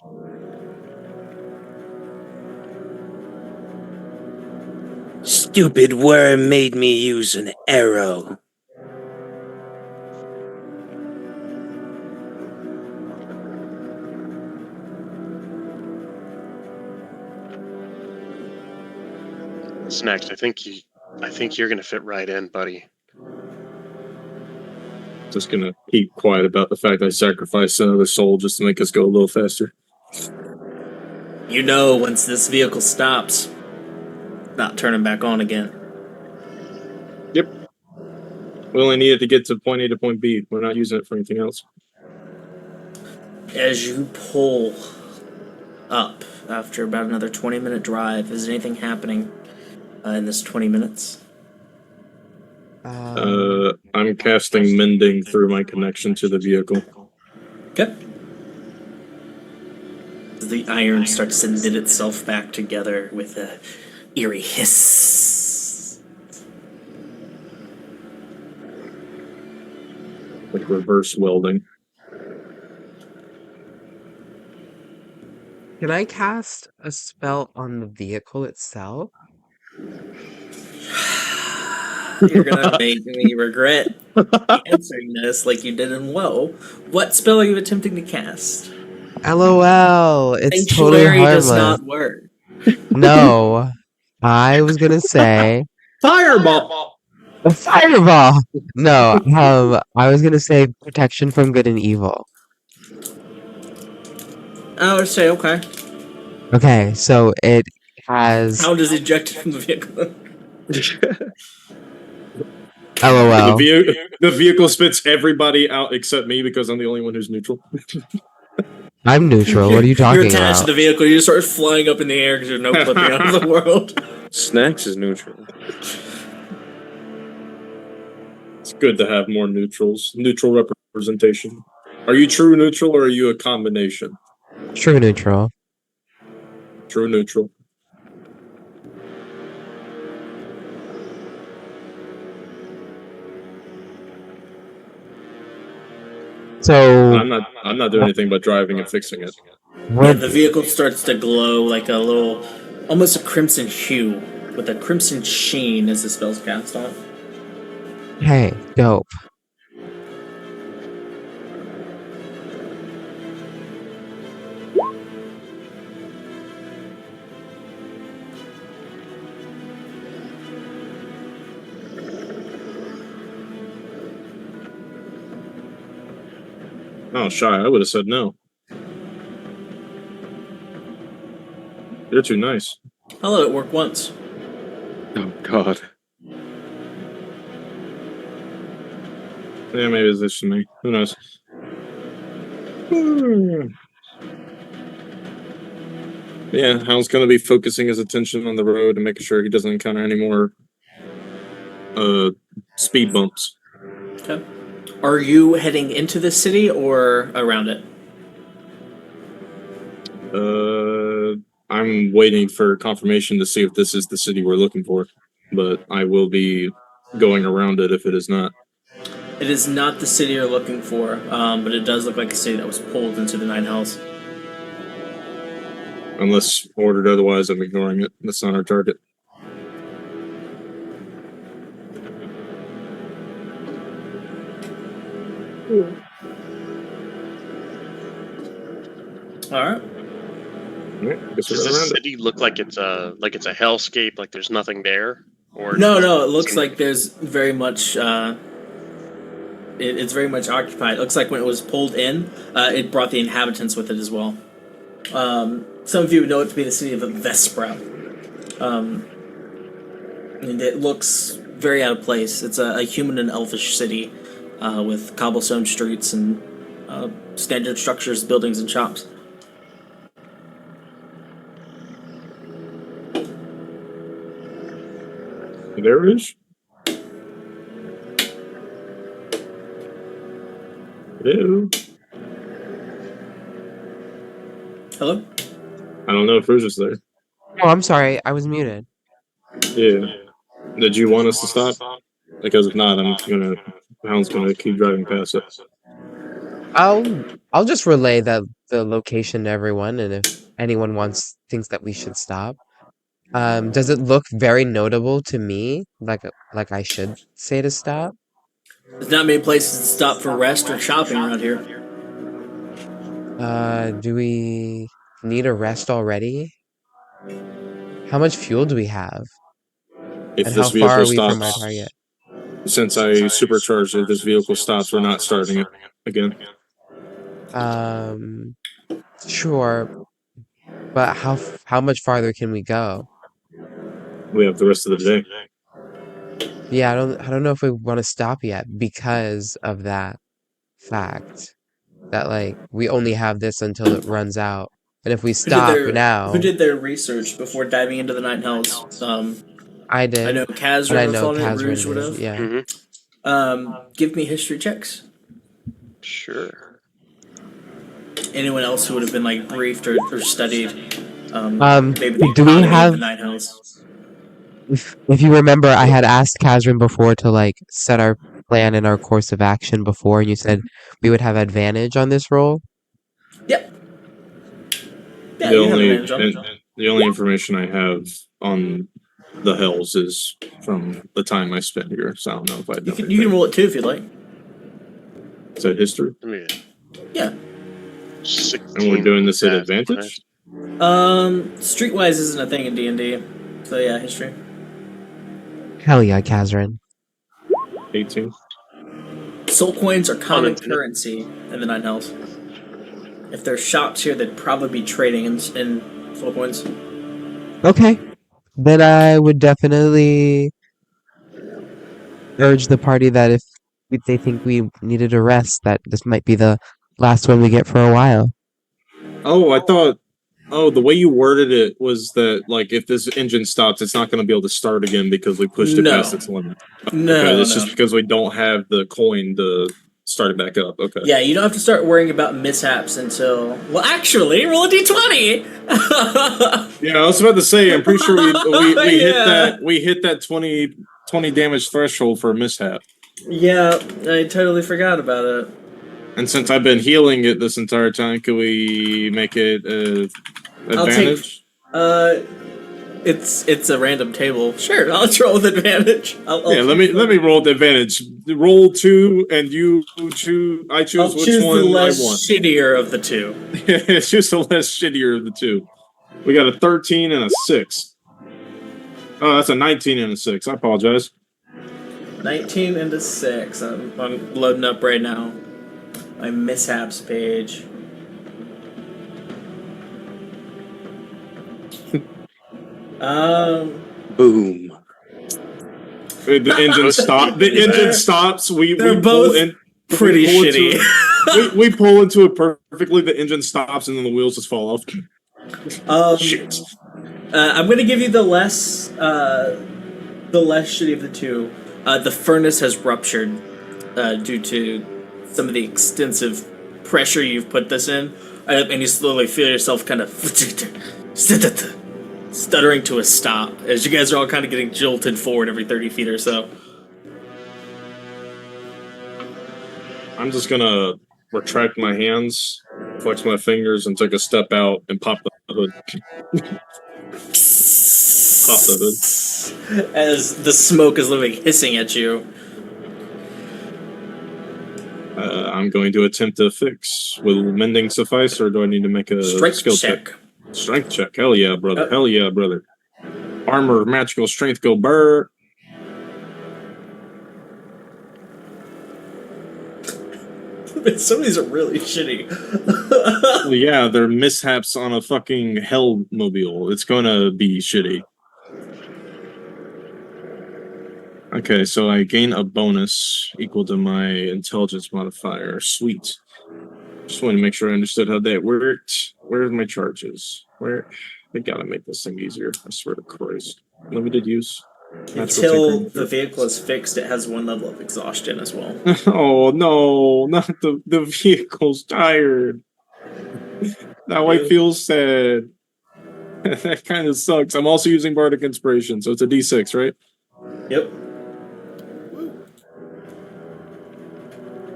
G: Stupid worm made me use an arrow.
D: What's next? I think you're gonna fit right in, buddy.
B: Just gonna keep quiet about the fact I sacrificed another soul just to make us go a little faster.
A: You know, once this vehicle stops, not turning back on again.
B: Yep. We only needed to get to point A to point B. We're not using it for anything else.
A: As you pull up after about another 20-minute drive, is anything happening in this 20 minutes?
B: I'm casting mending through my connection to the vehicle.
A: Okay. The iron starts to knit itself back together with a eerie hiss.
B: Like reverse welding.
C: Can I cast a spell on the vehicle itself?
A: You're gonna make me regret answering this like you did in WoW. What spell are you attempting to cast?
C: LOL, it's totally
A: Sanctuary does
C: harmless.
A: not work.
C: No, I was gonna say
B: Fireball!
C: a fireball. No, I was gonna say protection from good and evil.
A: I would say okay.
C: Okay, so it has
A: How does ejected from the vehicle?
C: LOL.
B: The vehicle spits everybody out except me because I'm the only one who's neutral.
C: I'm neutral. What are you
A: You're
C: talking
A: attached
C: about?
A: to the vehicle. You just start flying up in the air because you're no clipping out of the world.
H: Snacks is neutral.
B: It's good to have more neutrals. Neutral representation. Are you true neutral or are you a combination?
C: True neutral.
B: True neutral.
C: So
B: I'm not doing anything but driving and fixing it.
A: Yeah, the vehicle starts to glow like a little, almost a crimson hue with a crimson sheen as the spell's cast on it.
C: hey, dope.
B: Oh, shy. I would have said no. You're too nice.
A: I'll let it work once.
H: Oh God.
B: Yeah, maybe it's just me. Who knows? Yeah, Hal's gonna be focusing his attention on the road and making sure he doesn't encounter any more speed bumps.
A: Okay. Are you heading into the city or around it?
B: I'm waiting for confirmation to see if this is the city we're looking for, but I will be going around it if it is not.
A: It is not the city you're looking for, but it does look like a city that was pulled into the Nine Hells.
B: Unless ordered otherwise, I'm ignoring it. That's not our target.
A: All right.
B: Yeah, guess we're
D: Does this
B: around it.
D: city look like it's a hellscape? Like there's nothing there, or
A: No,
D: does
A: no. It looks
D: seem
A: like there's very much. It's very much occupied. It looks like when it was pulled in, it brought the inhabitants with it as well. Some of you would know it to be the city of Vespra. And it looks very out of place. It's a human and elfish city with cobblestone streets and standard structures, buildings, and shops.
B: There it is. Hello.
A: Hello?
B: I don't know if Rouge is there.
C: Oh, I'm sorry, I was muted.
B: Yeah. Did you want us to stop? Because if not, Hound's gonna keep driving past it.
C: I'll just relay the location to everyone, and if anyone thinks that we should stop. Does it look very notable to me? Like I should say to stop?
A: There's not many places to stop for rest or shopping around here.
C: Do we need a rest already? How much fuel do we have?
B: If
C: And
B: this
C: how far
B: vehicle
C: are we from our
B: stops,
C: target?
B: since I supercharged it, this vehicle stops, we're not starting it again.
C: Sure, but how much farther can we go?
B: We have the rest of the day.
C: Yeah, I don't know if we want to stop yet because of that fact that like we only have this until it runs out. And if we stop
A: Who
C: now,
A: did their research before diving into the Nine Hells?
C: I
A: I
C: did,
A: know Kaz
C: and
A: would
C: I
A: have
C: know
A: thought it,
C: Kazran
A: Rouge would
C: did.
A: have.
C: Yeah.
D: Mm-hmm.
A: Give me history checks.
D: Sure.
A: Anyone else who would have been like briefed or studied, maybe the
C: Do we
A: economy of
C: have?
A: the Nine Hells.
C: If you remember, I had asked Kazran before to like set our plan and our course of action before, and you said we would have advantage on this roll.
A: Yep. Yeah,
B: The
A: you have
B: only
A: advantage on it.
B: the only information I have on the Hells is from the time I spent here, so I don't know if I know
A: You can roll it too if you'd like.
B: Is that history?
D: I mean,
A: Yeah.
D: 16
B: And we're doing this at
D: past
B: advantage?
A: Streetwise isn't a thing in D&D, so yeah, history.
C: Hell yeah, Kazran.
B: 18.
A: Soul coins are common
D: Unintended.
A: currency in the Nine Hells. If there's shops here, they'd probably be trading in soul coins.
C: Okay, then I would definitely urge the party that if they think we needed a rest, that this might be the last one we get for a while.
B: Oh, I thought. Oh, the way you worded it was that, like, if this engine stops, it's not going to be able to start again because we pushed it
A: No.
B: past its limit.
A: No,
B: Okay, it's
A: no.
B: just because we don't have the coin to start it back up. Okay.
A: Yeah, you don't have to start worrying about mishaps until... Well, actually, roll a d20!
B: Yeah, I was about to say, I'm pretty sure we
A: Yeah.
B: hit that 20 damage threshold for a mishap.
A: Yeah, I totally forgot about it.
B: And since I've been healing it this entire time, can we make it advantage?
A: It's a random table. Sure, I'll roll with advantage. I'll
B: Yeah, let me roll with advantage. Roll 2, and you choose. I choose
A: I'll
B: which
A: choose
B: one
A: the less
B: I want.
A: shittier of the two.
B: It's just the less shittier of the two. We got a 13 and a 6. Oh, that's a 19 and a 6. I apologize.
A: 19 and a 6. I'm loading up right now. My mishaps page.
H: Boom.
B: The engine stop. The engine stops.
A: They're
B: we
A: both
B: pull in.
A: pretty
B: we pull into
A: shitty.
B: it- we pull into it perfectly. The engine stops, and then the wheels just fall off. Shit.
A: I'm gonna give you the less shitty of the two. The furnace has ruptured due to some of the extensive pressure you've put this in, and you slowly feel yourself kind of stuttering to a stop as you guys are all kind of getting jolted forward every 30 feet or so.
B: I'm just gonna retract my hands, flex my fingers, and take a step out and pop the hood. Pop the hood.
A: As the smoke is literally hissing at you.
B: I'm going to attempt to fix. Will mending suffice, or do I need to make a
A: Strength
B: skill
A: check.
B: Strength check. Hell yeah, brother. Hell yeah, brother. Armor, magical strength, go burr.
A: Some of these are really shitty.
B: Well, yeah, they're mishaps on a fucking hell mobile. It's gonna be shitty. Okay, so I gain a bonus equal to my intelligence modifier. Sweet. Just wanted to make sure I understood how that worked. Where are my charges? Where? They gotta make this thing easier. I swear to Christ. Limited use.
A: Until the vehicle is fixed, it has 1 level of exhaustion as well.
B: Oh no, not the vehicle's tired. Now I feel sad. That kind of sucks. I'm also using Bardic Inspiration, so it's a D6, right?
A: Yep.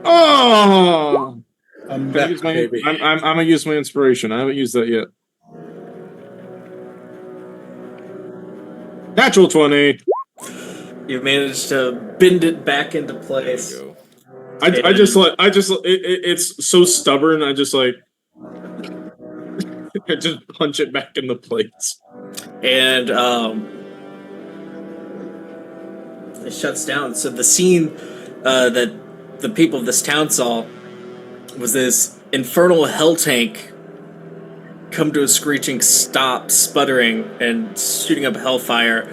B: Oh!
E: I'm
B: Can I
E: back,
B: use my,
E: baby.
B: I'm gonna use my inspiration. I haven't used that yet. Natural 20.
A: You've managed to bend it back into place.
F: There we go.
B: It's so stubborn. I just like, I just punch it back in the place.
A: And it shuts down. So the scene that the people of this town saw was this infernal hell tank come to a screeching stop, sputtering and shooting up hellfire.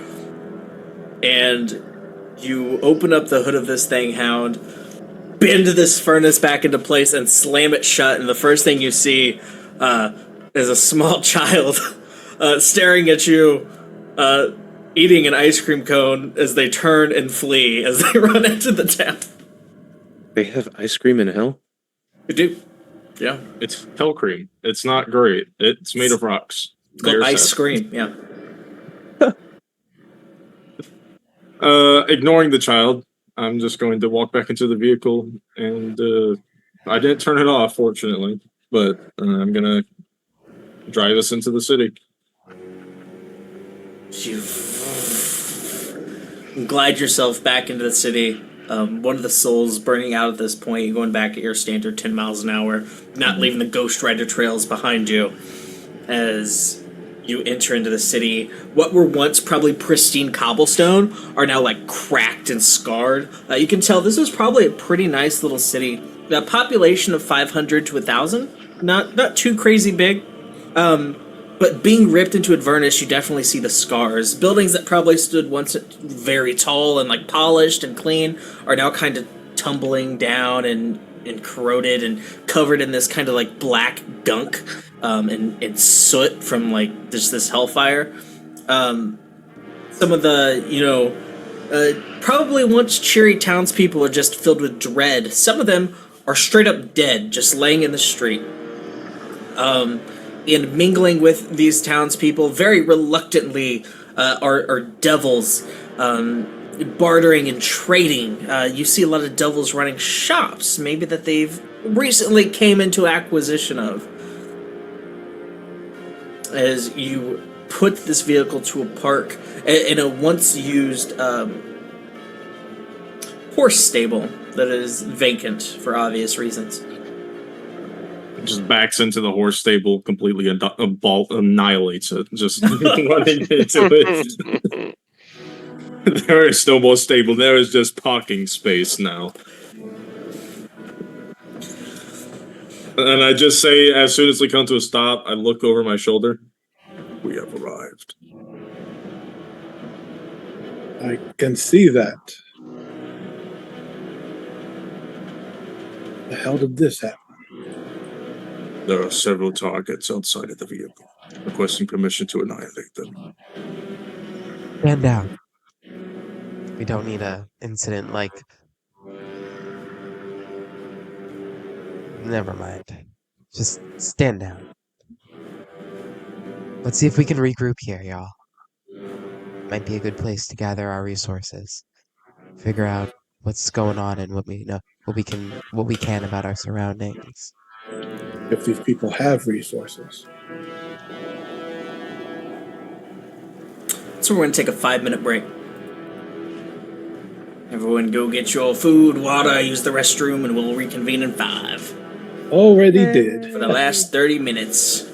A: And you open up the hood of this thing, Hound, bend this furnace back into place and slam it shut, and the first thing you see is a small child staring at you, eating an ice cream cone as they turn and flee as they run into the town.
H: They have ice cream in hell?
A: You do? Yeah.
B: It's hell cream. It's not great. It's made of rocks.
A: It's called ice cream, yeah.
B: Ignoring the child, I'm just going to walk back into the vehicle, and I didn't turn it off, fortunately, but I'm gonna drive us into the city.
A: You glide yourself back into the city. One of the souls burning out at this point. You're going back at your standard 10 miles an hour, not leaving the Ghost Rider trails behind you. As you enter into the city, what were once probably pristine cobblestone are now like cracked and scarred. You can tell this was probably a pretty nice little city. A population of 500 to 1,000, not too crazy big. But being ripped into Avernus, you definitely see the scars. Buildings that probably stood once very tall and like polished and clean are now kind of tumbling down and corroded and covered in this kind of like black gunk and soot from like this hellfire. Some of the, probably once cheery townspeople are just filled with dread. Some of them are straight up dead, just laying in the street. And mingling with these townspeople very reluctantly are devils bartering and trading. You see a lot of devils running shops, maybe that they've recently came into acquisition of. As you put this vehicle to a park in a once used horse stable that is vacant for obvious reasons.
B: Just backs into the horse stable, completely annihilates it, just running into it. There is no more stable, there is just parking space now. And I just say, as soon as we come to a stop, I look over my shoulder. We have arrived.
E: I can see that. The hell did this happen?
B: There are several targets outside of the vehicle. Requesting permission to annihilate them.
C: Stand down. We don't need a incident like. Never mind. Just stand down. Let's see if we can regroup here, y'all. Might be a good place to gather our resources. Figure out what's going on and what we know, what we can about our surroundings.
E: If these people have resources.
A: So we're going to take a 5-minute break. Everyone go get your food, water, use the restroom, and we'll reconvene in 5.
E: Already did.
A: For the last 30 minutes.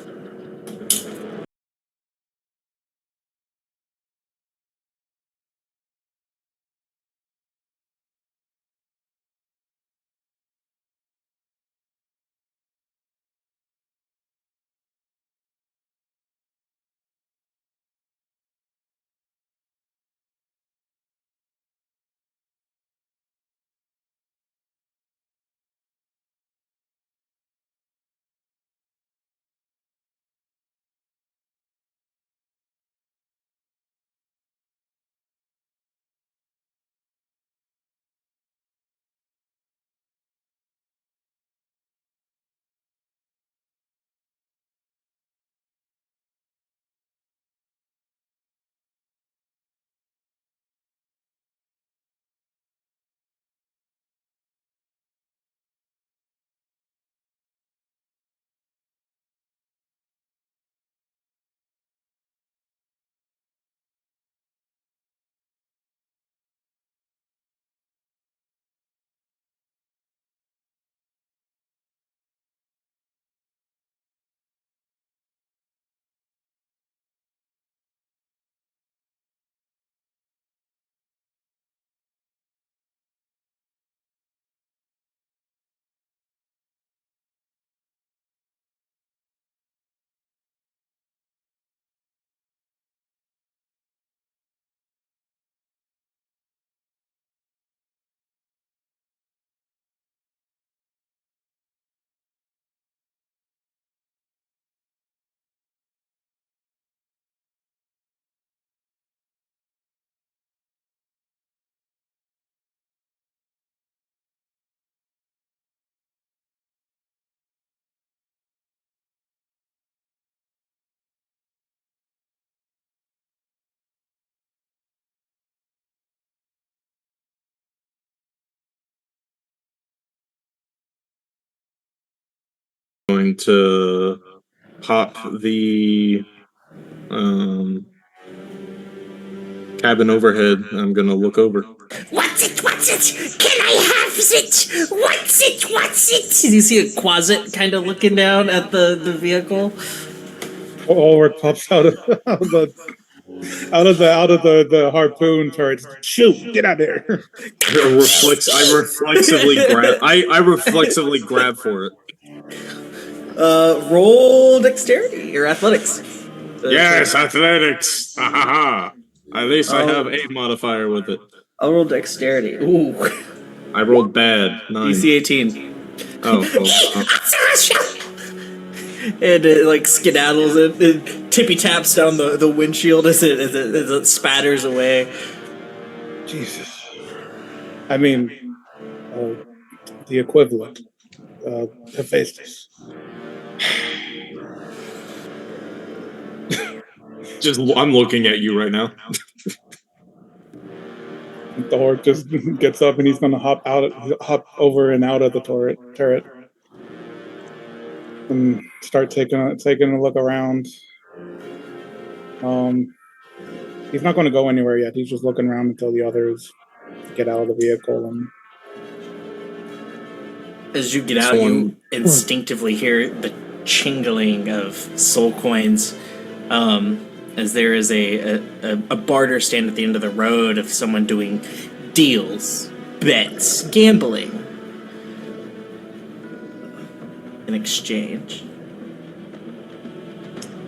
B: Going to pop the cabin overhead. I'm going to look over.
A: What's it? What's it? Can I have it? What's it? What's it? You see a Quasit kind of looking down at the vehicle.
E: Ulrich pops out of the harpoon turret. Shoot! Get out there!
B: I reflexively grab for it.
A: Roll dexterity or athletics.
B: Yes, athletics. Ha ha ha. At least I have a modifier with it.
A: I'll roll dexterity. Ooh.
B: I rolled bad. 9.
A: DC 18.
B: Oh.
A: And it like skedaddles it tippy taps down the windshield as it spatters away.
E: Jesus. I mean, the equivalent. Hephaestus.
B: I'm looking at you right now.
E: The horde just gets up and he's going to hop over and out of the turret, and start taking a look around. He's not going to go anywhere yet. He's just looking around until the others get out of the vehicle. And
A: as you get out, you instinctively hear the jingling of soul coins. As there is a barter stand at the end of the road of someone doing deals, bets, gambling in exchange.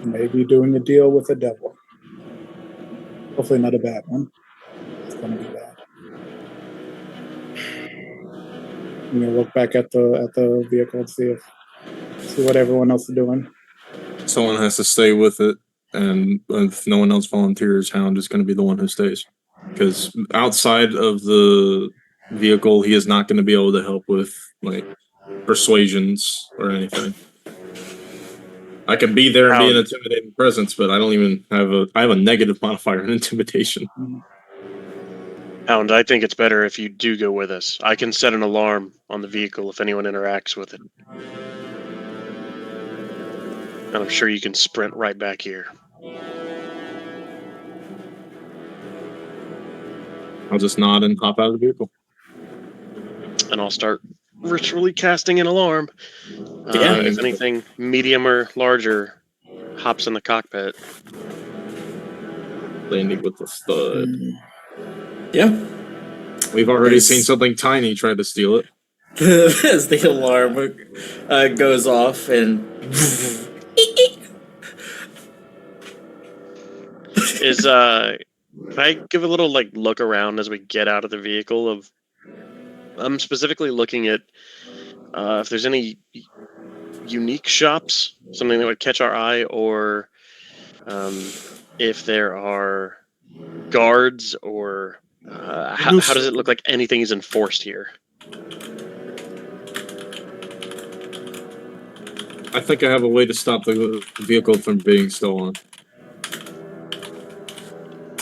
E: Maybe doing a deal with the devil. Hopefully not a bad one. It's going to be bad. I'm going to look back at the vehicle and see what everyone else is doing.
B: Someone has to stay with it, and if no one else volunteers, Hound is going to be the one who stays. Because outside of the vehicle, he is not going to be able to help with like persuasions or anything. I can be there and be an intimidating presence, but I don't even have I have a negative modifier in intimidation.
D: Hound, I think it's better if you do go with us. I can set an alarm on the vehicle if anyone interacts with it. And I'm sure you can sprint right back here.
B: I'll just nod and hop out of the vehicle.
D: And I'll start ritually casting an alarm. If anything medium or larger hops in the cockpit.
B: Landing with the thud.
A: Yeah.
B: We've already seen something tiny try to steal it.
A: As the alarm goes off and
D: can I give a little look around as we get out of the vehicle? I'm specifically looking at if there's any unique shops, something that would catch our eye, or if there are guards, or how does it look like anything is enforced here?
B: I think I have a way to stop the vehicle from being stolen.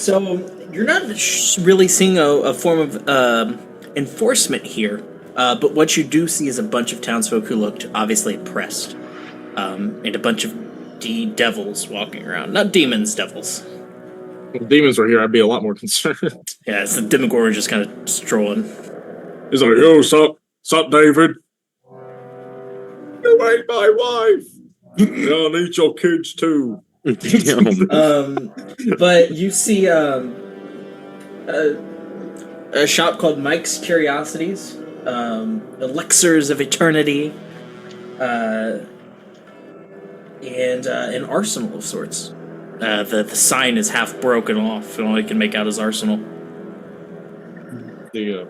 A: so you're not really seeing a form of enforcement here, but what you do see is a bunch of townsfolk who looked obviously oppressed, and a bunch of devils walking around. Not demons, devils.
B: If demons were here, I'd be a lot more concerned.
A: Yeah, it's the Demogorgon just kind of strolling.
B: He's like, yo, sup, David? You ate my wife! I'll eat your kids too.
A: But you see a shop called Mike's Curiosities, Elixirs of Eternity, and an arsenal of sorts. The sign is half broken off, and all you can make out is arsenal.
B: The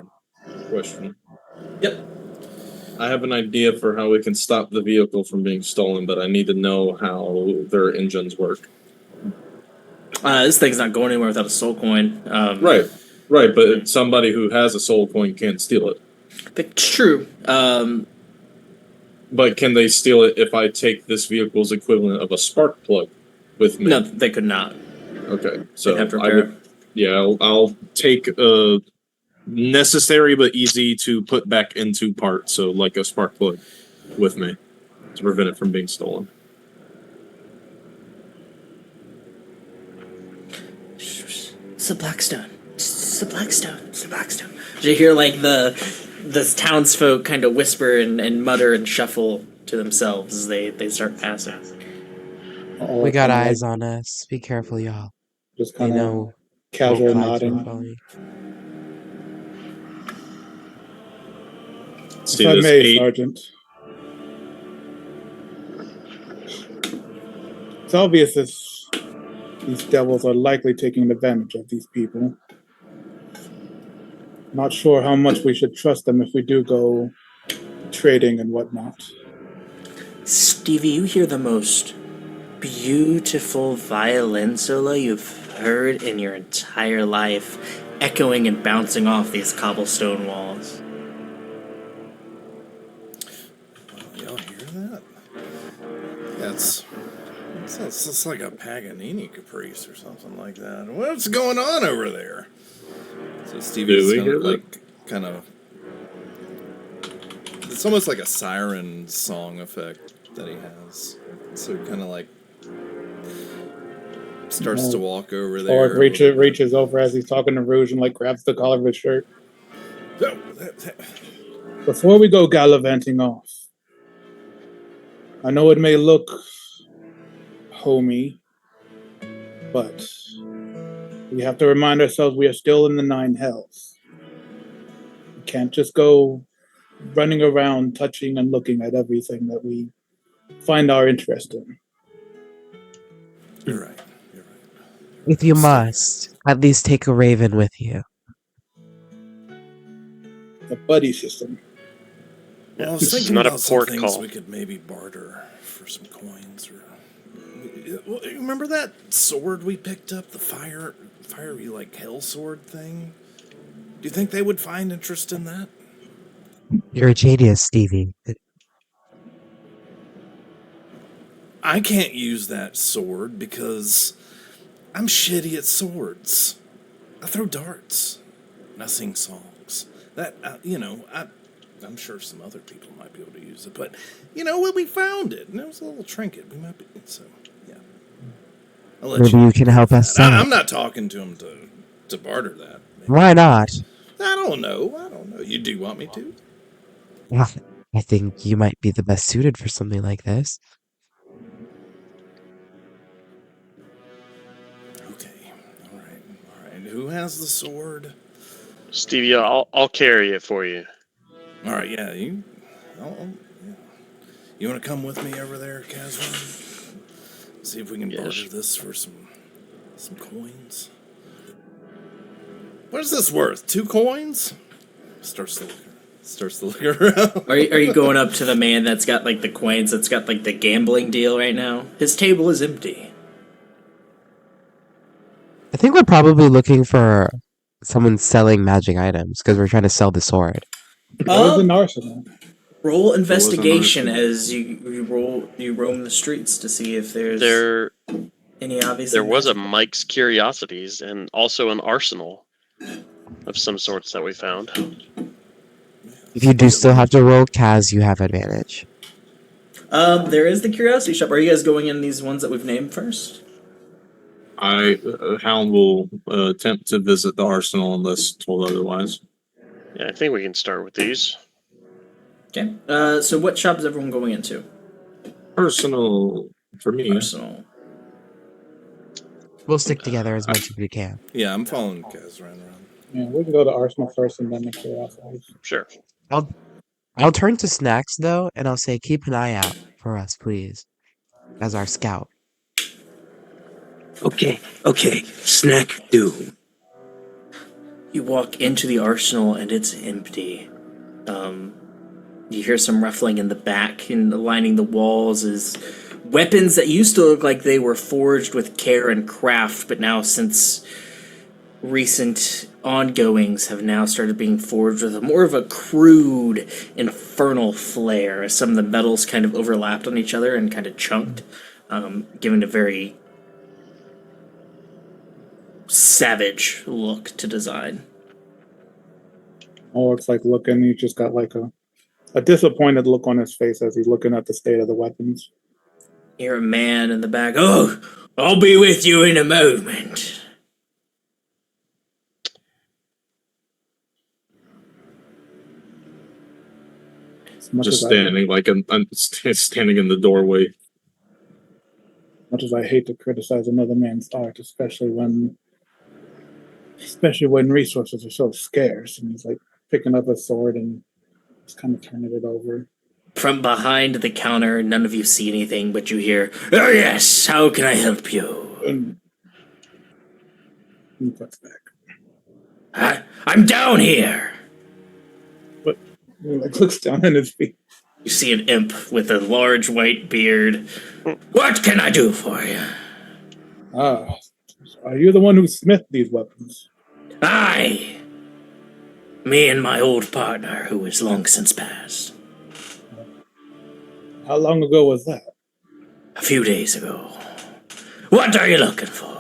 B: question.
A: Yep.
B: I have an idea for how we can stop the vehicle from being stolen, but I need to know how their engines work.
A: This thing's not going anywhere without a soul coin.
B: Right, but somebody who has a soul coin can't steal it.
A: It's true.
B: But can they steal it if I take this vehicle's equivalent of a spark plug with me?
A: No, they could not.
B: Okay, so
A: have to repair it.
B: I'll take a necessary but easy to put back into parts, so like a spark plug with me to prevent it from being stolen.
A: It's the Blackstone. It's the Blackstone. It's the Blackstone. You hear the townsfolk kind of whisper and mutter and shuffle to themselves as they start passing.
C: We got eyes on us. Be careful, y'all.
E: Just
C: They
E: kind of
C: know
E: casual
C: vibes are
E: nodding.
C: following.
B: See
E: If I
B: this
E: may,
B: 8?
E: Sergeant. It's obvious these devils are likely taking advantage of these people. Not sure how much we should trust them if we do go trading and whatnot.
A: Stevie, you hear the most beautiful violin solo you've heard in your entire life, echoing and bouncing off these cobblestone walls.
F: Y'all hear that? Yeah, it's like a Paganini caprice or something like that. What's going on over there? So Stevie's
B: we
F: kind
B: hear
F: of
B: that?
F: like kind of. It's almost like a siren song effect that he has. So he kind of like starts to walk over there.
E: Ulrich
F: a little bit.
E: reaches over as he's talking to Rouge and like grabs the collar of his shirt. Before we go gallivanting off, I know it may look homey, but we have to remind ourselves we are still in the Nine Hells. We can't just go running around touching and looking at everything that we find our interest in.
F: You're right. You're right.
C: If you must, at least take a raven with you.
E: The buddy system.
F: Well, I was
D: This is
F: thinking
D: not a
F: about some
D: port
F: things
D: call.
F: we could maybe barter for some coins. Or well, you remember that sword we picked up, the fiery like hell sword thing? Do you think they would find interest in that?
C: You're a genius, Stevie.
F: I can't use that sword because I'm shitty at swords. I throw darts and I sing songs. That I'm sure some other people might be able to use it, but when we found it, and it was a little trinket, we might be so. Yeah, I'll let
C: Maybe you can help us sell
F: I'm
C: it.
F: not talking to him to barter that. Maybe.
C: Why not?
F: I don't know. You do want me to?
C: Well, I think you might be the best suited for something like this.
F: Okay. All right. All right. Who has the sword?
D: Stevie, I'll carry it for you.
F: All right. Yeah. You. Yeah. You want to come with me over there, Kazran? See if we can
D: Yes.
F: barter this for some coins. What is this worth? 2 coins? Starts to look around.
A: Are you going up to the man that's got like the coins, that's got like the gambling deal right now? His table is empty.
C: I think we're probably looking for someone selling magic items because we're trying to sell the sword.
E: It was an arsenal.
A: Roll investigation
B: arsenal.
A: as you roam the streets to see if there's
D: There
A: any obvious.
D: there was a Mike's Curiosities and also an arsenal of some sorts that we found.
C: If you do still have to roll, Kaz, you have advantage.
A: There is the curiosity shop. Are you guys going in these ones that we've named first?
B: Hound will attempt to visit the arsenal unless told otherwise.
D: Yeah, I think we can start with these.
A: Okay. So what shop is everyone going into?
B: Arsenal for me.
A: Arsenal.
C: We'll stick together as much as we can.
F: Yeah, I'm following Kazran around.
E: Yeah, we can go to Arsenal first and then the curiosities.
D: Sure.
C: I'll turn to Snacks though, and I'll say, keep an eye out for us, please, as our scout.
G: Okay, snack do.
A: You walk into the arsenal and it's empty. You hear some ruffling in the back, and lining the walls is weapons that used to look like they were forged with care and craft, but now since recent ongoings have now started being forged with more of a crude, infernal flair, as some of the metals kind of overlapped on each other and kind of chunked, giving a very savage look to design.
E: Oh, it's like looking, he's just got like a disappointed look on his face as he's looking at the state of the weapons.
A: Hear a man in the back, "Oh, I'll be with you in a moment."
B: Just standing I'm standing in the doorway.
E: Much as I hate to criticize another man's art, especially when resources are so scarce, and he's like picking up a sword and just kind of turning it over.
A: From behind the counter, none of you see anything, but you hear, "Oh yes, how can I help you?"
E: And he puts back.
A: I'm down here.
E: But he like looks down at his feet.
A: You see an imp with a large white beard. "What can I do for you?"
E: Ah, are you the one who smithed these weapons?
A: "Aye. Me and my old partner, who is long since passed.
E: How long ago was that?
A: A few days ago. What are you looking for?"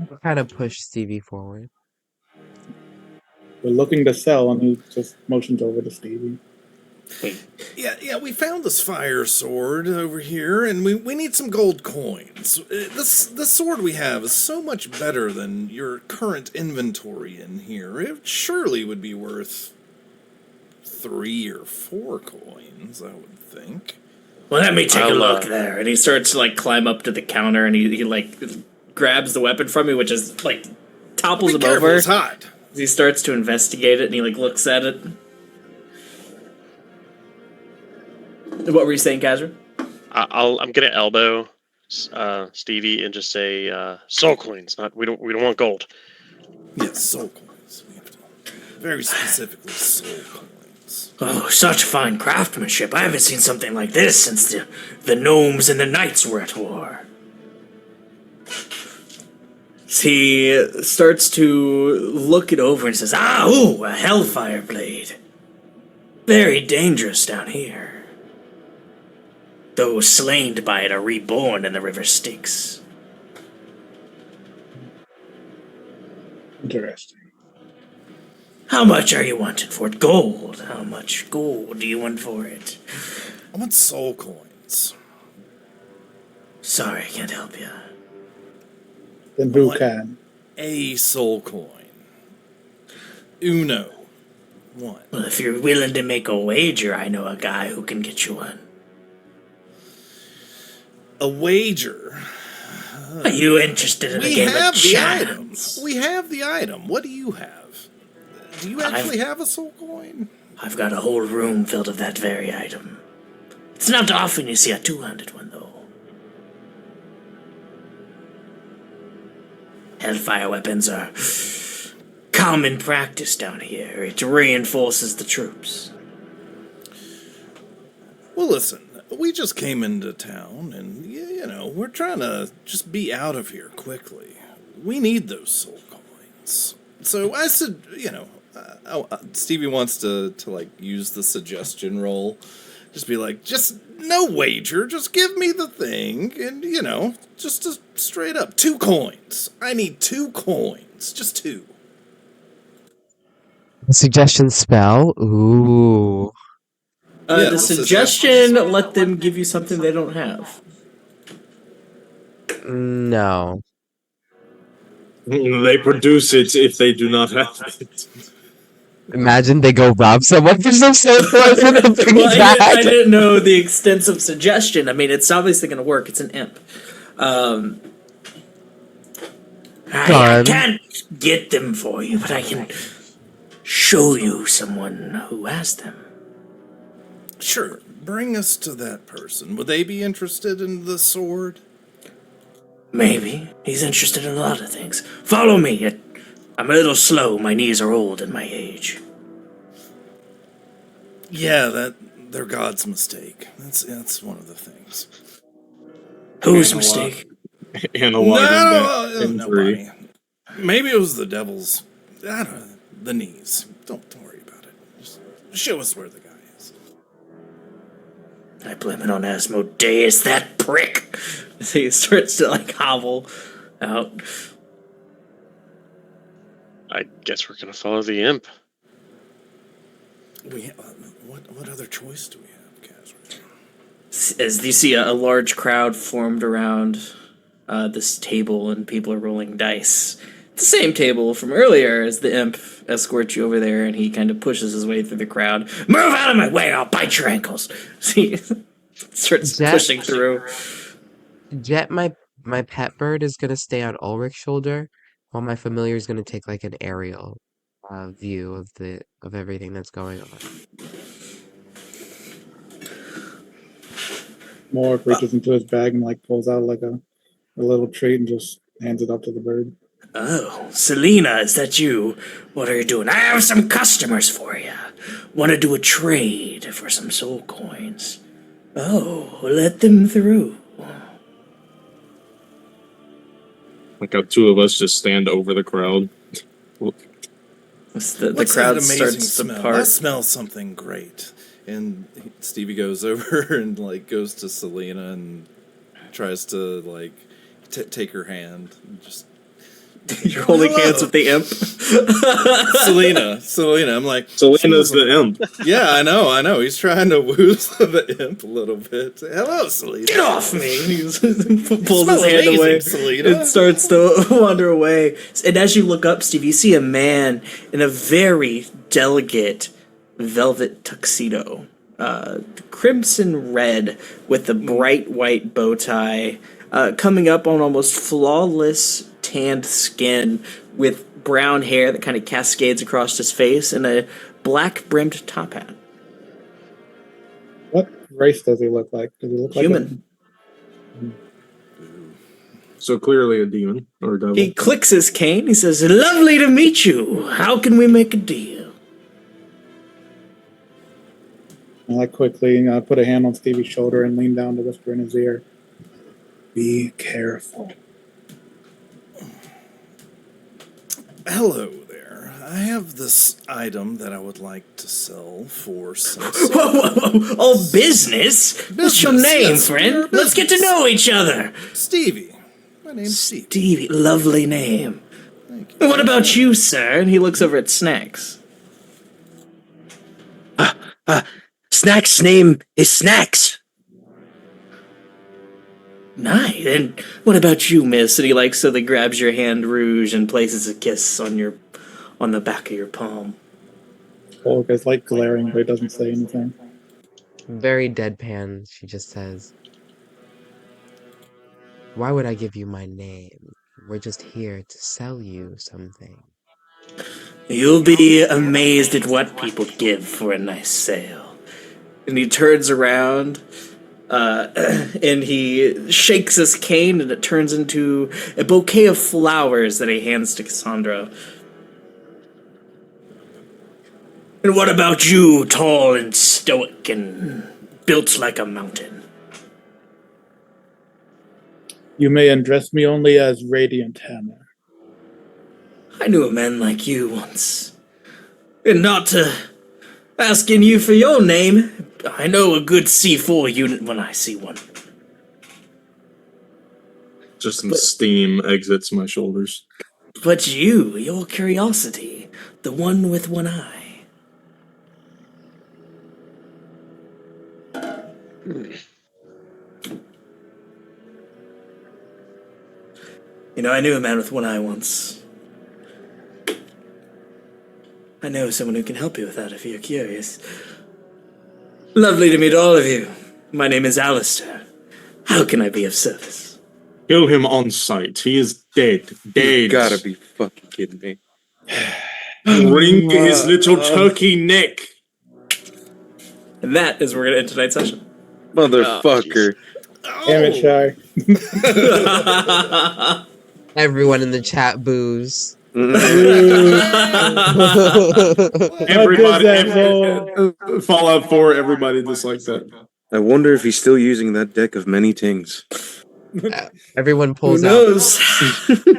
E: sell.
C: Kind of push Stevie forward.
E: We're looking to sell, and he just motions over to Stevie.
F: Yeah, we found this fire sword over here, and we need some gold coins. This sword we have is so much better than your current inventory in here. It surely would be worth 3 or 4 coins, I would think.
A: Well, let me take a
D: I'll,
A: look there. And he starts to like climb up to the counter, and he like grabs the weapon from me, which is like topples
F: Be
A: him
F: careful,
A: over.
F: it's hot.
A: He starts to investigate it, and he like looks at it. What were you saying, Kazra?
D: I'm gonna elbow Stevie and just say soul coins. Not we don't want gold.
F: Yes, soul coins. We have to, very specifically, soul coins.
A: Oh, such fine craftsmanship. I haven't seen something like this since the gnomes and the knights were at war. He starts to look it over and says, a hellfire blade. Very dangerous down here. Those slain by it are reborn in the river Styx.
E: Interesting.
A: How much are you wanting for it? Gold. How much gold do you want for it?
F: I want soul coins.
A: Sorry, I can't help you.
E: Then who
F: What?
E: can?
F: A soul coin. Uno. One.
A: Well, if you're willing to make a wager, I know a guy who can get you one.
F: A wager.
A: Are you interested in a
F: We
A: game
F: have
A: of
F: the
A: chance?
F: items. We have the item. What do you have? Do you actually have a soul coin?
A: I've got a whole room filled of that very item. It's not often you see a two-handed one, though. Hellfire weapons are common practice down here. It reinforces the troops.
F: Well, listen. We just came into town, and, we're trying to just be out of here quickly. We need those soul coins. So I said, Stevie wants to use the suggestion roll. Just be like, just no wager, just give me the thing, and, just straight up, 2 coins. I need 2 coins, just 2.
C: Suggestion spell? Ooh.
F: Yeah,
A: The
F: the
A: suggestion, let them give you something they don't have.
C: No.
B: They produce it if they do not have it.
C: Imagine they go rob someone for some soul coins and they'll bring
A: Well,
C: it back.
A: I didn't know the extensive suggestion. I mean, it's obviously going to work. It's an imp. I
C: Done.
A: can't get them for you, but I can show you someone who has them.
F: Sure, bring us to that person. Would they be interested in the sword?
A: Maybe. He's interested in a lot of things. Follow me. I'm a little slow. My knees are old at my age.
F: Yeah, they're God's mistake. That's one of the things.
A: Whose mistake?
B: Analyzing that injury.
F: Nobody. Maybe it was the devil's. I don't know. The knees. Don't worry about it. Just show us where the guy is.
A: I blame it on Asmodeus, that prick. He starts to hobble out.
D: I guess we're gonna follow the imp.
F: What other choice do we have, Casper?
A: As you see a large crowd formed around this table, and people are rolling dice. The same table from earlier as the imp escorts you over there, and he kind of pushes his way through the crowd. Move out of my way, I'll bite your ankles. He starts pushing through.
C: Jet, my pet bird, is gonna stay on Ulrich's shoulder, while my familiar is gonna take an aerial view of everything that's going on.
E: Mork reaches into his bag and pulls out a little treat and just hands it up to the bird.
A: Oh, Selena, is that you? What are you doing? I have some customers for you. Want to do a trade for some soul coins. Oh, let them through.
B: Two of us just stand over the crowd.
A: The
F: What's
A: crowd
F: that amazing
A: starts to
F: smell? I
A: part.
F: smell something great. And Stevie goes over and goes to Selena and tries to take her hand and just
A: You're holding hands with the imp.
F: Selena. I'm like,
B: Selena's the imp.
F: yeah, I know. He's trying to woo the imp a little bit. Hello, Selena.
A: Get off me! And he pulls
F: Smell
A: his hand
F: amazing,
A: away
F: Selena.
A: and starts to wander away. And as you look up, Steve, you see a man in a very delicate velvet tuxedo, crimson red with a bright white bow tie, coming up on almost flawless tanned skin with brown hair that kind of cascades across his face and a black brimmed top hat.
E: What race does he look like? Does he look
A: Human.
B: So clearly a demon or a devil.
A: He clicks his cane. He says, "Lovely to meet you. How can we make a deal?"
E: I quickly put a hand on Stevie's shoulder and lean down to whisper in his ear, "Be careful."
F: Hello there. I have this item that I would like to sell for some.
A: Whoa. Oh, business? What's your
F: Business,
A: name,
F: yes,
A: friend?
F: we're
A: Let's get to
F: business.
A: know each other.
F: Stevie. My name's Stevie.
A: Stevie, lovely name.
F: Thank you.
A: And what about you, sir? And he looks over at Snacks.
G: Snack's name is Snacks.
A: Nice. And what about you, miss? And he so they grabs your hand rouge and places a kiss on the back of your palm.
E: Hulk is glaring, but he doesn't say anything.
C: Very deadpan, she just says, "Why would I give you my name? We're just here to sell you something."
A: You'll be amazed at what people give for a nice sale. And he turns around, and he shakes his cane, and it turns into a bouquet of flowers that he hands to Cassandra. And what about you, tall and stoic and built like a mountain?
E: You may address me only as Radiant Hammer.
A: I knew a man like you once. And not to asking you for your name, I know a good C4 unit when I see one.
B: Just some steam exits my shoulders.
A: But your curiosity, the one with one eye. I knew a man with one eye once. I know someone who can help you with that if you're curious. Lovely to meet all of you. My name is Alistair. How can I be of service?
B: Kill him on sight. He is dead. Dead.
H: You gotta be fucking kidding me.
B: Wring his little turkey neck.
A: And that is where we're going to end tonight's session.
H: Motherfucker.
E: Damn it, Shy.
C: Everyone in the chat boos.
B: Everybody, Fallout 4, everybody dislikes that.
H: I wonder if he's still using that deck of many things.
C: Everyone pulls
A: Who knows?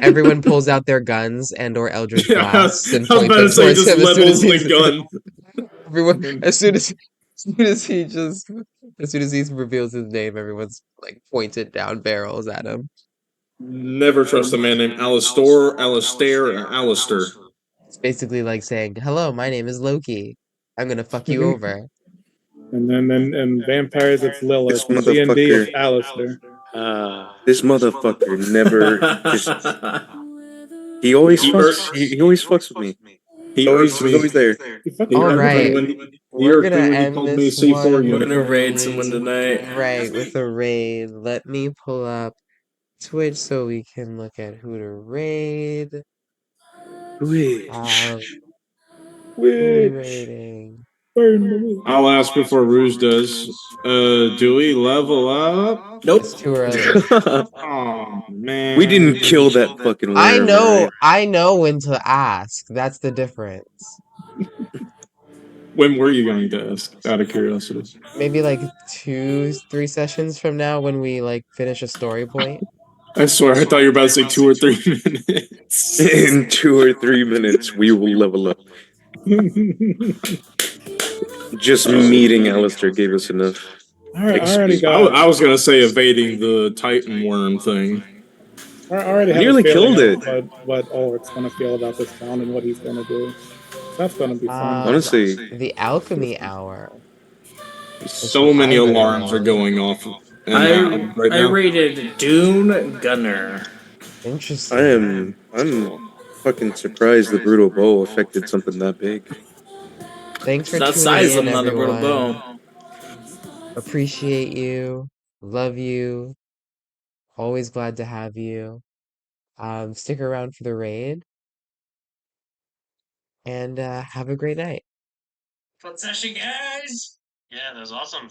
C: Everyone pulls out their guns and or Eldritch Blasts and
B: I was
C: point
B: about
C: them
B: to say,
C: towards
B: just
C: him
B: levels the gun.
C: Everyone, as soon as he reveals his name, everyone's pointed down barrels at him.
B: Never trust a man named Alistair, or Alistair.
C: It's basically like saying, "Hello, my name is Loki. I'm gonna fuck you over."
E: And then in Vampires, it's Lilith. In D&D,
H: motherfucker.
E: it's Alistair.
H: This motherfucker never just. He always fucks with me.
B: He
H: He's always there.
C: All right. We're gonna end
B: called
C: this
B: me C4
C: one.
A: We're
B: unit.
A: gonna raid someone tonight.
C: Right, with a raid. Let me pull up Twitch so we can look at who to raid.
H: Twitch.
C: Who are we raiding?
E: Burn the witch.
B: I'll ask before Rouge does. Do we level up?
A: Nope.
C: It's too early.
B: Oh man.
H: We didn't kill that fucking
C: I
H: werewolf,
C: know.
H: right?
C: I know when to ask. That's the difference.
B: When were you going to ask? Out of curiosity.
C: Maybe 2-3 sessions from now when we finish a story point.
B: I swear, I thought you were about to say 2 or 3 minutes.
H: In 2 or 3 minutes, we will level up. Just meeting Alistair gave us enough.
E: I already got.
B: I was gonna say evading the Titan worm thing.
E: I I already have
H: Nearly
E: a feeling
H: killed
E: of what Ulrich's going to feel about this town and what he's going to do. So that's going to be fun.
H: Honestly,
C: The alchemy hour.
B: So
C: what
B: many
C: I read
B: alarms are
C: about.
B: going off and out right
A: I
B: now.
A: rated Dune Gunner.
C: Interesting.
H: I'm fucking surprised the brutal bow affected something that big.
C: Thanks for
A: That
C: tuning
A: size
C: in,
A: of not the brutal
C: everyone.
A: bow.
C: Appreciate you. Love you. Always glad to have you. Stick around for the raid and have a great night.
D: Fun session, guys. Yeah, that was awesome.